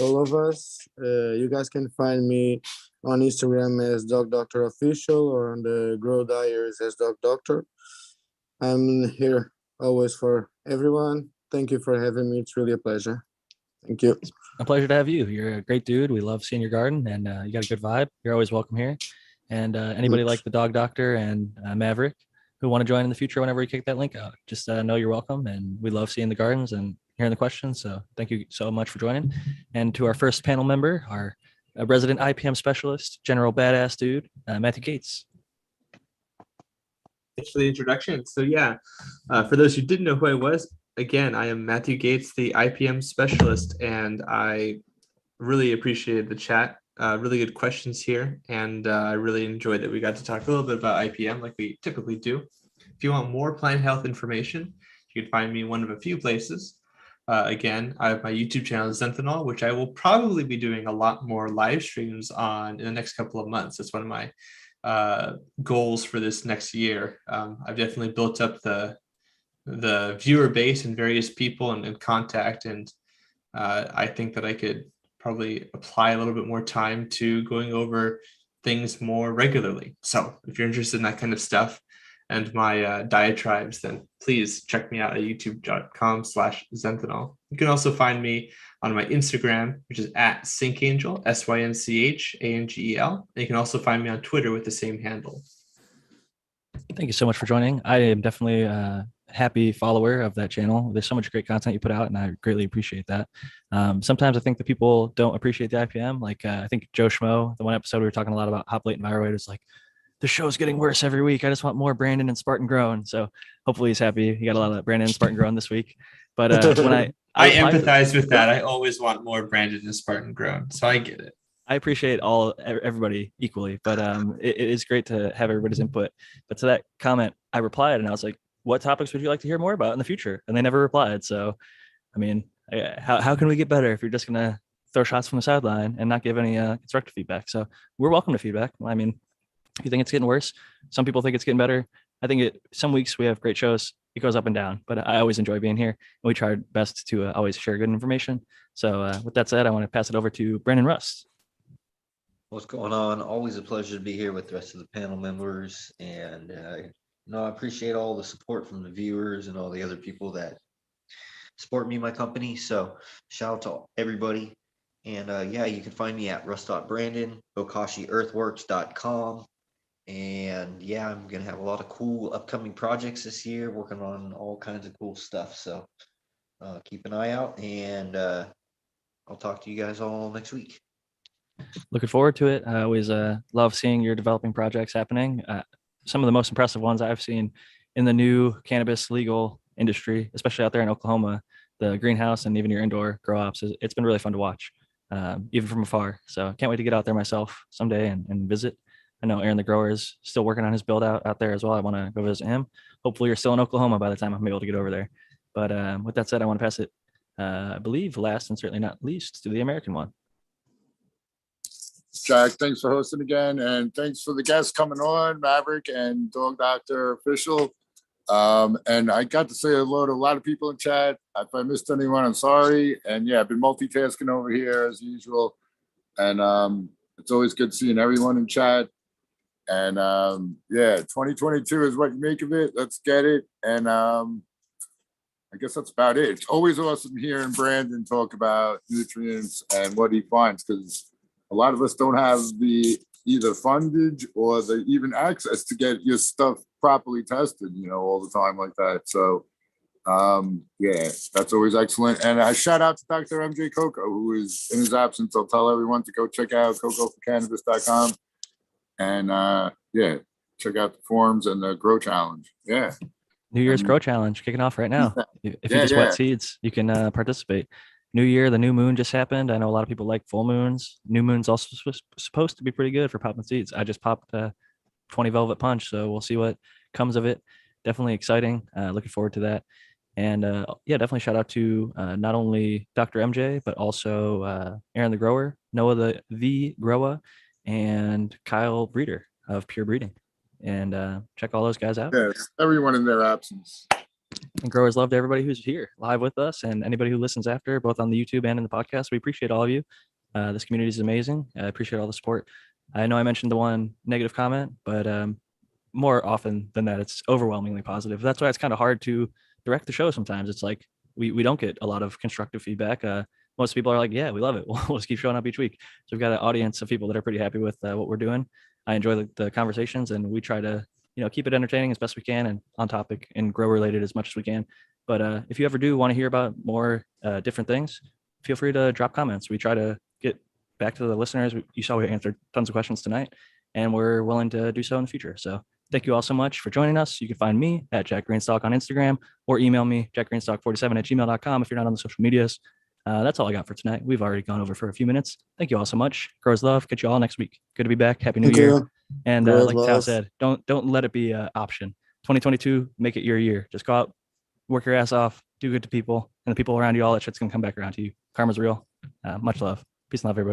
all of us. You guys can find me on Instagram as Dog Doctor Official or on the Grow Diaries as Dog Doctor. I'm here always for everyone. Thank you for having me. It's really a pleasure. Thank you. It's a pleasure to have you. You're a great dude. We love seeing your garden, and you got a good vibe. You're always welcome here. And anybody like the Dog Doctor and Maverick who want to join in the future, whenever we kick that link out, just know you're welcome. And we love seeing the gardens and hearing the questions. So thank you so much for joining. And to our first panel member, our resident IPM specialist, General Badass Dude, Matthew Gates. Thanks for the introduction. So yeah, for those who didn't know who I was, again, I am Matthew Gates, the IPM specialist, and I really appreciated the chat. Really good questions here, and I really enjoyed that we got to talk a little bit about IPM like we typically do. If you want more plant health information, you can find me in one of a few places. Again, I have my YouTube channel, Zenthanol, which I will probably be doing a lot more live streams on in the next couple of months. That's one of my goals for this next year. I've definitely built up the viewer base and various people and contact, and I think that I could probably apply a little bit more time to going over things more regularly. So if you're interested in that kind of stuff and my diatribes, then please check me out at youtube.com/Zenthanol. You can also find me on my Instagram, which is at Syncangel, SYNCHANGEL. And you can also find me on Twitter with the same handle. Thank you so much for joining. I am definitely a happy follower of that channel. There's so much great content you put out, and I greatly appreciate that. Sometimes I think that people don't appreciate the IPM. Like I think Joe Schmo, the one episode we were talking a lot about hop latent viroid, is like, the show's getting worse every week. I just want more Brandon and Spartan Grown. So hopefully he's happy. He got a lot of Brandon and Spartan Grown this week. But when I empathize with that. I always want more Brandon and Spartan Grown, so I get it. I appreciate everybody equally, but it is great to have everybody's input. But to that comment, I replied and I was like, what topics would you like to hear more about in the future? And they never replied. So, I mean, how can we get better if you're just going to throw shots from the sideline and not give any constructive feedback? So we're welcome to feedback. I mean, if you think it's getting worse, some people think it's getting better. I think some weeks we have great shows. It goes up and down, but I always enjoy being here, and we try our best to always share good information. So with that said, I want to pass it over to Brandon Rust. What's going on? Always a pleasure to be here with the rest of the panel members. And, I appreciate all the support from the viewers and all the other people that support me and my company. So shout out to everybody. And yeah, you can find me at rust.brandon, bokashiearthworks.com. And yeah, I'm going to have a lot of cool upcoming projects this year, working on all kinds of cool stuff. So keep an eye out, and I'll talk to you guys all next week. Looking forward to it. I always love seeing your developing projects happening. Some of the most impressive ones I've seen in the new cannabis legal industry, especially out there in Oklahoma, the greenhouse and even your indoor grow ops. It's been really fun to watch, even from afar. So can't wait to get out there myself someday and visit. I know Aaron the grower is still working on his build out there as well. I want to go visit him. Hopefully you're still in Oklahoma by the time I'm able to get over there. But with that said, I want to pass it, I believe last and certainly not least, to the American one. Jack, thanks for hosting again, and thanks for the guests coming on, Maverick and Dog Doctor Official. And I got to say hello to a lot of people in chat. If I missed anyone, I'm sorry. And yeah, I've been multitasking over here as usual. And it's always good seeing everyone in chat. And yeah, 2022 is what you make of it. Let's get it. And I guess that's about it. It's always awesome hearing Brandon talk about nutrients and what he finds, because a lot of us don't have the either fundage or the even access to get your stuff properly tested, all the time like that. So yeah, that's always excellent. And I shout out to Dr. MJ Coco, who is in his absence. I'll tell everyone to go check out cocoforcannabis.com and yeah, check out the forums and the grow challenge. Yeah. New Year's Grow Challenge kicking off right now. If you just wet seeds, you can participate. New year, the new moon just happened. I know a lot of people like full moons. New moon's also supposed to be pretty good for popping seeds. I just popped 20 Velvet Punch, so we'll see what comes of it. Definitely exciting. Looking forward to that. And yeah, definitely shout out to not only Dr. MJ, but also Aaron the Grower, Noah the Grower, and Kyle Breeder of Pure Breeding. And check all those guys out. Yes, everyone in their absence. And growers love to everybody who's here live with us and anybody who listens after, both on the YouTube and in the podcast. We appreciate all of you. This community is amazing. I appreciate all the support. I know I mentioned the one negative comment, but more often than that, it's overwhelmingly positive. That's why it's kind of hard to direct the show sometimes. It's like we don't get a lot of constructive feedback. Most people are like, yeah, we love it. We'll just keep showing up each week. So we've got an audience of people that are pretty happy with what we're doing. I enjoy the conversations, and we try to keep it entertaining as best we can and on topic and grow related as much as we can. But if you ever do want to hear about more different things, feel free to drop comments. We try to get back to the listeners. You saw we answered tons of questions tonight, and we're willing to do so in the future. So thank you all so much for joining us. You can find me at Jack Greenstock on Instagram, or email me, jackgreenstock47@gmail.com if you're not on the social medias. That's all I got for tonight. We've already gone over for a few minutes. Thank you all so much. Grows love. Catch you all next week. Good to be back. Happy New Year. And like Tao said, don't let it be an option. 2022, make it your year. Just go out, work your ass off, do good to people, and the people around you. All that shit's gonna come back around to you. Karma's real. Much love. Peace and love, everybody.